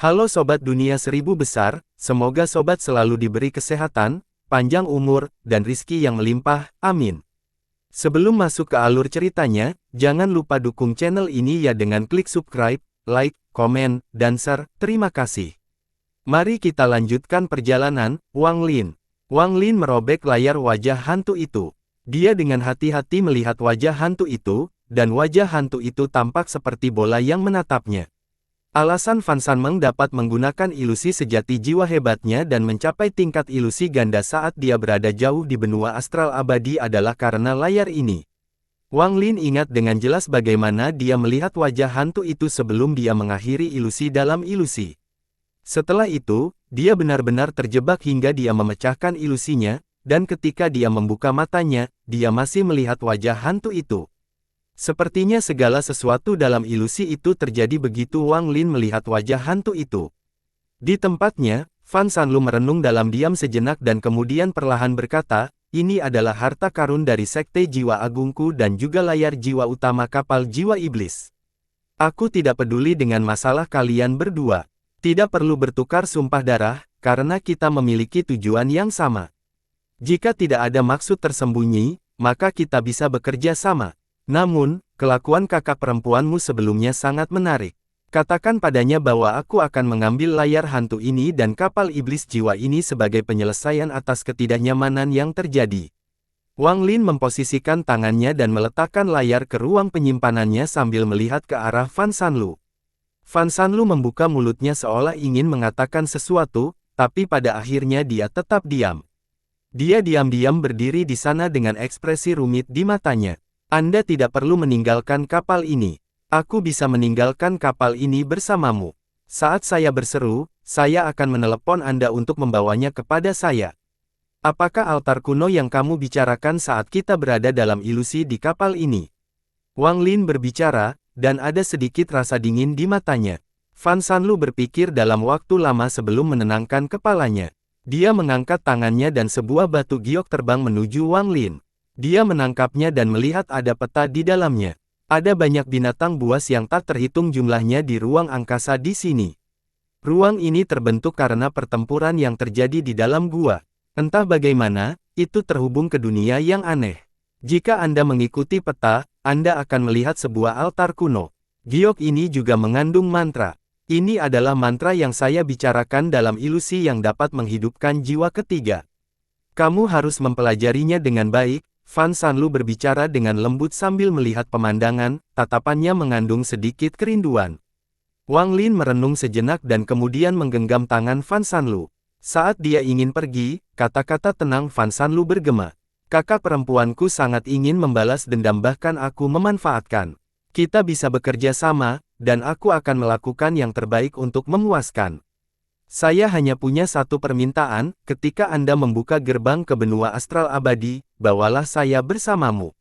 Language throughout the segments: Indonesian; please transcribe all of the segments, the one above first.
Halo Sobat Dunia Seribu Besar, semoga Sobat selalu diberi kesehatan, panjang umur, dan rizki yang melimpah, amin. Sebelum masuk ke alur ceritanya, jangan lupa dukung channel ini ya dengan klik subscribe, like, komen, dan share, terima kasih. Mari kita lanjutkan perjalanan, Wang Lin. Wang Lin merobek layar wajah hantu itu. Dia dengan hati-hati melihat wajah hantu itu, dan wajah hantu itu tampak seperti bola yang menatapnya. Alasan Fan Sanmeng dapat menggunakan ilusi sejati jiwa hebatnya dan mencapai tingkat ilusi ganda saat dia berada jauh di benua astral abadi adalah karena layar ini. Wang Lin ingat dengan jelas bagaimana dia melihat wajah hantu itu sebelum dia mengakhiri ilusi dalam ilusi. Setelah itu, dia benar-benar terjebak hingga dia memecahkan ilusinya, dan ketika dia membuka matanya, dia masih melihat wajah hantu itu. Sepertinya segala sesuatu dalam ilusi itu terjadi begitu Wang Lin melihat wajah hantu itu. Di tempatnya, Fan Sanlu merenung dalam diam sejenak dan kemudian perlahan berkata, ini adalah harta karun dari Sekte Jiwa Agungku dan juga layar jiwa utama kapal jiwa iblis. Aku tidak peduli dengan masalah kalian berdua. Tidak perlu bertukar sumpah darah, karena kita memiliki tujuan yang sama. Jika tidak ada maksud tersembunyi, maka kita bisa bekerja sama. Namun, kelakuan kakak perempuanmu sebelumnya sangat menarik. Katakan padanya bahwa aku akan mengambil layar hantu ini dan kapal iblis jiwa ini sebagai penyelesaian atas ketidaknyamanan yang terjadi. Wang Lin memposisikan tangannya dan meletakkan layar ke ruang penyimpanannya sambil melihat ke arah Fan Sanlu. Fan Sanlu membuka mulutnya seolah ingin mengatakan sesuatu, tapi pada akhirnya dia tetap diam. Dia diam-diam berdiri di sana dengan ekspresi rumit di matanya. Anda tidak perlu meninggalkan kapal ini. Aku bisa meninggalkan kapal ini bersamamu. Saat saya berseru, saya akan menelepon Anda untuk membawanya kepada saya. Apakah altar kuno yang kamu bicarakan saat kita berada dalam ilusi di kapal ini? Wang Lin berbicara, dan ada sedikit rasa dingin di matanya. Fan Sanlu berpikir dalam waktu lama sebelum menenangkan kepalanya. Dia mengangkat tangannya dan sebuah batu giok terbang menuju Wang Lin. Dia menangkapnya dan melihat ada peta di dalamnya. Ada banyak binatang buas yang tak terhitung jumlahnya di ruang angkasa di sini. Ruang ini terbentuk karena pertempuran yang terjadi di dalam gua. Entah bagaimana, itu terhubung ke dunia yang aneh. Jika Anda mengikuti peta, Anda akan melihat sebuah altar kuno. Giok ini juga mengandung mantra. Ini adalah mantra yang saya bicarakan dalam ilusi yang dapat menghidupkan jiwa ketiga. Kamu harus mempelajarinya dengan baik. Fan Sanlu berbicara dengan lembut sambil melihat pemandangan, tatapannya mengandung sedikit kerinduan. Wang Lin merenung sejenak dan kemudian menggenggam tangan Fan Sanlu. Saat dia ingin pergi, kata-kata tenang Fan Sanlu bergema. Kakak perempuanku sangat ingin membalas dendam bahkan aku memanfaatkan. Kita bisa bekerja sama, dan aku akan melakukan yang terbaik untuk memuaskan. Saya hanya punya satu permintaan, ketika Anda membuka gerbang ke benua astral abadi, bawalah saya bersamamu.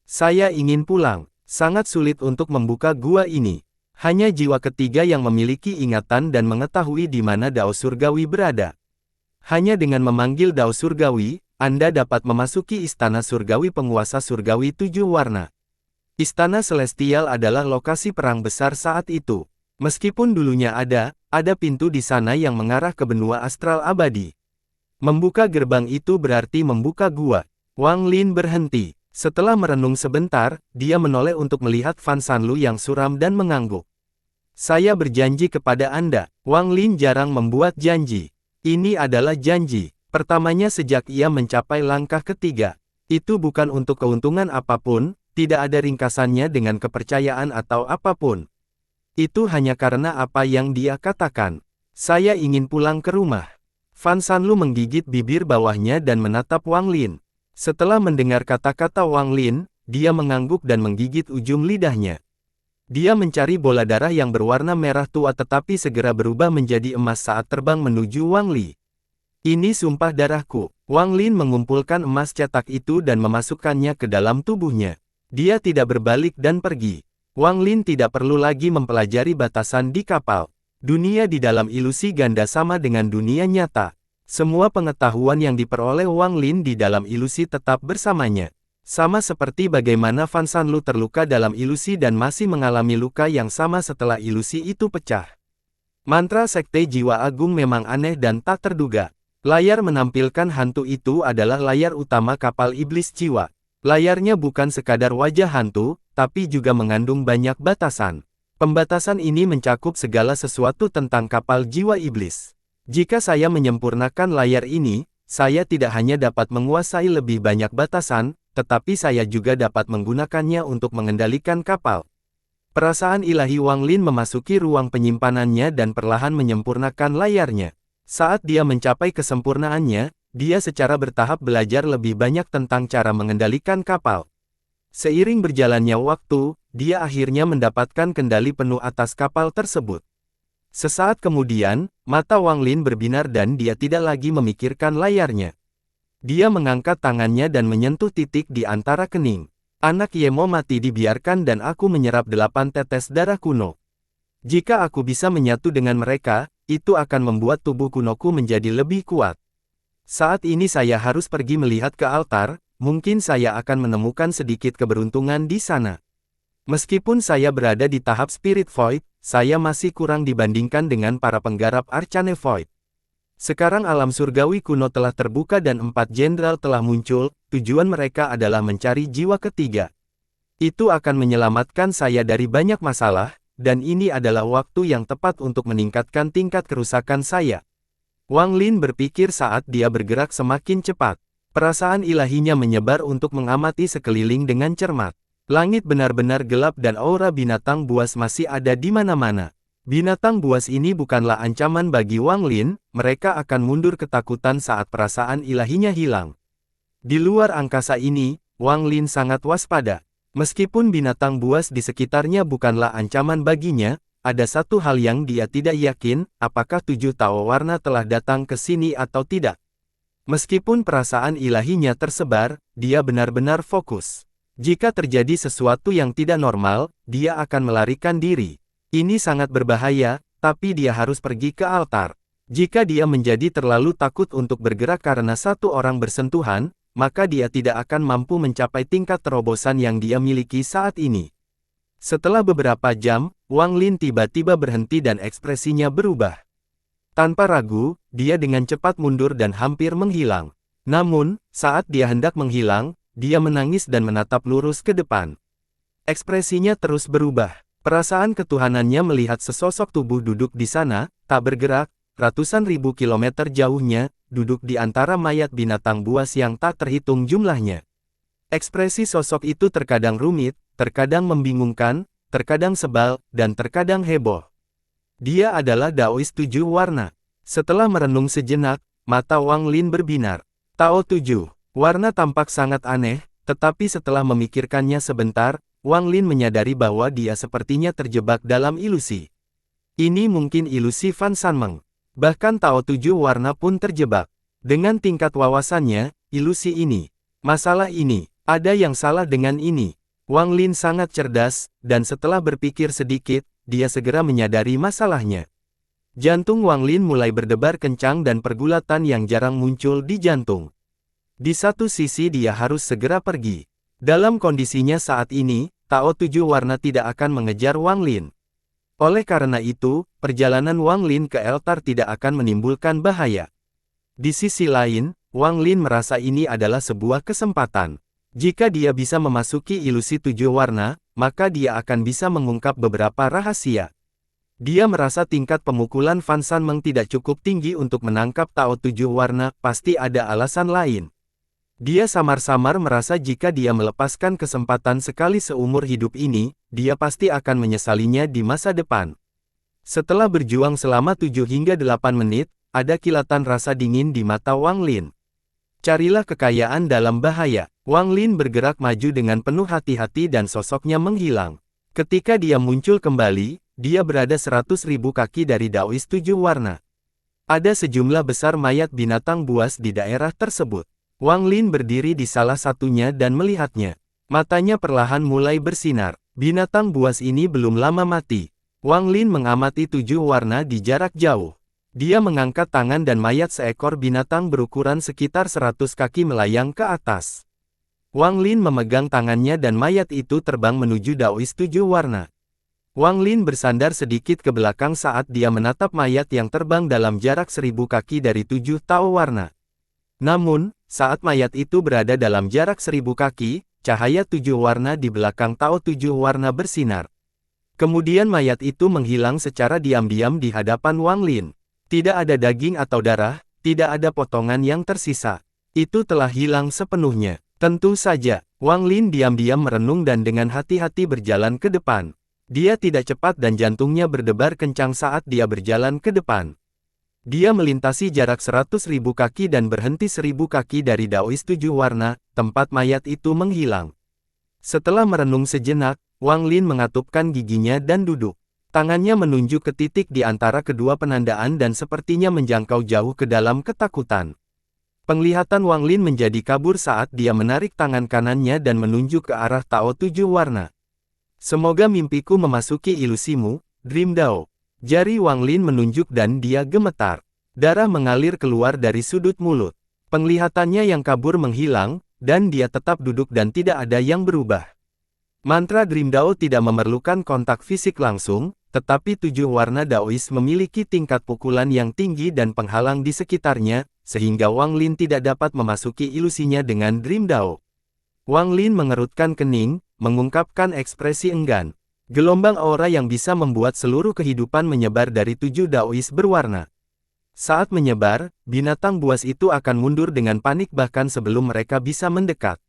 Saya ingin pulang. Sangat sulit untuk membuka gua ini. Hanya jiwa ketiga yang memiliki ingatan dan mengetahui di mana Dao Surgawi berada. Hanya dengan memanggil Dao Surgawi, Anda dapat memasuki Istana Surgawi Penguasa Surgawi 7 Warna. Istana Celestial adalah lokasi perang besar saat itu. Meskipun dulunya ada pintu di sana yang mengarah ke benua astral abadi. Membuka gerbang itu berarti membuka gua. Wang Lin berhenti. Setelah merenung sebentar, dia menoleh untuk melihat Fan Sanlu yang suram dan mengangguk. Saya berjanji kepada Anda. Wang Lin jarang membuat janji. Ini adalah janji pertamanya sejak ia mencapai langkah ketiga. Itu bukan untuk keuntungan apapun, tidak ada ringkasannya dengan kepercayaan atau apapun. Itu hanya karena apa yang dia katakan. Saya ingin pulang ke rumah. Fan Sanlu menggigit bibir bawahnya dan menatap Wang Lin. Setelah mendengar kata-kata Wang Lin, dia mengangguk dan menggigit ujung lidahnya. Dia mencari bola darah yang berwarna merah tua tetapi segera berubah menjadi emas saat terbang menuju Wang Li. Ini sumpah darahku. Wang Lin mengumpulkan emas cetak itu dan memasukkannya ke dalam tubuhnya. Dia tidak berbalik dan pergi. Wang Lin tidak perlu lagi mempelajari batasan di kapal. Dunia di dalam ilusi ganda sama dengan dunia nyata. Semua pengetahuan yang diperoleh Wang Lin di dalam ilusi tetap bersamanya. Sama seperti bagaimana Fan Sanlu terluka dalam ilusi dan masih mengalami luka yang sama setelah ilusi itu pecah. Mantra Sekte Jiwa Agung memang aneh dan tak terduga. Layar menampilkan hantu itu adalah layar utama kapal iblis jiwa. Layarnya bukan sekadar wajah hantu, tapi juga mengandung banyak batasan. Pembatasan ini mencakup segala sesuatu tentang kapal jiwa iblis. Jika saya menyempurnakan layar ini, saya tidak hanya dapat menguasai lebih banyak batasan, tetapi saya juga dapat menggunakannya untuk mengendalikan kapal. Perasaan ilahi Wang Lin memasuki ruang penyimpanannya dan perlahan menyempurnakan layarnya. Saat dia mencapai kesempurnaannya, dia secara bertahap belajar lebih banyak tentang cara mengendalikan kapal. Seiring berjalannya waktu, dia akhirnya mendapatkan kendali penuh atas kapal tersebut. Sesaat kemudian, mata Wang Lin berbinar dan dia tidak lagi memikirkan layarnya. Dia mengangkat tangannya dan menyentuh titik di antara kening. Anak Yemo mati dibiarkan dan aku menyerap 8 tetes darah kuno. Jika aku bisa menyatu dengan mereka, itu akan membuat tubuh kunoku menjadi lebih kuat. Saat ini saya harus pergi melihat ke altar, mungkin saya akan menemukan sedikit keberuntungan di sana. Meskipun saya berada di tahap Spirit Void, saya masih kurang dibandingkan dengan para penggarap Arcane Void. Sekarang alam surgawi kuno telah terbuka dan 4 jenderal telah muncul, tujuan mereka adalah mencari jiwa ketiga. Itu akan menyelamatkan saya dari banyak masalah, dan ini adalah waktu yang tepat untuk meningkatkan tingkat kerusakan saya. Wang Lin berpikir saat dia bergerak semakin cepat. Perasaan ilahinya menyebar untuk mengamati sekeliling dengan cermat. Langit benar-benar gelap dan aura binatang buas masih ada di mana-mana. Binatang buas ini bukanlah ancaman bagi Wang Lin, mereka akan mundur ketakutan saat perasaan ilahinya hilang. Di luar angkasa ini, Wang Lin sangat waspada. Meskipun binatang buas di sekitarnya bukanlah ancaman baginya, ada satu hal yang dia tidak yakin, apakah 7 Tao warna telah datang ke sini atau tidak. Meskipun perasaan ilahinya tersebar, dia benar-benar fokus. Jika terjadi sesuatu yang tidak normal, dia akan melarikan diri. Ini sangat berbahaya, tapi dia harus pergi ke altar. Jika dia menjadi terlalu takut untuk bergerak karena satu orang bersentuhan, maka dia tidak akan mampu mencapai tingkat terobosan yang dia miliki saat ini. Setelah beberapa jam, Wang Lin tiba-tiba berhenti dan ekspresinya berubah. Tanpa ragu, dia dengan cepat mundur dan hampir menghilang. Namun, saat dia hendak menghilang, dia menangis dan menatap lurus ke depan. Ekspresinya terus berubah. Perasaan ketuhanannya melihat sesosok tubuh duduk di sana, tak bergerak, ratusan ribu kilometer jauhnya, duduk di antara mayat binatang buas yang tak terhitung jumlahnya. Ekspresi sosok itu terkadang rumit, terkadang membingungkan, terkadang sebal, dan terkadang heboh. Dia adalah Daois 7 warna. Setelah merenung sejenak, mata Wang Lin berbinar. Tao 7 warna tampak sangat aneh, tetapi setelah memikirkannya sebentar, Wang Lin menyadari bahwa dia sepertinya terjebak dalam ilusi. Ini mungkin ilusi Fan Sanmeng. Bahkan Tao 7 warna pun terjebak. Dengan tingkat wawasannya, ilusi ini, masalah ini, ada yang salah dengan ini. Wang Lin sangat cerdas, dan setelah berpikir sedikit, dia segera menyadari masalahnya. Jantung Wang Lin mulai berdebar kencang dan pergulatan yang jarang muncul di jantung. Di satu sisi dia harus segera pergi. Dalam kondisinya saat ini, Tao 7 warna tidak akan mengejar Wang Lin. Oleh karena itu, perjalanan Wang Lin ke altar tidak akan menimbulkan bahaya. Di sisi lain, Wang Lin merasa ini adalah sebuah kesempatan. Jika dia bisa memasuki ilusi 7 warna, maka dia akan bisa mengungkap beberapa rahasia. Dia merasa tingkat pemukulan Fan Sanmeng tidak cukup tinggi untuk menangkap Tao 7 warna, pasti ada alasan lain. Dia samar-samar merasa jika dia melepaskan kesempatan sekali seumur hidup ini, dia pasti akan menyesalinya di masa depan. Setelah berjuang selama 7 hingga 8 menit, ada kilatan rasa dingin di mata Wang Lin. Carilah kekayaan dalam bahaya. Wang Lin bergerak maju dengan penuh hati-hati dan sosoknya menghilang. Ketika dia muncul kembali, dia berada 100.000 kaki dari Daois 7 warna. Ada sejumlah besar mayat binatang buas di daerah tersebut. Wang Lin berdiri di salah satunya dan melihatnya. Matanya perlahan mulai bersinar. Binatang buas ini belum lama mati. Wang Lin mengamati 7 warna di jarak jauh. Dia mengangkat tangan dan mayat seekor binatang berukuran sekitar 100 kaki melayang ke atas. Wang Lin memegang tangannya dan mayat itu terbang menuju Daois 7 warna. Wang Lin bersandar sedikit ke belakang saat dia menatap mayat yang terbang dalam jarak 1000 kaki dari 7 Tao warna. Namun, saat mayat itu berada dalam jarak 1000 kaki, cahaya 7 warna di belakang Tao 7 warna bersinar. Kemudian mayat itu menghilang secara diam-diam di hadapan Wang Lin. Tidak ada daging atau darah, tidak ada potongan yang tersisa. Itu telah hilang sepenuhnya. Tentu saja, Wang Lin diam-diam merenung dan dengan hati-hati berjalan ke depan. Dia tidak cepat dan jantungnya berdebar kencang saat dia berjalan ke depan. Dia melintasi jarak 100.000 kaki dan berhenti 1000 kaki dari Daois 7 warna, tempat mayat itu menghilang. Setelah merenung sejenak, Wang Lin mengatupkan giginya dan duduk. Tangannya menunjuk ke titik di antara kedua penandaan dan sepertinya menjangkau jauh ke dalam ketakutan. Penglihatan Wang Lin menjadi kabur saat dia menarik tangan kanannya dan menunjuk ke arah Tao 7 warna. Semoga mimpiku memasuki ilusimu, Dream Dao. Jari Wang Lin menunjuk dan dia gemetar. Darah mengalir keluar dari sudut mulut. Penglihatannya yang kabur menghilang, dan dia tetap duduk dan tidak ada yang berubah. Mantra Dream Dao tidak memerlukan kontak fisik langsung, tetapi 7 warna Daois memiliki tingkat pukulan yang tinggi dan penghalang di sekitarnya, sehingga Wang Lin tidak dapat memasuki ilusinya dengan Dream Dao. Wang Lin mengerutkan kening, mengungkapkan ekspresi enggan. Gelombang aura yang bisa membuat seluruh kehidupan menyebar dari 7 Daois berwarna. Saat menyebar, binatang buas itu akan mundur dengan panik bahkan sebelum mereka bisa mendekat.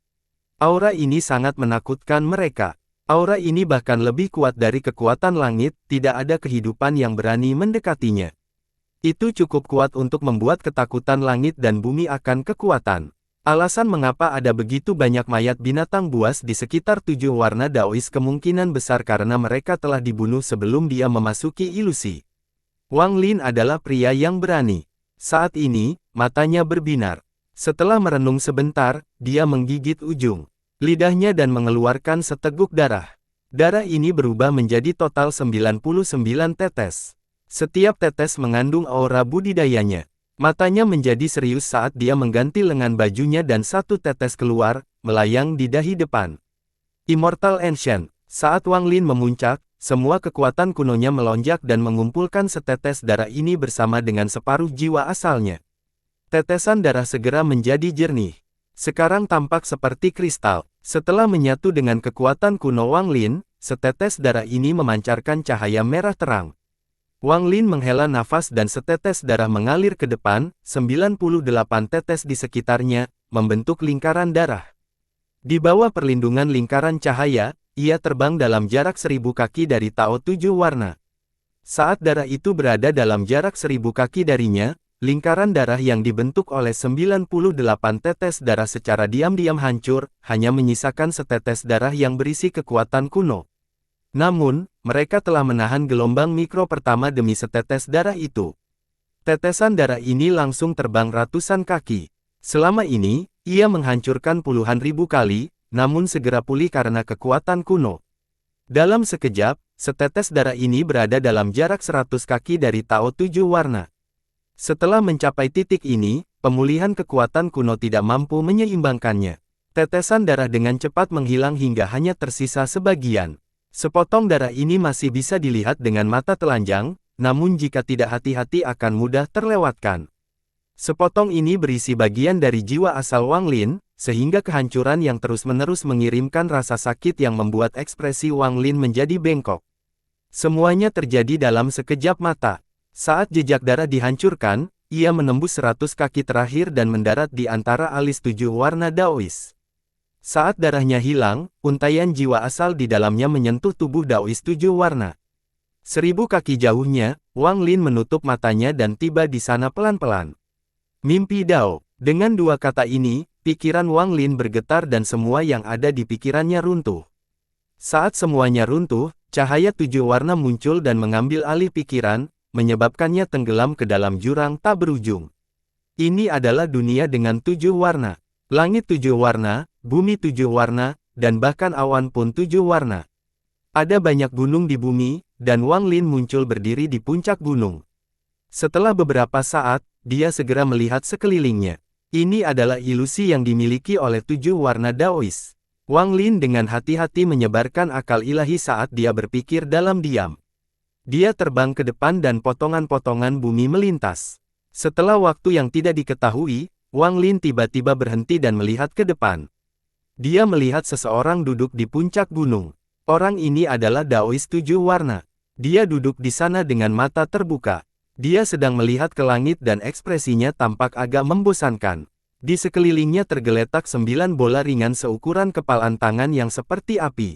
Aura ini sangat menakutkan mereka. Aura ini bahkan lebih kuat dari kekuatan langit, tidak ada kehidupan yang berani mendekatinya. Itu cukup kuat untuk membuat ketakutan langit dan bumi akan kekuatan. Alasan mengapa ada begitu banyak mayat binatang buas di sekitar 7 warna Daois kemungkinan besar karena mereka telah dibunuh sebelum dia memasuki ilusi. Wang Lin adalah pria yang berani. Saat ini, matanya berbinar. Setelah merenung sebentar, dia menggigit ujung lidahnya dan mengeluarkan seteguk darah. Darah ini berubah menjadi total 99 tetes. Setiap tetes mengandung aura budidayanya. Matanya menjadi serius saat dia mengganti lengan bajunya dan satu tetes keluar, melayang di dahi depan. Immortal Ancient. Saat Wang Lin memuncak, semua kekuatan kunonya melonjak dan mengumpulkan setetes darah ini bersama dengan separuh jiwa asalnya. Tetesan darah segera menjadi jernih. Sekarang tampak seperti kristal. Setelah menyatu dengan kekuatan kuno Wang Lin, setetes darah ini memancarkan cahaya merah terang. Wang Lin menghela nafas dan setetes darah mengalir ke depan, 98 tetes di sekitarnya, membentuk lingkaran darah. Di bawah perlindungan lingkaran cahaya, ia terbang dalam jarak 1000 kaki dari Tao 7 warna. Saat darah itu berada dalam jarak 1000 kaki darinya, lingkaran darah yang dibentuk oleh 98 tetes darah secara diam-diam hancur, hanya menyisakan setetes darah yang berisi kekuatan kuno. Namun, mereka telah menahan gelombang mikro pertama demi setetes darah itu. Tetesan darah ini langsung terbang ratusan kaki. Selama ini, ia menghancurkan puluhan ribu kali, namun segera pulih karena kekuatan kuno. Dalam sekejap, setetes darah ini berada dalam jarak 100 kaki dari Tao 7 warna. Setelah mencapai titik ini, pemulihan kekuatan kuno tidak mampu menyeimbangkannya. Tetesan darah dengan cepat menghilang hingga hanya tersisa sebagian. Sepotong darah ini masih bisa dilihat dengan mata telanjang, namun jika tidak hati-hati akan mudah terlewatkan. Sepotong ini berisi bagian dari jiwa asal Wang Lin, sehingga kehancuran yang terus-menerus mengirimkan rasa sakit yang membuat ekspresi Wang Lin menjadi bengkok. Semuanya terjadi dalam sekejap mata. Saat jejak darah dihancurkan, ia menembus 100 kaki terakhir dan mendarat di antara alis 7 warna Daois. Saat darahnya hilang, untaian jiwa asal di dalamnya menyentuh tubuh Daois 7 warna. 1000 kaki jauhnya, Wang Lin menutup matanya dan tiba di sana pelan-pelan. Mimpi Dao. Dengan dua kata ini, pikiran Wang Lin bergetar dan semua yang ada di pikirannya runtuh. Saat semuanya runtuh, cahaya 7 warna muncul dan mengambil alih pikiran, menyebabkannya tenggelam ke dalam jurang tak berujung. Ini adalah dunia dengan 7 warna. Langit 7 warna, bumi 7 warna, dan bahkan awan pun 7 warna. Ada banyak gunung di bumi, dan Wang Lin muncul berdiri di puncak gunung. Setelah beberapa saat, dia segera melihat sekelilingnya. Ini adalah ilusi yang dimiliki oleh 7 warna Daois. Wang Lin dengan hati-hati menyebarkan akal ilahi saat dia berpikir dalam diam. Dia terbang ke depan dan potongan-potongan bumi melintas. Setelah waktu yang tidak diketahui, Wang Lin tiba-tiba berhenti dan melihat ke depan. Dia melihat seseorang duduk di puncak gunung. Orang ini adalah Daois 7 warna. Dia duduk di sana dengan mata terbuka. Dia sedang melihat ke langit dan ekspresinya tampak agak membosankan. Di sekelilingnya tergeletak 9 bola ringan seukuran kepalan tangan yang seperti api.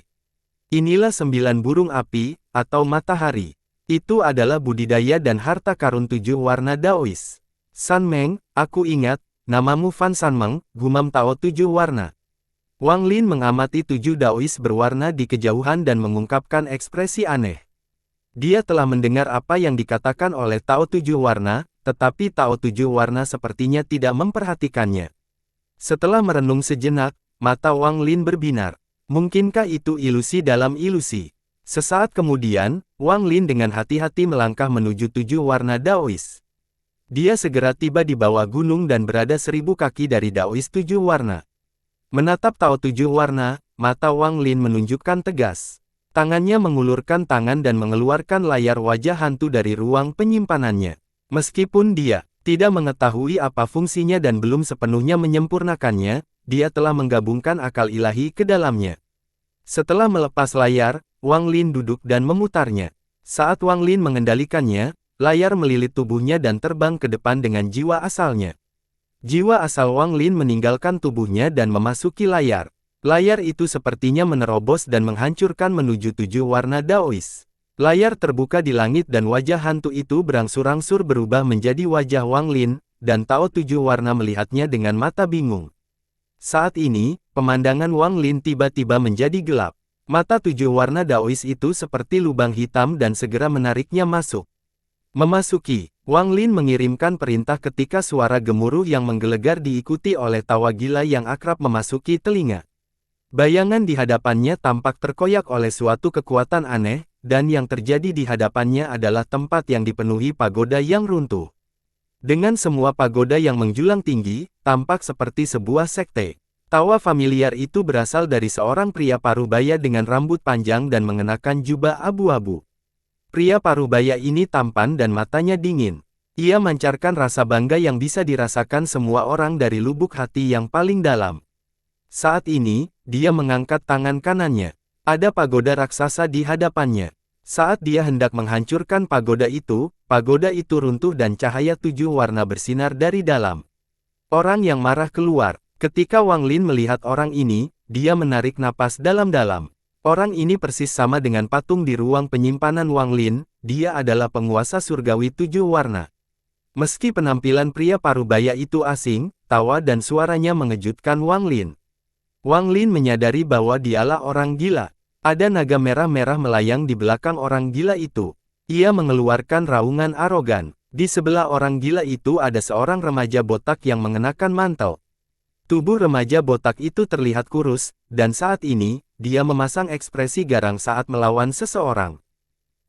Inilah 9 burung api, atau matahari. Itu adalah budidaya dan harta karun 7 warna Daois. San Meng, aku ingat, namamu Fan San Meng, gumam Tao 7 warna. Wang Lin mengamati 7 Daois berwarna di kejauhan dan mengungkapkan ekspresi aneh. Dia telah mendengar apa yang dikatakan oleh Tao 7 warna, tetapi Tao 7 warna sepertinya tidak memperhatikannya. Setelah merenung sejenak, mata Wang Lin berbinar. Mungkinkah itu ilusi dalam ilusi? Sesaat kemudian, Wang Lin dengan hati-hati melangkah menuju 7 warna Daois. Dia segera tiba di bawah gunung dan berada 1000 kaki dari Daois 7 warna. Menatap Tao 7 warna, mata Wang Lin menunjukkan tegas. Tangannya mengulurkan tangan dan mengeluarkan layar wajah hantu dari ruang penyimpanannya. Meskipun dia tidak mengetahui apa fungsinya dan belum sepenuhnya menyempurnakannya, dia telah menggabungkan akal ilahi ke dalamnya. Setelah melepas layar, Wang Lin duduk dan memutarnya. Saat Wang Lin mengendalikannya, layar melilit tubuhnya dan terbang ke depan dengan jiwa asalnya. Jiwa asal Wang Lin meninggalkan tubuhnya dan memasuki layar. Layar itu sepertinya menerobos dan menghancurkan menuju 7 warna Daois. Layar terbuka di langit dan wajah hantu itu berangsur-angsur berubah menjadi wajah Wang Lin, dan Tao 7 warna melihatnya dengan mata bingung. Saat ini, pemandangan Wang Lin tiba-tiba menjadi gelap. Mata 7 warna Daois itu seperti lubang hitam dan segera menariknya masuk. Memasuki, Wang Lin mengirimkan perintah ketika suara gemuruh yang menggelegar diikuti oleh tawa gila yang akrab memasuki telinga. Bayangan di hadapannya tampak terkoyak oleh suatu kekuatan aneh, dan yang terjadi di hadapannya adalah tempat yang dipenuhi pagoda yang runtuh. Dengan semua pagoda yang menjulang tinggi, tampak seperti sebuah sekte. Tawa familiar itu berasal dari seorang pria parubaya dengan rambut panjang dan mengenakan jubah abu-abu. Pria parubaya ini tampan dan matanya dingin. Ia mancarkan rasa bangga yang bisa dirasakan semua orang dari lubuk hati yang paling dalam. Saat ini, dia mengangkat tangan kanannya. Ada pagoda raksasa di hadapannya. Saat dia hendak menghancurkan pagoda itu runtuh dan cahaya 7 warna bersinar dari dalam. Orang yang marah keluar. Ketika Wang Lin melihat orang ini, dia menarik napas dalam-dalam. Orang ini persis sama dengan patung di ruang penyimpanan Wang Lin, dia adalah penguasa surgawi 7 warna. Meski penampilan pria parubaya itu asing, tawa dan suaranya mengejutkan Wang Lin. Wang Lin menyadari bahwa dialah orang gila. Ada naga merah-merah melayang di belakang orang gila itu. Ia mengeluarkan raungan arogan. Di sebelah orang gila itu ada seorang remaja botak yang mengenakan mantel. Tubuh remaja botak itu terlihat kurus, dan saat ini, dia memasang ekspresi garang saat melawan seseorang.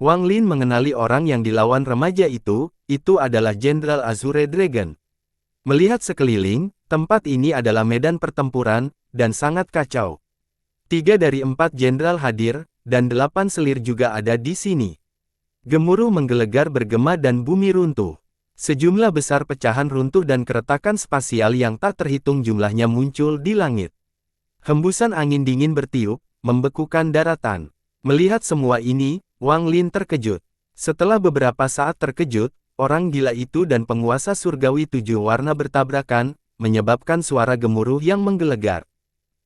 Wang Lin mengenali orang yang dilawan remaja itu adalah Jenderal Azure Dragon. Melihat sekeliling, tempat ini adalah medan pertempuran, dan sangat kacau. 3 dari 4 jenderal hadir, dan 8 selir juga ada di sini. Gemuruh menggelegar bergema dan bumi runtuh. Sejumlah besar pecahan runtuh dan keretakan spasial yang tak terhitung jumlahnya muncul di langit. Hembusan angin dingin bertiup, membekukan daratan. Melihat semua ini, Wang Lin terkejut. Setelah beberapa saat terkejut, orang gila itu dan penguasa surgawi 7 warna bertabrakan, menyebabkan suara gemuruh yang menggelegar.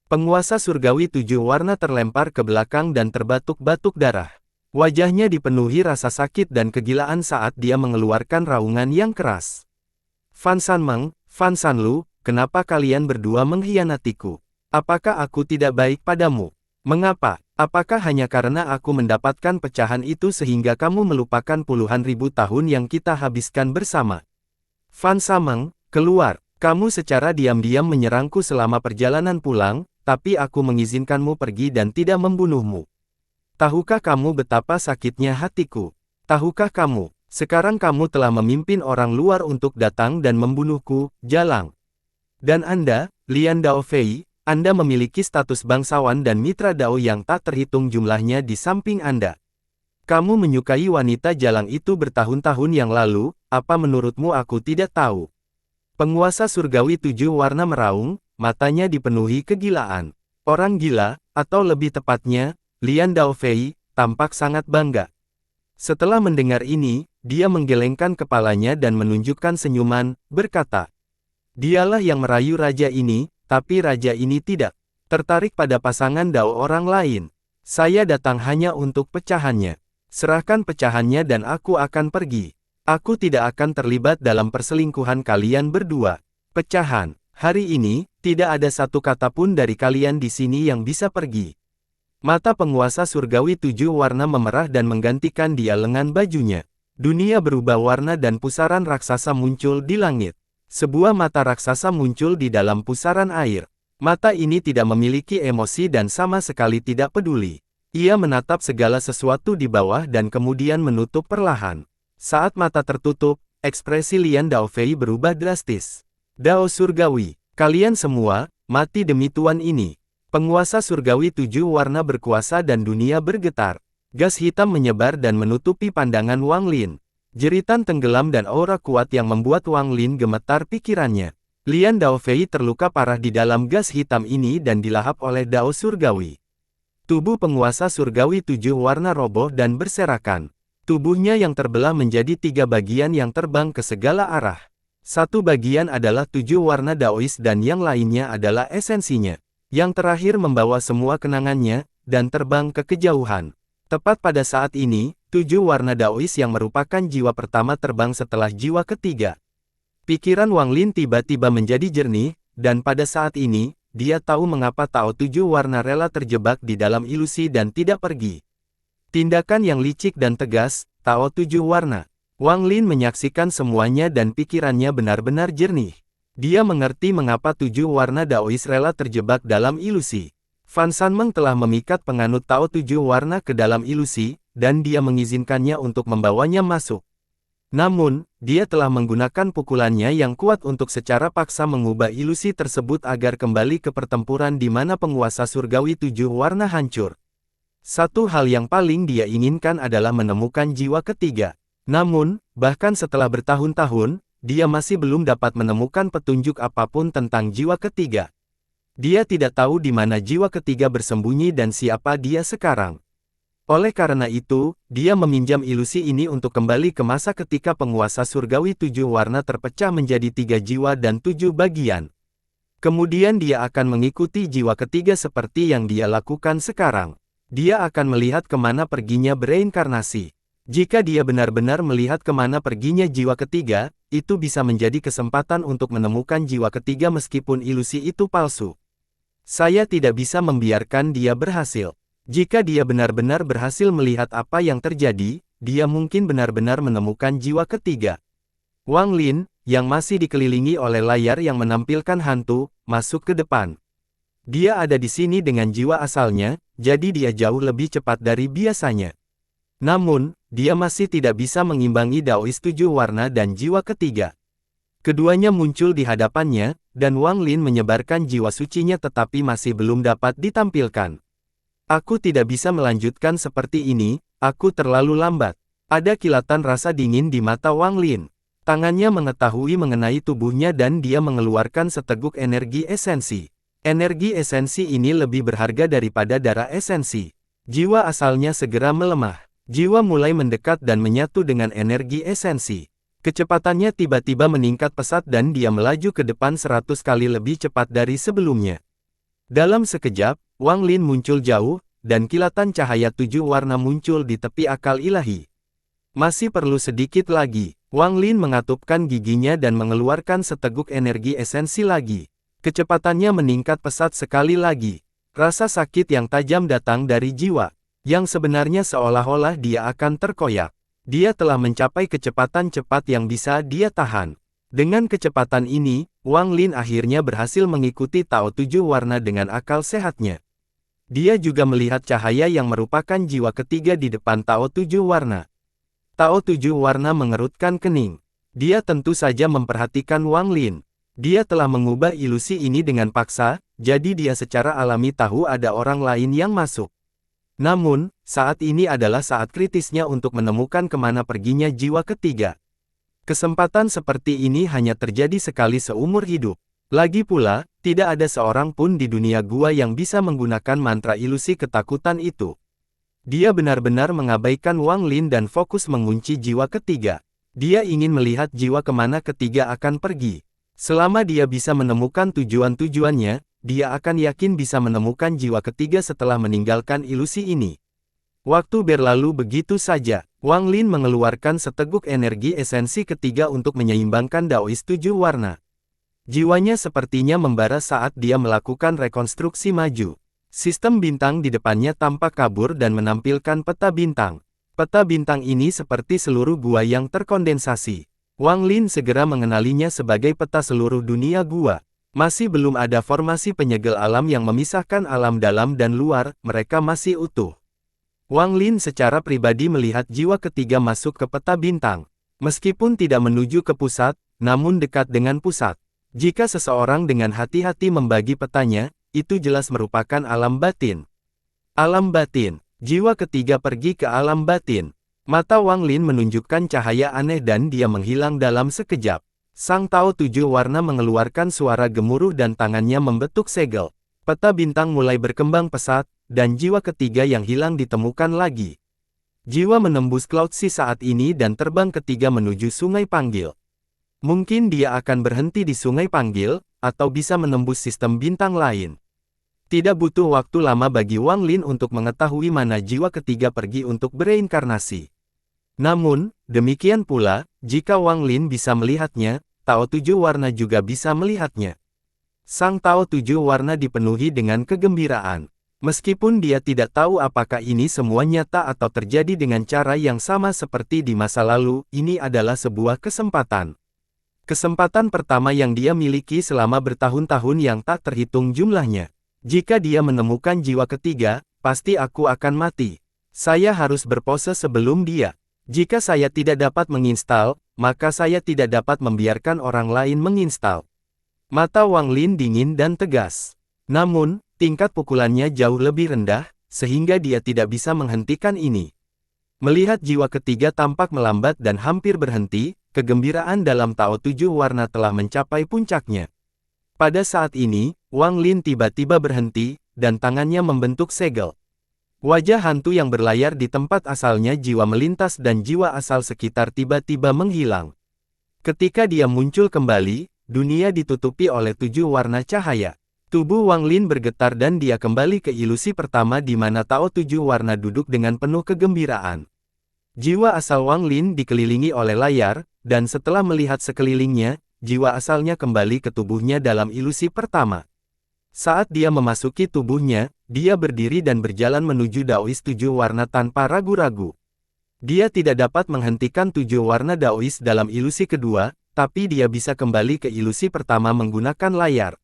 Penguasa surgawi 7 warna terlempar ke belakang dan terbatuk-batuk darah. Wajahnya dipenuhi rasa sakit dan kegilaan saat dia mengeluarkan raungan yang keras. Fan San Meng, Fan San Lu, kenapa kalian berdua mengkhianatiku? Apakah aku tidak baik padamu? Mengapa? Apakah hanya karena aku mendapatkan pecahan itu sehingga kamu melupakan puluhan ribu tahun yang kita habiskan bersama? Fan San Meng, keluar. Kamu secara diam-diam menyerangku selama perjalanan pulang, tapi aku mengizinkanmu pergi dan tidak membunuhmu. Tahukah kamu betapa sakitnya hatiku? Tahukah kamu, sekarang kamu telah memimpin orang luar untuk datang dan membunuhku, Jalang. Dan Anda, Lian Daofei, Anda memiliki status bangsawan dan mitra Dao yang tak terhitung jumlahnya di samping Anda. Kamu menyukai wanita jalang itu bertahun-tahun yang lalu, apa menurutmu aku tidak tahu? Penguasa surgawi 7 warna meraung, matanya dipenuhi kegilaan. Orang gila, atau lebih tepatnya, Lian Daofei, tampak sangat bangga. Setelah mendengar ini, dia menggelengkan kepalanya dan menunjukkan senyuman, berkata, "Dialah yang merayu raja ini, tapi raja ini tidak tertarik pada pasangan Dao orang lain. Saya datang hanya untuk pecahannya. Serahkan pecahannya dan aku akan pergi. Aku tidak akan terlibat dalam perselingkuhan kalian berdua." Pecahan. Hari ini, tidak ada satu kata pun dari kalian di sini yang bisa pergi. Mata penguasa surgawi 7 warna memerah dan menggantikan dia lengan bajunya. Dunia berubah warna dan pusaran raksasa muncul di langit. Sebuah mata raksasa muncul di dalam pusaran air. Mata ini tidak memiliki emosi dan sama sekali tidak peduli. Ia menatap segala sesuatu di bawah dan kemudian menutup perlahan. Saat mata tertutup, ekspresi Lian Daofei berubah drastis. Dao surgawi, kalian semua, mati demi tuan ini. Penguasa surgawi 7 warna berkuasa dan dunia bergetar. Gas hitam menyebar dan menutupi pandangan Wang Lin. Jeritan tenggelam dan aura kuat yang membuat Wang Lin gemetar pikirannya. Lian Daofei terluka parah di dalam gas hitam ini dan dilahap oleh Dao surgawi. Tubuh penguasa surgawi 7 warna roboh dan berserakan. Tubuhnya yang terbelah menjadi 3 bagian yang terbang ke segala arah. Satu bagian adalah 7 warna Daois dan yang lainnya adalah esensinya. Yang terakhir membawa semua kenangannya, dan terbang ke kejauhan. Tepat pada saat ini, 7 warna Daois yang merupakan jiwa pertama terbang setelah jiwa ketiga. Pikiran Wang Lin tiba-tiba menjadi jernih, dan pada saat ini, dia tahu mengapa Tao 7 warna rela terjebak di dalam ilusi dan tidak pergi. Tindakan yang licik dan tegas, Tao 7 warna. Wang Lin menyaksikan semuanya dan pikirannya benar-benar jernih. Dia mengerti mengapa 7 warna Daois rela terjebak dalam ilusi. Fan Sanmeng telah memikat penganut Tao 7 warna ke dalam ilusi, dan dia mengizinkannya untuk membawanya masuk. Namun, dia telah menggunakan pukulannya yang kuat untuk secara paksa mengubah ilusi tersebut agar kembali ke pertempuran di mana penguasa surgawi 7 warna hancur. Satu hal yang paling dia inginkan adalah menemukan jiwa ketiga. Namun, bahkan setelah bertahun-tahun, dia masih belum dapat menemukan petunjuk apapun tentang jiwa ketiga. Dia tidak tahu di mana jiwa ketiga bersembunyi dan siapa dia sekarang. Oleh karena itu, dia meminjam ilusi ini untuk kembali ke masa ketika penguasa surgawi 7 warna terpecah menjadi 3 jiwa dan 7 bagian. Kemudian dia akan mengikuti jiwa ketiga seperti yang dia lakukan sekarang. Dia akan melihat kemana perginya bereinkarnasi. Jika dia benar-benar melihat kemana perginya jiwa ketiga, itu bisa menjadi kesempatan untuk menemukan jiwa ketiga meskipun ilusi itu palsu. Saya tidak bisa membiarkan dia berhasil. Jika dia benar-benar berhasil melihat apa yang terjadi, dia mungkin benar-benar menemukan jiwa ketiga. Wang Lin, yang masih dikelilingi oleh layar yang menampilkan hantu, masuk ke depan. Dia ada di sini dengan jiwa asalnya, jadi dia jauh lebih cepat dari biasanya. Namun, dia masih tidak bisa mengimbangi Daois 7 warna dan jiwa ketiga. Keduanya muncul di hadapannya, dan Wang Lin menyebarkan jiwa sucinya tetapi masih belum dapat ditampilkan. Aku tidak bisa melanjutkan seperti ini, aku terlalu lambat. Ada kilatan rasa dingin di mata Wang Lin. Tangannya mengetahui mengenai tubuhnya dan dia mengeluarkan seteguk energi esensi. Energi esensi ini lebih berharga daripada darah esensi. Jiwa asalnya segera melemah. Jiwa mulai mendekat dan menyatu dengan energi esensi. Kecepatannya tiba-tiba meningkat pesat dan dia melaju ke depan 100 kali lebih cepat dari sebelumnya. Dalam sekejap, Wang Lin muncul jauh, dan kilatan cahaya 7 warna muncul di tepi akal ilahi. Masih perlu sedikit lagi. Wang Lin mengatupkan giginya dan mengeluarkan seteguk energi esensi lagi. Kecepatannya meningkat pesat sekali lagi. Rasa sakit yang tajam datang dari jiwa, yang sebenarnya seolah-olah dia akan terkoyak. Dia telah mencapai kecepatan cepat yang bisa dia tahan. Dengan kecepatan ini, Wang Lin akhirnya berhasil mengikuti Tao 7 warna dengan akal sehatnya. Dia juga melihat cahaya yang merupakan jiwa ketiga di depan Tao 7 warna. Tao 7 warna mengerutkan kening. Dia tentu saja memperhatikan Wang Lin. Dia telah mengubah ilusi ini dengan paksa, jadi dia secara alami tahu ada orang lain yang masuk. Namun, saat ini adalah saat kritisnya untuk menemukan kemana perginya jiwa ketiga. Kesempatan seperti ini hanya terjadi sekali seumur hidup. Lagi pula, tidak ada seorang pun di dunia gua yang bisa menggunakan mantra ilusi ketakutan itu. Dia benar-benar mengabaikan Wang Lin dan fokus mengunci jiwa ketiga. Dia ingin melihat jiwa kemana ketiga akan pergi. Selama dia bisa menemukan tujuan-tujuannya, dia akan yakin bisa menemukan jiwa ketiga setelah meninggalkan ilusi ini. Waktu berlalu begitu saja. Wang Lin mengeluarkan seteguk energi esensi ketiga untuk menyeimbangkan Daois 7 warna. Jiwanya sepertinya membara saat dia melakukan rekonstruksi maju. Sistem bintang di depannya tampak kabur dan menampilkan peta bintang. Peta bintang ini seperti seluruh gua yang terkondensasi. Wang Lin segera mengenalinya sebagai peta seluruh dunia gua. Masih belum ada formasi penyegel alam yang memisahkan alam dalam dan luar, mereka masih utuh. Wang Lin secara pribadi melihat jiwa ketiga masuk ke peta bintang. Meskipun tidak menuju ke pusat, namun dekat dengan pusat. Jika seseorang dengan hati-hati membagi petanya, itu jelas merupakan alam batin. Alam batin. Jiwa ketiga pergi ke alam batin. Mata Wang Lin menunjukkan cahaya aneh dan dia menghilang dalam sekejap. Sang Tao 7 warna mengeluarkan suara gemuruh dan tangannya membetuk segel. Peta bintang mulai berkembang pesat, dan jiwa ketiga yang hilang ditemukan lagi. Jiwa menembus Cloud Sea saat ini dan terbang ketiga menuju Sungai Panggil. Mungkin dia akan berhenti di Sungai Panggil, atau bisa menembus sistem bintang lain. Tidak butuh waktu lama bagi Wang Lin untuk mengetahui mana jiwa ketiga pergi untuk bereinkarnasi. Namun, demikian pula, jika Wang Lin bisa melihatnya, Tao 7 warna juga bisa melihatnya. Sang Tao 7 warna dipenuhi dengan kegembiraan. Meskipun dia tidak tahu apakah ini semua nyata atau terjadi dengan cara yang sama seperti di masa lalu, ini adalah sebuah kesempatan. Kesempatan pertama yang dia miliki selama bertahun-tahun yang tak terhitung jumlahnya. Jika dia menemukan jiwa ketiga, pasti aku akan mati. Saya harus berpose sebelum dia. Jika saya tidak dapat menginstal, maka saya tidak dapat membiarkan orang lain menginstal. Mata Wang Lin dingin dan tegas. Namun, tingkat pukulannya jauh lebih rendah, sehingga dia tidak bisa menghentikan ini. Melihat jiwa ketiga tampak melambat dan hampir berhenti, kegembiraan dalam Tao 7 warna telah mencapai puncaknya. Pada saat ini, Wang Lin tiba-tiba berhenti, dan tangannya membentuk segel. Wajah hantu yang berlayar di tempat asalnya jiwa melintas dan jiwa asal sekitar tiba-tiba menghilang. Ketika dia muncul kembali, dunia ditutupi oleh 7 warna cahaya. Tubuh Wang Lin bergetar dan dia kembali ke ilusi pertama di mana Tao 7 warna duduk dengan penuh kegembiraan. Jiwa asal Wang Lin dikelilingi oleh layar, dan setelah melihat sekelilingnya, jiwa asalnya kembali ke tubuhnya dalam ilusi pertama. Saat dia memasuki tubuhnya, dia berdiri dan berjalan menuju Daois 7 warna tanpa ragu-ragu. Dia tidak dapat menghentikan 7 warna Daois dalam ilusi kedua, tapi dia bisa kembali ke ilusi pertama menggunakan layar.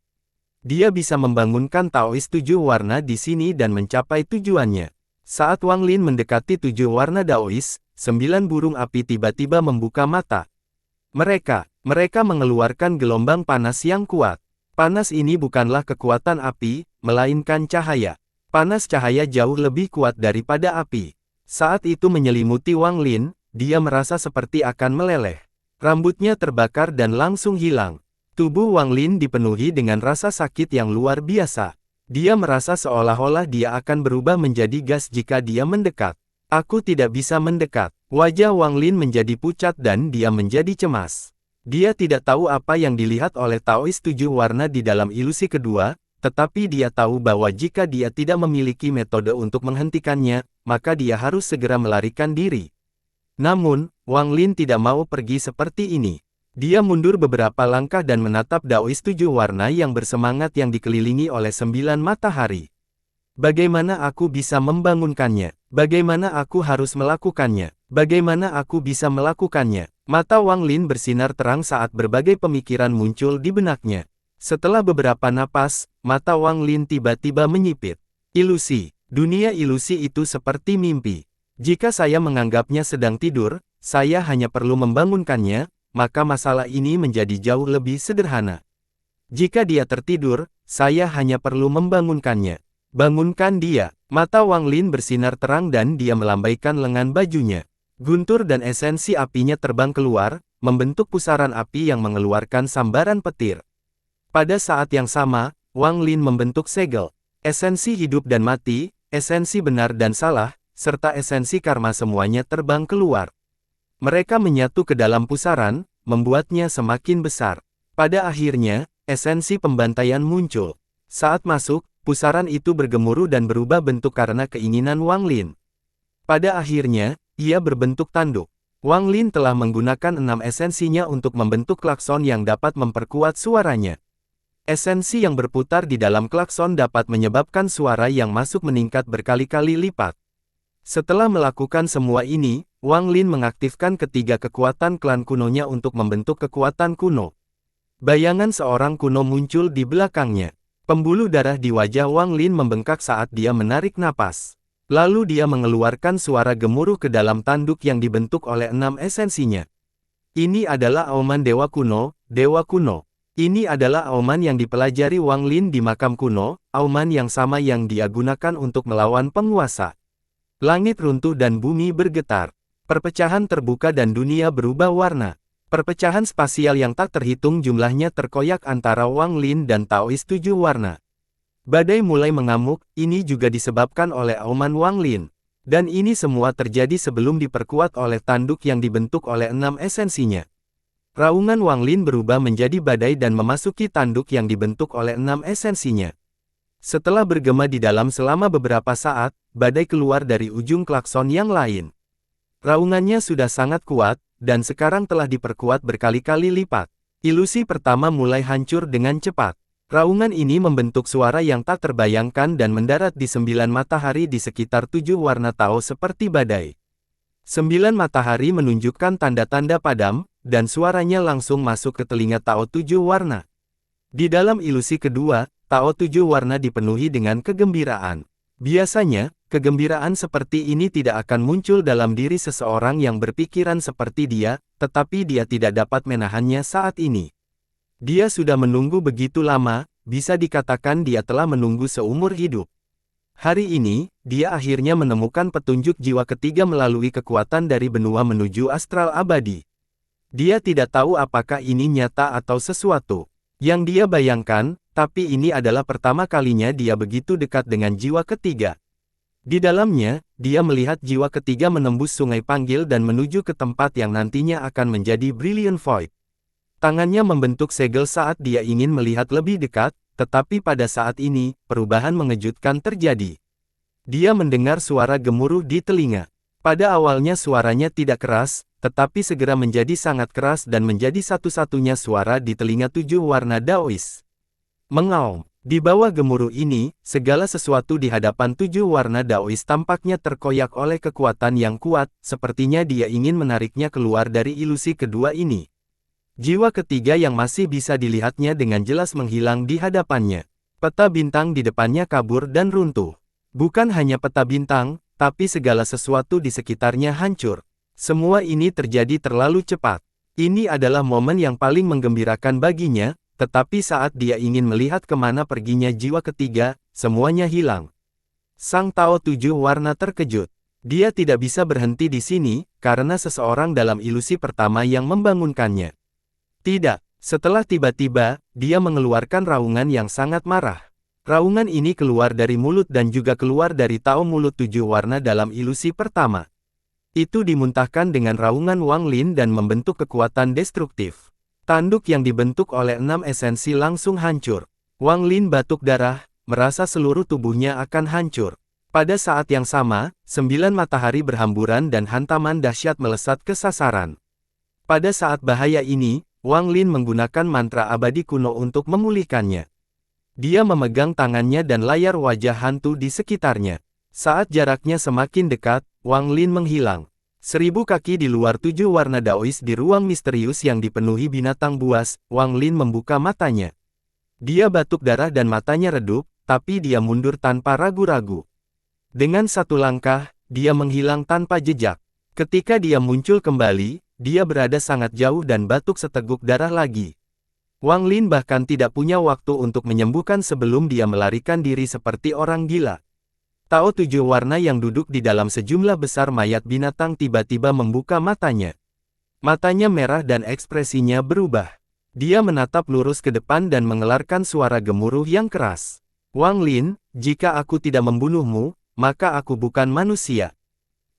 Dia bisa membangunkan Daois 7 warna di sini dan mencapai tujuannya. Saat Wang Lin mendekati 7 warna Daois, 9 burung api tiba-tiba membuka mata. Mereka mengeluarkan gelombang panas yang kuat. Panas ini bukanlah kekuatan api, melainkan cahaya. Panas cahaya jauh lebih kuat daripada api. Saat itu menyelimuti Wang Lin, dia merasa seperti akan meleleh. Rambutnya terbakar dan langsung hilang. Tubuh Wang Lin dipenuhi dengan rasa sakit yang luar biasa. Dia merasa seolah-olah dia akan berubah menjadi gas jika dia mendekat. Aku tidak bisa mendekat. Wajah Wang Lin menjadi pucat dan dia menjadi cemas. Dia tidak tahu apa yang dilihat oleh Daois 7 warna di dalam ilusi kedua, tetapi dia tahu bahwa jika dia tidak memiliki metode untuk menghentikannya, maka dia harus segera melarikan diri. Namun, Wang Lin tidak mau pergi seperti ini. Dia mundur beberapa langkah dan menatap Daois 7 warna yang bersemangat yang dikelilingi oleh 9 matahari. Bagaimana aku bisa membangunkannya? Bagaimana aku harus melakukannya? Bagaimana aku bisa melakukannya? Mata Wang Lin bersinar terang saat berbagai pemikiran muncul di benaknya. Setelah beberapa napas, mata Wang Lin tiba-tiba menyipit. Ilusi. Dunia ilusi itu seperti mimpi. Jika saya menganggapnya sedang tidur, saya hanya perlu membangunkannya, maka masalah ini menjadi jauh lebih sederhana. Jika dia tertidur, saya hanya perlu membangunkannya. Bangunkan dia. Mata Wang Lin bersinar terang dan dia melambaikan lengan bajunya. Guntur dan esensi apinya terbang keluar, membentuk pusaran api yang mengeluarkan sambaran petir. Pada saat yang sama, Wang Lin membentuk segel. Esensi hidup dan mati, esensi benar dan salah, serta esensi karma semuanya terbang keluar. Mereka menyatu ke dalam pusaran, membuatnya semakin besar. Pada akhirnya, esensi pembantaian muncul. Saat masuk, pusaran itu bergemuruh dan berubah bentuk karena keinginan Wang Lin. Pada akhirnya, ia berbentuk tanduk. Wang Lin telah menggunakan 6 esensinya untuk membentuk klakson yang dapat memperkuat suaranya. Esensi yang berputar di dalam klakson dapat menyebabkan suara yang masuk meningkat berkali-kali lipat. Setelah melakukan semua ini, Wang Lin mengaktifkan ketiga kekuatan klan kunonya untuk membentuk kekuatan kuno. Bayangan seorang kuno muncul di belakangnya. Pembuluh darah di wajah Wang Lin membengkak saat dia menarik napas. Lalu dia mengeluarkan suara gemuruh ke dalam tanduk yang dibentuk oleh 6 esensinya. Ini adalah auman dewa kuno, dewa kuno. Ini adalah auman yang dipelajari Wang Lin di makam kuno, auman yang sama yang dia gunakan untuk melawan penguasa. Langit runtuh dan bumi bergetar. Perpecahan terbuka dan dunia berubah warna. Perpecahan spasial yang tak terhitung jumlahnya terkoyak antara Wang Lin dan Taois 7 warna. Badai mulai mengamuk, ini juga disebabkan oleh auman Wang Lin. Dan ini semua terjadi sebelum diperkuat oleh tanduk yang dibentuk oleh 6 esensinya. Raungan Wang Lin berubah menjadi badai dan memasuki tanduk yang dibentuk oleh 6 esensinya. Setelah bergema di dalam selama beberapa saat, badai keluar dari ujung klakson yang lain. Raungannya sudah sangat kuat, dan sekarang telah diperkuat berkali-kali lipat. Ilusi pertama mulai hancur dengan cepat. Raungan ini membentuk suara yang tak terbayangkan dan mendarat di 9 matahari di sekitar 7 warna Tao seperti badai. 9 matahari menunjukkan tanda-tanda padam, dan suaranya langsung masuk ke telinga Tao 7 warna. Di dalam ilusi kedua, Tao 7 warna dipenuhi dengan kegembiraan. Biasanya, kegembiraan seperti ini tidak akan muncul dalam diri seseorang yang berpikiran seperti dia, tetapi dia tidak dapat menahannya saat ini. Dia sudah menunggu begitu lama, bisa dikatakan dia telah menunggu seumur hidup. Hari ini, dia akhirnya menemukan petunjuk jiwa ketiga melalui kekuatan dari benua menuju astral abadi. Dia tidak tahu apakah ini nyata atau sesuatu yang dia bayangkan, tapi ini adalah pertama kalinya dia begitu dekat dengan jiwa ketiga. Di dalamnya, dia melihat jiwa ketiga menembus sungai panggil dan menuju ke tempat yang nantinya akan menjadi Brilliant Void. Tangannya membentuk segel saat dia ingin melihat lebih dekat, tetapi pada saat ini, perubahan mengejutkan terjadi. Dia mendengar suara gemuruh di telinga. Pada awalnya suaranya tidak keras, tetapi segera menjadi sangat keras dan menjadi satu-satunya suara di telinga 7 warna Daois. Mengaum. Di bawah gemuruh ini, segala sesuatu di hadapan 7 warna Daois tampaknya terkoyak oleh kekuatan yang kuat, sepertinya dia ingin menariknya keluar dari ilusi kedua ini. Jiwa ketiga yang masih bisa dilihatnya dengan jelas menghilang di hadapannya. Peta bintang di depannya kabur dan runtuh. Bukan hanya peta bintang, tapi segala sesuatu di sekitarnya hancur. Semua ini terjadi terlalu cepat. Ini adalah momen yang paling menggembirakan baginya, tetapi saat dia ingin melihat kemana perginya jiwa ketiga, semuanya hilang. Sang Tao 7 warna terkejut. Dia tidak bisa berhenti di sini, karena seseorang dalam ilusi pertama yang membangunkannya. Tidak, setelah tiba-tiba, dia mengeluarkan raungan yang sangat marah. Raungan ini keluar dari mulut dan juga keluar dari Tao mulut 7 warna dalam ilusi pertama. Itu dimuntahkan dengan raungan Wang Lin dan membentuk kekuatan destruktif. Tanduk yang dibentuk oleh 6 esensi langsung hancur. Wang Lin batuk darah, merasa seluruh tubuhnya akan hancur. Pada saat yang sama, 9 matahari berhamburan dan hantaman dahsyat melesat ke sasaran. Pada saat bahaya ini, Wang Lin menggunakan mantra abadi kuno untuk memulihkannya. Dia memegang tangannya dan layar wajah hantu di sekitarnya. Saat jaraknya semakin dekat, Wang Lin menghilang. 1000 kaki di luar 7 warna Daois di ruang misterius yang dipenuhi binatang buas, Wang Lin membuka matanya. Dia batuk darah dan matanya redup, tapi dia mundur tanpa ragu-ragu. Dengan satu langkah, dia menghilang tanpa jejak. Ketika dia muncul kembali, dia berada sangat jauh dan batuk seteguk darah lagi. Wang Lin bahkan tidak punya waktu untuk menyembuhkan sebelum dia melarikan diri seperti orang gila. Tao tujuh warna yang duduk di dalam sejumlah besar mayat binatang tiba-tiba membuka matanya. Matanya merah dan ekspresinya berubah. Dia menatap lurus ke depan dan mengelarkan suara gemuruh yang keras. Wang Lin, jika aku tidak membunuhmu, maka aku bukan manusia.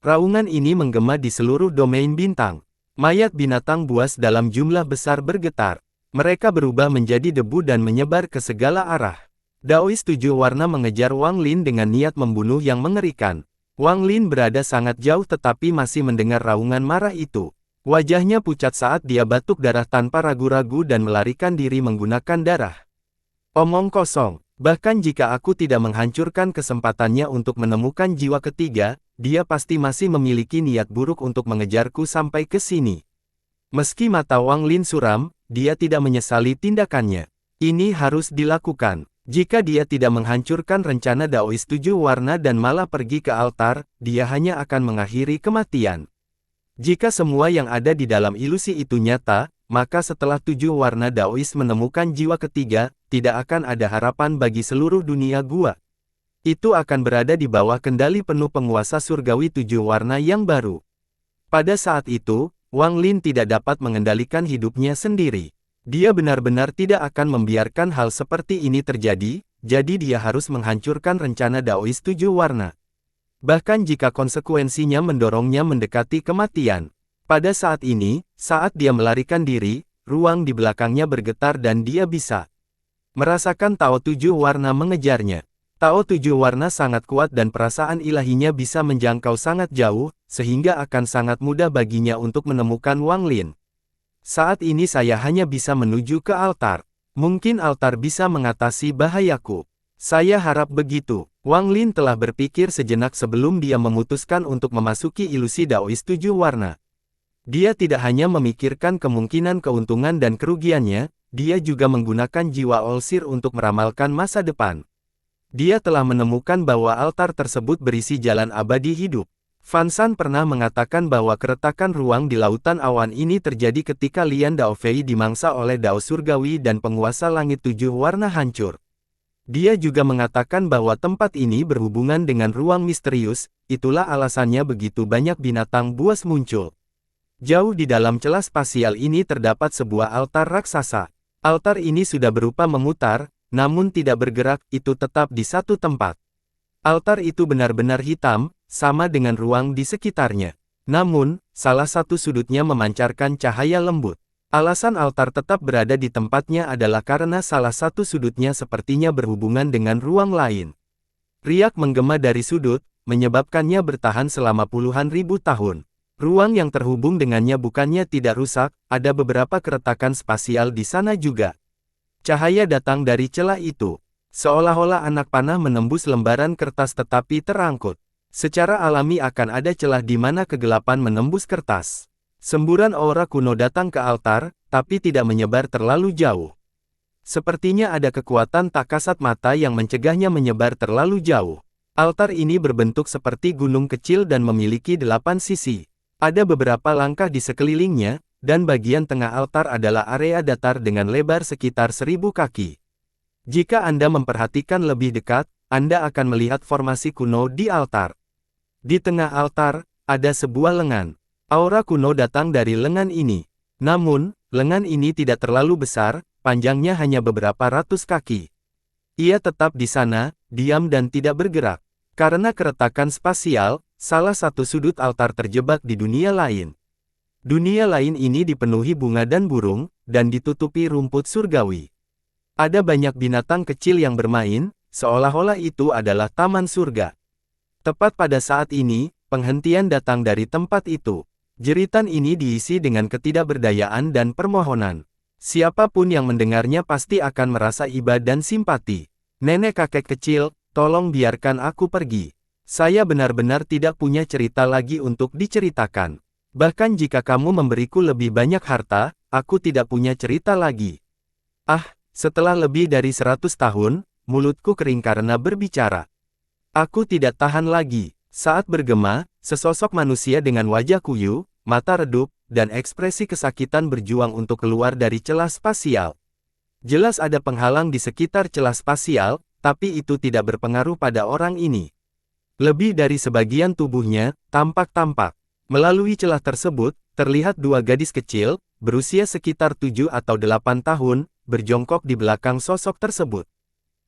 Raungan ini menggema di seluruh domain bintang. Mayat binatang buas dalam jumlah besar bergetar. Mereka berubah menjadi debu dan menyebar ke segala arah. Daois tujuh warna mengejar Wang Lin dengan niat membunuh yang mengerikan. Wang Lin berada sangat jauh tetapi masih mendengar raungan marah itu. Wajahnya pucat saat dia batuk darah tanpa ragu-ragu dan melarikan diri menggunakan darah. Omong kosong. Bahkan jika aku tidak menghancurkan kesempatannya untuk menemukan jiwa ketiga, dia pasti masih memiliki niat buruk untuk mengejarku sampai ke sini. Meski mata Wang Lin suram, dia tidak menyesali tindakannya. Ini harus dilakukan. Jika dia tidak menghancurkan rencana Daois tujuh warna dan malah pergi ke altar, dia hanya akan mengakhiri kematian. Jika semua yang ada di dalam ilusi itu nyata, maka setelah tujuh warna Daois menemukan jiwa ketiga, tidak akan ada harapan bagi seluruh dunia gua. Itu akan berada di bawah kendali penuh penguasa surgawi tujuh warna yang baru. Pada saat itu, Wang Lin tidak dapat mengendalikan hidupnya sendiri. Dia benar-benar tidak akan membiarkan hal seperti ini terjadi, jadi dia harus menghancurkan rencana Daois tujuh warna. Bahkan jika konsekuensinya mendorongnya mendekati kematian. Pada saat ini, saat dia melarikan diri, ruang di belakangnya bergetar dan dia bisa merasakan Tao tujuh warna mengejarnya. Tao tujuh warna sangat kuat dan perasaan ilahinya bisa menjangkau sangat jauh, sehingga akan sangat mudah baginya untuk menemukan Wang Lin. Saat ini saya hanya bisa menuju ke altar. Mungkin altar bisa mengatasi bahayaku. Saya harap begitu. Wang Lin telah berpikir sejenak sebelum dia memutuskan untuk memasuki ilusi Daois tujuh warna. Dia tidak hanya memikirkan kemungkinan keuntungan dan kerugiannya, dia juga menggunakan jiwa Olsir untuk meramalkan masa depan. Dia telah menemukan bahwa altar tersebut berisi jalan abadi hidup. Fan Shan pernah mengatakan bahwa keretakan ruang di lautan awan ini terjadi ketika Lian Daofei dimangsa oleh Dao Surgawi dan penguasa langit tujuh warna hancur. Dia juga mengatakan bahwa tempat ini berhubungan dengan ruang misterius, itulah alasannya begitu banyak binatang buas muncul. Jauh di dalam celah spasial ini terdapat sebuah altar raksasa. Altar ini sudah berupa memutar, namun tidak bergerak, itu tetap di satu tempat. Altar itu benar-benar hitam, sama dengan ruang di sekitarnya. Namun, salah satu sudutnya memancarkan cahaya lembut. Alasan altar tetap berada di tempatnya adalah karena salah satu sudutnya sepertinya berhubungan dengan ruang lain. Riak menggema dari sudut, menyebabkannya bertahan selama puluhan ribu tahun. Ruang yang terhubung dengannya bukannya tidak rusak, ada beberapa keretakan spasial di sana juga. Cahaya datang dari celah itu. Seolah-olah anak panah menembus lembaran kertas tetapi terangkut. Secara alami akan ada celah di mana kegelapan menembus kertas. Semburan aura kuno datang ke altar, tapi tidak menyebar terlalu jauh. Sepertinya ada kekuatan tak kasat mata yang mencegahnya menyebar terlalu jauh. Altar ini berbentuk seperti gunung kecil dan memiliki 8 sisi. Ada beberapa langkah di sekelilingnya, dan bagian tengah altar adalah area datar dengan lebar sekitar 1000 kaki. Jika Anda memperhatikan lebih dekat, Anda akan melihat formasi kuno di altar. Di tengah altar, ada sebuah lengan. Aura kuno datang dari lengan ini. Namun, lengan ini tidak terlalu besar, panjangnya hanya beberapa ratus kaki. Ia tetap di sana, diam dan tidak bergerak. Karena keretakan spasial, salah satu sudut altar terjebak di dunia lain. Dunia lain ini dipenuhi bunga dan burung, dan ditutupi rumput surgawi. Ada banyak binatang kecil yang bermain, seolah-olah itu adalah taman surga. Tepat pada saat ini, penghentian datang dari tempat itu. Jeritan ini diisi dengan ketidakberdayaan dan permohonan. Siapapun yang mendengarnya pasti akan merasa iba dan simpati. Nenek kakek kecil, tolong biarkan aku pergi. Saya benar-benar tidak punya cerita lagi untuk diceritakan. Bahkan jika kamu memberiku lebih banyak harta, aku tidak punya cerita lagi. Ah, setelah lebih dari 100 tahun, mulutku kering karena berbicara. Aku tidak tahan lagi. Saat bergema, sesosok manusia dengan wajah kuyu, mata redup, dan ekspresi kesakitan berjuang untuk keluar dari celah spasial. Jelas ada penghalang di sekitar celah spasial, tapi itu tidak berpengaruh pada orang ini. Lebih dari sebagian tubuhnya, tampak. Melalui celah tersebut, terlihat dua gadis kecil, berusia sekitar 7 atau 8 tahun, berjongkok di belakang sosok tersebut.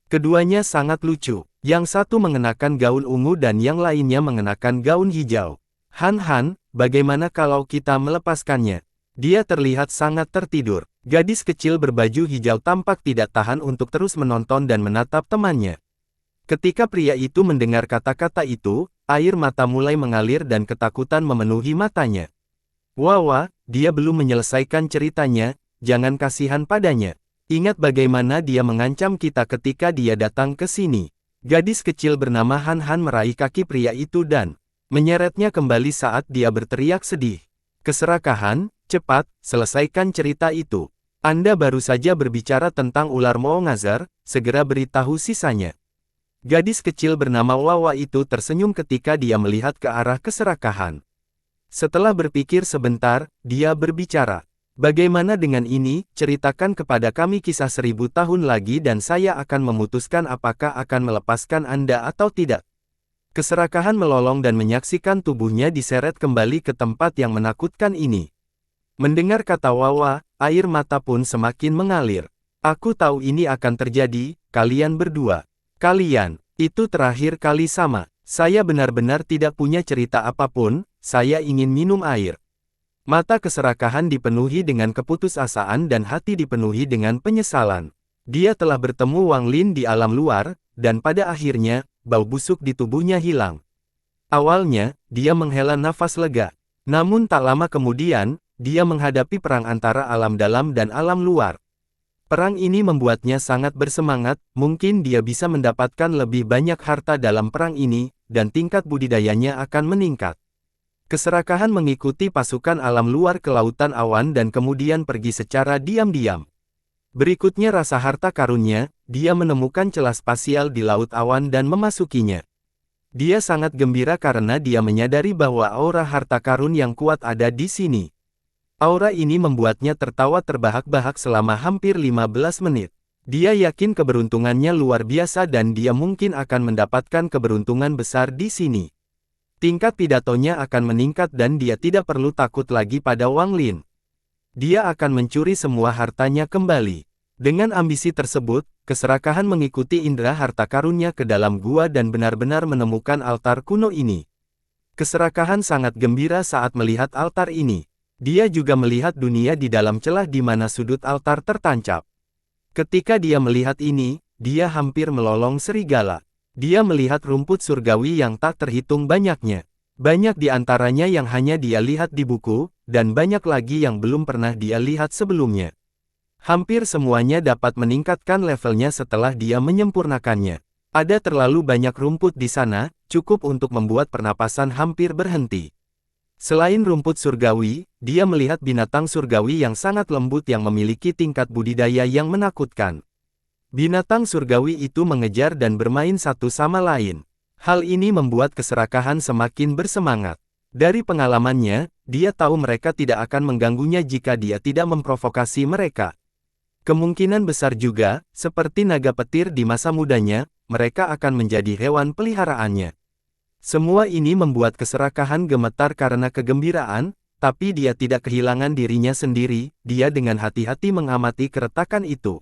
Keduanya sangat lucu. Yang satu mengenakan gaun ungu dan yang lainnya mengenakan gaun hijau. Han, bagaimana kalau kita melepaskannya? Dia terlihat sangat tertidur. Gadis kecil berbaju hijau tampak tidak tahan untuk terus menonton dan menatap temannya. Ketika pria itu mendengar kata-kata itu, air mata mulai mengalir dan ketakutan memenuhi matanya. Wawa, dia belum menyelesaikan ceritanya, jangan kasihan padanya. Ingat bagaimana dia mengancam kita ketika dia datang ke sini. Gadis kecil bernama Han meraih kaki pria itu dan menyeretnya kembali saat dia berteriak sedih. Keserakahan, cepat, selesaikan cerita itu. Anda baru saja berbicara tentang ular Moongazar, segera beritahu sisanya. Gadis kecil bernama Wawa itu tersenyum ketika dia melihat ke arah keserakahan. Setelah berpikir sebentar, dia berbicara. Bagaimana dengan ini, ceritakan kepada kami kisah 1000 tahun lagi dan saya akan memutuskan apakah akan melepaskan Anda atau tidak. Keserakahan melolong dan menyaksikan tubuhnya diseret kembali ke tempat yang menakutkan ini. Mendengar kata Wawa, air mata pun semakin mengalir. Aku tahu ini akan terjadi, kalian berdua. Kalian, itu terakhir kali sama. Saya benar-benar tidak punya cerita apapun, saya ingin minum air. Mata keserakahan dipenuhi dengan keputusasaan dan hati dipenuhi dengan penyesalan. Dia telah bertemu Wang Lin di alam luar, dan pada akhirnya, bau busuk di tubuhnya hilang. Awalnya, dia menghela nafas lega. Namun tak lama kemudian, dia menghadapi perang antara alam dalam dan alam luar. Perang ini membuatnya sangat bersemangat, mungkin dia bisa mendapatkan lebih banyak harta dalam perang ini, dan tingkat budidayanya akan meningkat. Keserakahan mengikuti pasukan alam luar ke lautan awan dan kemudian pergi secara diam-diam. Berikutnya rasa harta karunnya, dia menemukan celah spasial di laut awan dan memasukinya. Dia sangat gembira karena dia menyadari bahwa aura harta karun yang kuat ada di sini. Aura ini membuatnya tertawa terbahak-bahak selama hampir 15 menit. Dia yakin keberuntungannya luar biasa dan dia mungkin akan mendapatkan keberuntungan besar di sini. Tingkat pidatonya akan meningkat dan dia tidak perlu takut lagi pada Wang Lin. Dia akan mencuri semua hartanya kembali. Dengan ambisi tersebut, keserakahan mengikuti indera harta karunnya ke dalam gua dan benar-benar menemukan altar kuno ini. Keserakahan sangat gembira saat melihat altar ini. Dia juga melihat dunia di dalam celah di mana sudut altar tertancap. Ketika dia melihat ini, dia hampir melolong serigala. Dia melihat rumput surgawi yang tak terhitung banyaknya. Banyak di antaranya yang hanya dia lihat di buku, dan banyak lagi yang belum pernah dia lihat sebelumnya. Hampir semuanya dapat meningkatkan levelnya setelah dia menyempurnakannya. Ada terlalu banyak rumput di sana, cukup untuk membuat pernapasan hampir berhenti. Selain rumput surgawi, dia melihat binatang surgawi yang sangat lembut yang memiliki tingkat budidaya yang menakutkan. Binatang surgawi itu mengejar dan bermain satu sama lain. Hal ini membuat keserakahan semakin bersemangat. Dari pengalamannya, dia tahu mereka tidak akan mengganggunya jika dia tidak memprovokasi mereka. Kemungkinan besar juga, seperti naga petir di masa mudanya, mereka akan menjadi hewan peliharaannya. Semua ini membuat keserakahan gemetar karena kegembiraan, tapi dia tidak kehilangan dirinya sendiri, dia dengan hati-hati mengamati keretakan itu.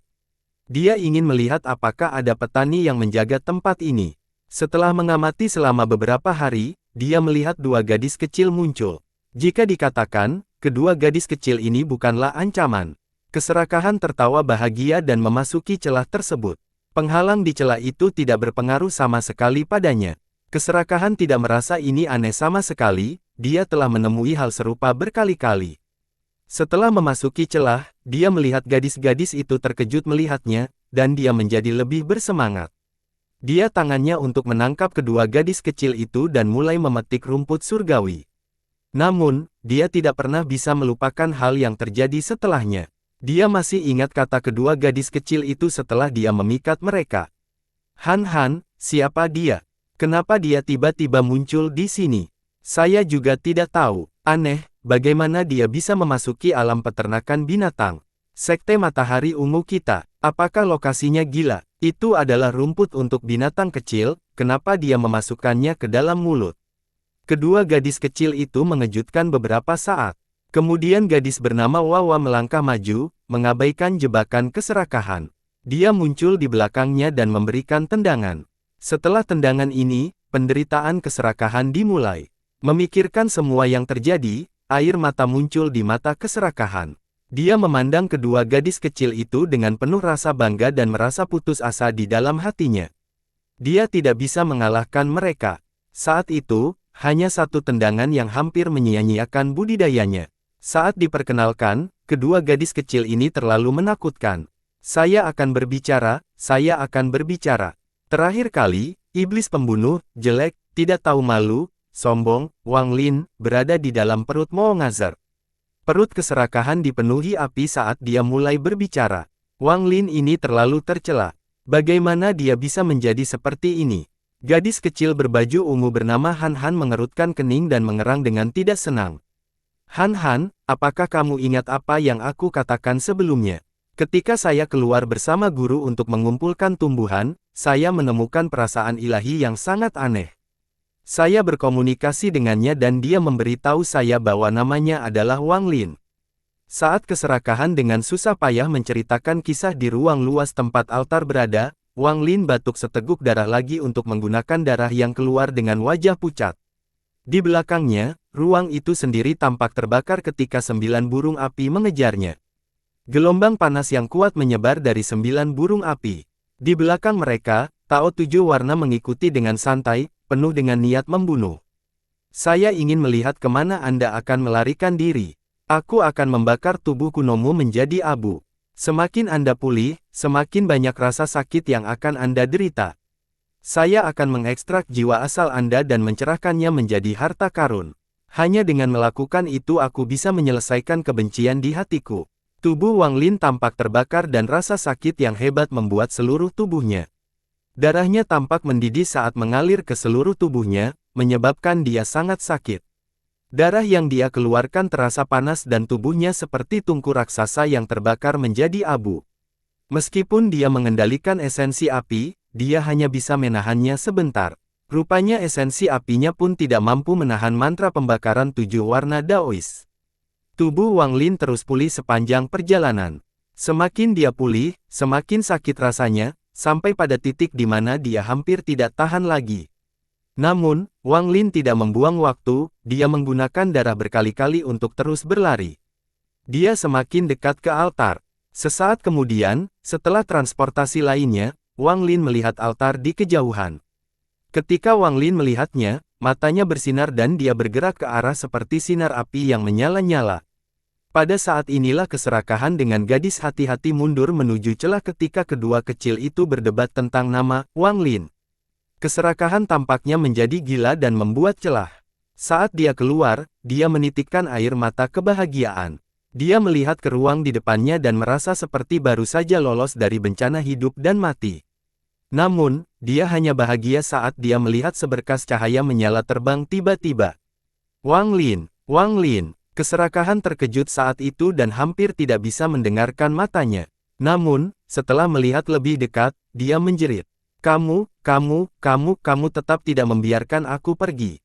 Dia ingin melihat apakah ada petani yang menjaga tempat ini. Setelah mengamati selama beberapa hari, dia melihat dua gadis kecil muncul. Jika dikatakan, kedua gadis kecil ini bukanlah ancaman. Keserakahan tertawa bahagia dan memasuki celah tersebut. Penghalang di celah itu tidak berpengaruh sama sekali padanya. Keserakahan tidak merasa ini aneh sama sekali, dia telah menemui hal serupa berkali-kali. Setelah memasuki celah, dia melihat gadis-gadis itu terkejut melihatnya, dan dia menjadi lebih bersemangat. Dia tangannya untuk menangkap kedua gadis kecil itu dan mulai memetik rumput surgawi. Namun, dia tidak pernah bisa melupakan hal yang terjadi setelahnya. Dia masih ingat kata kedua gadis kecil itu setelah dia memikat mereka. Han, siapa dia? Kenapa dia tiba-tiba muncul di sini? Saya juga tidak tahu. Aneh, bagaimana dia bisa memasuki alam peternakan binatang? Sekte Matahari Ungu kita, apakah lokasinya gila? Itu adalah rumput untuk binatang kecil, kenapa dia memasukkannya ke dalam mulut? Kedua gadis kecil itu mengejutkan beberapa saat. Kemudian gadis bernama Wawa melangkah maju, mengabaikan jebakan keserakahan. Dia muncul di belakangnya dan memberikan tendangan. Setelah tendangan ini, penderitaan keserakahan dimulai. Memikirkan semua yang terjadi, air mata muncul di mata keserakahan. Dia memandang kedua gadis kecil itu dengan penuh rasa bangga dan merasa putus asa di dalam hatinya. Dia tidak bisa mengalahkan mereka. Saat itu, hanya satu tendangan yang hampir menyia-nyiakan budidayanya. Saat diperkenalkan, kedua gadis kecil ini terlalu menakutkan. Saya akan berbicara, saya akan berbicara. Terakhir kali, iblis pembunuh, jelek, tidak tahu malu, sombong, Wang Lin, berada di dalam perut Mo Ngazar. Perut keserakahan dipenuhi api saat dia mulai berbicara. Wang Lin ini terlalu tercela. Bagaimana dia bisa menjadi seperti ini? Gadis kecil berbaju ungu bernama Han Han mengerutkan kening dan mengerang dengan tidak senang. Han Han, apakah kamu ingat apa yang aku katakan sebelumnya? Ketika saya keluar bersama guru untuk mengumpulkan tumbuhan, saya menemukan perasaan ilahi yang sangat aneh. Saya berkomunikasi dengannya dan dia memberitahu saya bahwa namanya adalah Wang Lin. Saat keserakahan dengan susah payah menceritakan kisah di ruang luas tempat altar berada, Wang Lin batuk seteguk darah lagi untuk menggunakan darah yang keluar dengan wajah pucat. Di belakangnya, ruang itu sendiri tampak terbakar ketika 9 burung api mengejarnya. Gelombang panas yang kuat menyebar dari 9 burung api. Di belakang mereka, Tao 7 warna mengikuti dengan santai, penuh dengan niat membunuh. Saya ingin melihat kemana Anda akan melarikan diri. Aku akan membakar tubuh kunomu menjadi abu. Semakin Anda pulih, semakin banyak rasa sakit yang akan Anda derita. Saya akan mengekstrak jiwa asal Anda dan mencerahkannya menjadi harta karun. Hanya dengan melakukan itu aku bisa menyelesaikan kebencian di hatiku. Tubuh Wang Lin tampak terbakar dan rasa sakit yang hebat membuat seluruh tubuhnya. Darahnya tampak mendidih saat mengalir ke seluruh tubuhnya, menyebabkan dia sangat sakit. Darah yang dia keluarkan terasa panas dan tubuhnya seperti tungku raksasa yang terbakar menjadi abu. Meskipun dia mengendalikan esensi api, dia hanya bisa menahannya sebentar. Rupanya esensi apinya pun tidak mampu menahan mantra pembakaran 7 warna Daois. Tubuh Wang Lin terus pulih sepanjang perjalanan. Semakin dia pulih, semakin sakit rasanya, sampai pada titik di mana dia hampir tidak tahan lagi. Namun, Wang Lin tidak membuang waktu, dia menggunakan darah berkali-kali untuk terus berlari. Dia semakin dekat ke altar. Sesaat kemudian, setelah transportasi lainnya, Wang Lin melihat altar di kejauhan. Ketika Wang Lin melihatnya, matanya bersinar dan dia bergerak ke arah seperti sinar api yang menyala-nyala. Pada saat inilah keserakahan dengan gadis hati-hati mundur menuju celah ketika kedua kecil itu berdebat tentang nama Wang Lin. Keserakahan tampaknya menjadi gila dan membuat celah. Saat dia keluar, dia menitikkan air mata kebahagiaan. Dia melihat ke ruang di depannya dan merasa seperti baru saja lolos dari bencana hidup dan mati. Namun, dia hanya bahagia saat dia melihat seberkas cahaya menyala terbang tiba-tiba. Wang Lin, Wang Lin. Keserakahan terkejut saat itu dan hampir tidak bisa mendengarkan matanya. Namun, setelah melihat lebih dekat, dia menjerit. Kamu tetap tidak membiarkan aku pergi.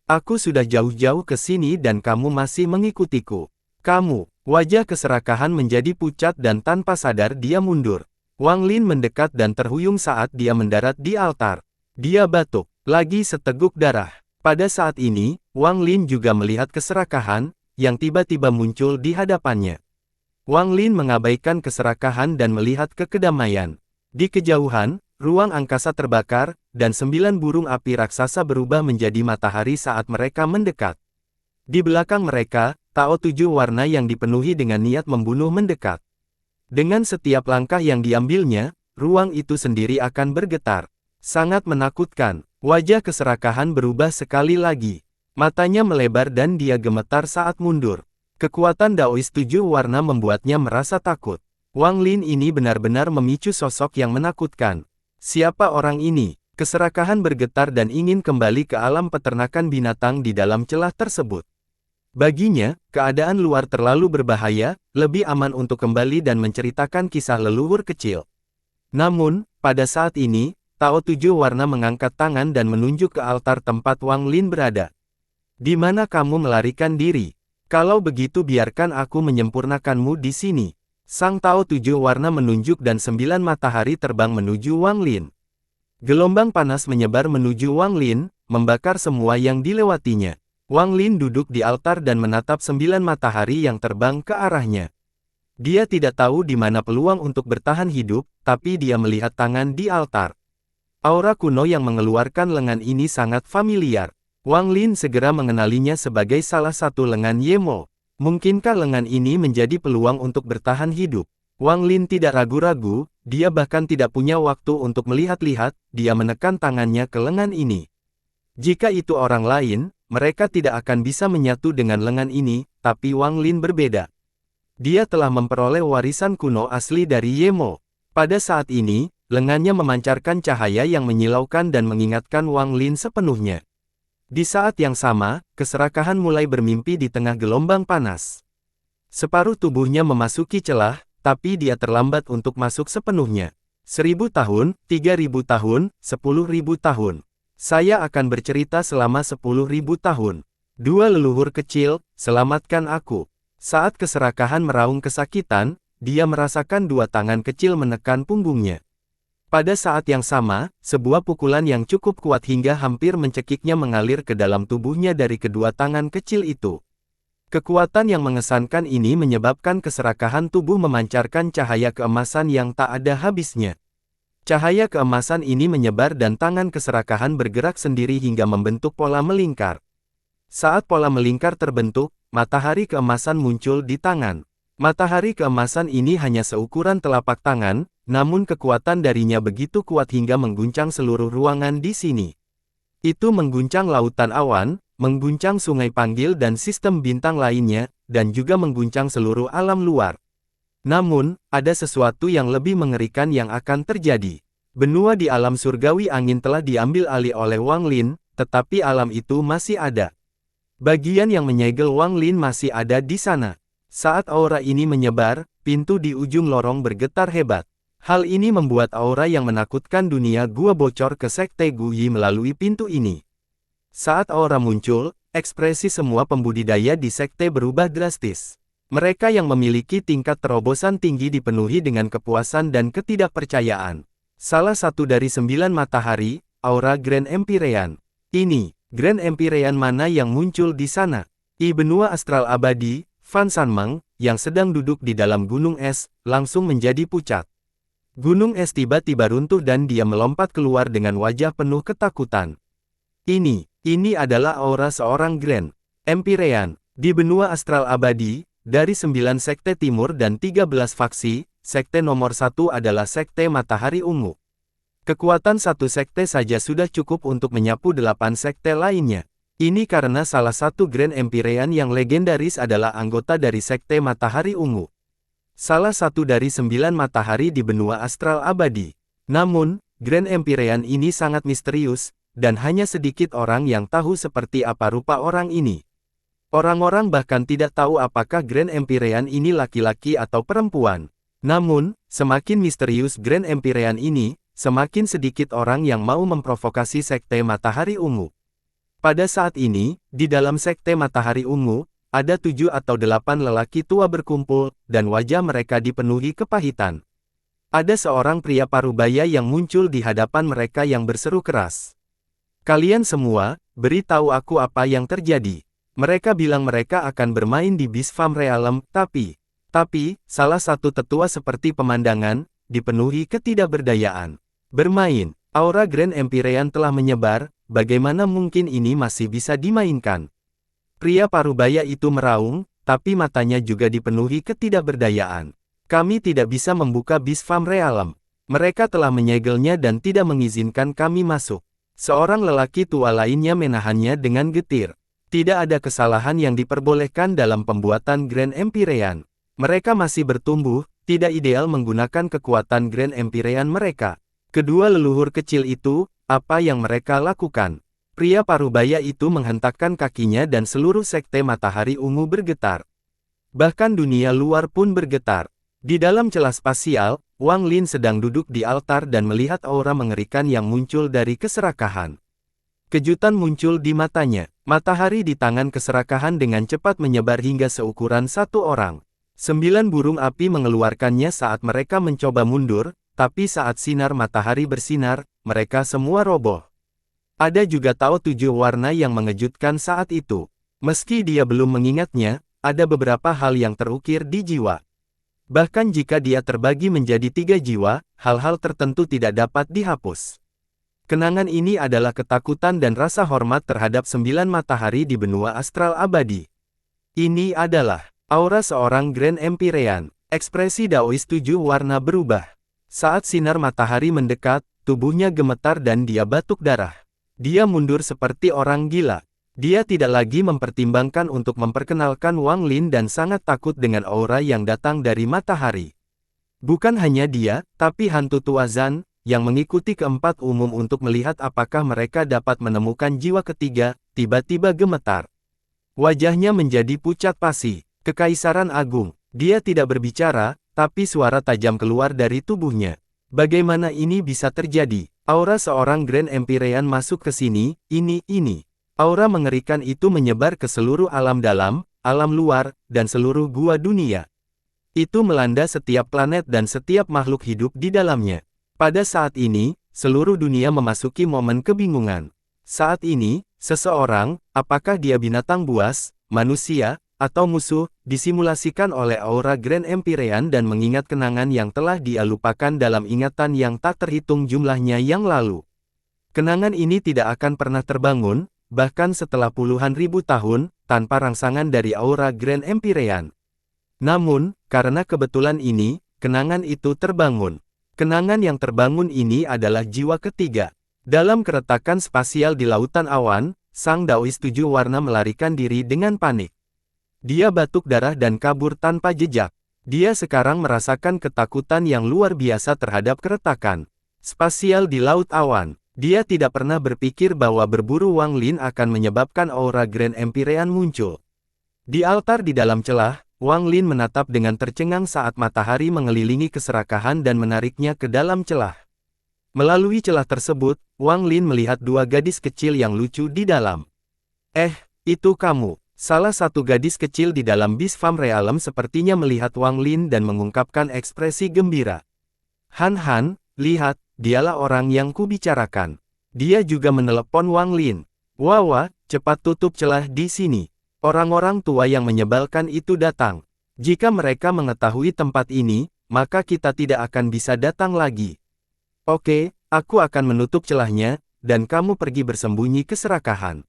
Aku sudah jauh-jauh ke sini dan kamu masih mengikutiku. Kamu, wajah keserakahan menjadi pucat dan tanpa sadar dia mundur. Wang Lin mendekat dan terhuyung saat dia mendarat di altar. Dia batuk, lagi seteguk darah. Pada saat ini, Wang Lin juga melihat keserakahan, yang tiba-tiba muncul di hadapannya. Wang Lin mengabaikan keserakahan dan melihat ke kedamaian. Di kejauhan, ruang angkasa terbakar, dan 9 burung api raksasa berubah menjadi matahari saat mereka mendekat. Di belakang mereka, Tao 7 warna yang dipenuhi dengan niat membunuh mendekat. Dengan setiap langkah yang diambilnya, ruang itu sendiri akan bergetar. Sangat menakutkan, wajah keserakahan berubah sekali lagi. Matanya melebar dan dia gemetar saat mundur. Kekuatan Daois 7 warna membuatnya merasa takut. Wang Lin ini benar-benar memicu sosok yang menakutkan. Siapa orang ini? Keserakahan bergetar dan ingin kembali ke alam peternakan binatang di dalam celah tersebut. Baginya, keadaan luar terlalu berbahaya, lebih aman untuk kembali dan menceritakan kisah leluhur kecil. Namun, pada saat ini, Tao Tujuh Warna mengangkat tangan dan menunjuk ke altar tempat Wang Lin berada. Di mana kamu melarikan diri? Kalau begitu biarkan aku menyempurnakanmu di sini. Sang Tao Tujuh Warna menunjuk dan 9 matahari terbang menuju Wang Lin. Gelombang panas menyebar menuju Wang Lin, membakar semua yang dilewatinya. Wang Lin duduk di altar dan menatap 9 matahari yang terbang ke arahnya. Dia tidak tahu di mana peluang untuk bertahan hidup, tapi dia melihat tangan di altar. Aura kuno yang mengeluarkan lengan ini sangat familiar. Wang Lin segera mengenalinya sebagai salah satu lengan Yemo. Mungkinkah lengan ini menjadi peluang untuk bertahan hidup? Wang Lin tidak ragu-ragu, dia bahkan tidak punya waktu untuk melihat-lihat, dia menekan tangannya ke lengan ini. Jika itu orang lain, mereka tidak akan bisa menyatu dengan lengan ini, tapi Wang Lin berbeda. Dia telah memperoleh warisan kuno asli dari Yemo. Pada saat ini, lengannya memancarkan cahaya yang menyilaukan dan mengingatkan Wang Lin sepenuhnya. Di saat yang sama, keserakahan mulai bermimpi di tengah gelombang panas. Separuh tubuhnya memasuki celah, tapi dia terlambat untuk masuk sepenuhnya. 1000 tahun, 3000 tahun, 10.000 tahun. Saya akan bercerita selama 10.000 tahun. Dua leluhur kecil, selamatkan aku. Saat keserakahan meraung kesakitan, dia merasakan dua tangan kecil menekan punggungnya. Pada saat yang sama, sebuah pukulan yang cukup kuat hingga hampir mencekiknya mengalir ke dalam tubuhnya dari kedua tangan kecil itu. Kekuatan yang mengesankan ini menyebabkan keserakahan tubuh memancarkan cahaya keemasan yang tak ada habisnya. Cahaya keemasan ini menyebar dan tangan keserakahan bergerak sendiri hingga membentuk pola melingkar. Saat pola melingkar terbentuk, matahari keemasan muncul di tangan. Matahari keemasan ini hanya seukuran telapak tangan, namun kekuatan darinya begitu kuat hingga mengguncang seluruh ruangan di sini. Itu mengguncang lautan awan, mengguncang sungai panggil dan sistem bintang lainnya, dan juga mengguncang seluruh alam luar. Namun, ada sesuatu yang lebih mengerikan yang akan terjadi. Benua di alam surgawi angin telah diambil alih oleh Wang Lin, tetapi alam itu masih ada. Bagian yang menyegel Wang Lin masih ada di sana. Saat aura ini menyebar, pintu di ujung lorong bergetar hebat. Hal ini membuat aura yang menakutkan dunia gua bocor ke Sekte Guyi melalui pintu ini. Saat aura muncul, ekspresi semua pembudidaya di sekte berubah drastis. Mereka yang memiliki tingkat terobosan tinggi dipenuhi dengan kepuasan dan ketidakpercayaan. Salah satu dari 9 matahari, aura Grand Empyrean. Ini, Grand Empyrean mana yang muncul di sana? Benua astral abadi, Fan Sanmeng, yang sedang duduk di dalam gunung es, langsung menjadi pucat. Gunung es tiba-tiba runtuh dan dia melompat keluar dengan wajah penuh ketakutan. Ini adalah aura seorang Grand Empyrean. Di benua astral abadi, dari 9 sekte timur dan 13 faksi, sekte nomor 1 adalah sekte matahari ungu. Kekuatan satu sekte saja sudah cukup untuk menyapu 8 sekte lainnya. Ini karena salah satu Grand Empyrean yang legendaris adalah anggota dari sekte matahari ungu. Salah satu dari 9 matahari di benua astral abadi. Namun, Grand Empyrean ini sangat misterius, dan hanya sedikit orang yang tahu seperti apa rupa orang ini. Orang-orang bahkan tidak tahu apakah Grand Empyrean ini laki-laki atau perempuan. Namun, semakin misterius Grand Empyrean ini, semakin sedikit orang yang mau memprovokasi sekte matahari ungu. Pada saat ini, di dalam sekte matahari ungu, ada 7 atau 8 lelaki tua berkumpul, dan wajah mereka dipenuhi kepahitan. Ada seorang pria parubaya yang muncul di hadapan mereka yang berseru keras. Kalian semua, beritahu aku apa yang terjadi. Mereka bilang mereka akan bermain di Bisfam Realm, tapi, salah satu tetua seperti pemandangan, dipenuhi ketidakberdayaan. Bermain, aura Grand Empyrean telah menyebar, bagaimana mungkin ini masih bisa dimainkan? Pria parubaya itu meraung, tapi matanya juga dipenuhi ketidakberdayaan. Kami tidak bisa membuka Bisfam Realm. Mereka telah menyegelnya dan tidak mengizinkan kami masuk. Seorang lelaki tua lainnya menahannya dengan getir. Tidak ada kesalahan yang diperbolehkan dalam pembuatan Grand Empyrean. Mereka masih bertumbuh, tidak ideal menggunakan kekuatan Grand Empyrean mereka. Kedua leluhur kecil itu, apa yang mereka lakukan? Pria parubaya itu menghentakkan kakinya dan seluruh sekte matahari ungu bergetar. Bahkan dunia luar pun bergetar. Di dalam celah spasial, Wang Lin sedang duduk di altar dan melihat aura mengerikan yang muncul dari keserakahan. Kejutan muncul di matanya. Matahari di tangan keserakahan dengan cepat menyebar hingga seukuran satu orang. 9 burung api mengeluarkannya saat mereka mencoba mundur, tapi saat sinar matahari bersinar, mereka semua roboh. Ada juga Tao 7 warna yang mengejutkan saat itu. Meski dia belum mengingatnya, ada beberapa hal yang terukir di jiwa. Bahkan jika dia terbagi menjadi 3 jiwa, hal-hal tertentu tidak dapat dihapus. Kenangan ini adalah ketakutan dan rasa hormat terhadap 9 matahari di benua astral abadi. Ini adalah aura seorang Grand Empyrean. Ekspresi Daois 7 warna berubah. Saat sinar matahari mendekat, tubuhnya gemetar dan dia batuk darah. Dia mundur seperti orang gila. Dia tidak lagi mempertimbangkan untuk memperkenalkan Wang Lin dan sangat takut dengan aura yang datang dari matahari. Bukan hanya dia, tapi hantu tua Zan, yang mengikuti keempat umum untuk melihat apakah mereka dapat menemukan jiwa ketiga, tiba-tiba gemetar. Wajahnya menjadi pucat pasi. Kekaisaran Agung. Dia tidak berbicara, tapi suara tajam keluar dari tubuhnya. Bagaimana ini bisa terjadi? Aura seorang Grand Empyrean masuk ke sini, ini. Aura mengerikan itu menyebar ke seluruh alam dalam, alam luar, dan seluruh gua dunia. Itu melanda setiap planet dan setiap makhluk hidup di dalamnya. Pada saat ini, seluruh dunia memasuki momen kebingungan. Saat ini, seseorang, apakah dia binatang buas, manusia, atau musuh, disimulasikan oleh aura Grand Empyrean dan mengingat kenangan yang telah dia lupakan dalam ingatan yang tak terhitung jumlahnya yang lalu. Kenangan ini tidak akan pernah terbangun, bahkan setelah puluhan ribu tahun, tanpa rangsangan dari aura Grand Empyrean. Namun, karena kebetulan ini, kenangan itu terbangun. Kenangan yang terbangun ini adalah jiwa ketiga. Dalam keretakan spasial di lautan awan, sang Daois 7 warna melarikan diri dengan panik. Dia batuk darah dan kabur tanpa jejak. Dia sekarang merasakan ketakutan yang luar biasa terhadap keretakan spasial di laut awan. Dia tidak pernah berpikir bahwa berburu Wang Lin akan menyebabkan aura Grand Empyrean muncul. Di altar di dalam celah, Wang Lin menatap dengan tercengang saat matahari mengelilingi keserakahan dan menariknya ke dalam celah. Melalui celah tersebut, Wang Lin melihat 2 gadis kecil yang lucu di dalam. Itu kamu. Salah satu gadis kecil di dalam bis Farm Realm sepertinya melihat Wang Lin dan mengungkapkan ekspresi gembira. Han, lihat, dialah orang yang kubicarakan. Dia juga menelepon Wang Lin. Wawa, cepat tutup celah di sini. Orang-orang tua yang menyebalkan itu datang. Jika mereka mengetahui tempat ini, maka kita tidak akan bisa datang lagi. Oke, aku akan menutup celahnya, dan kamu pergi bersembunyi ke serakahan.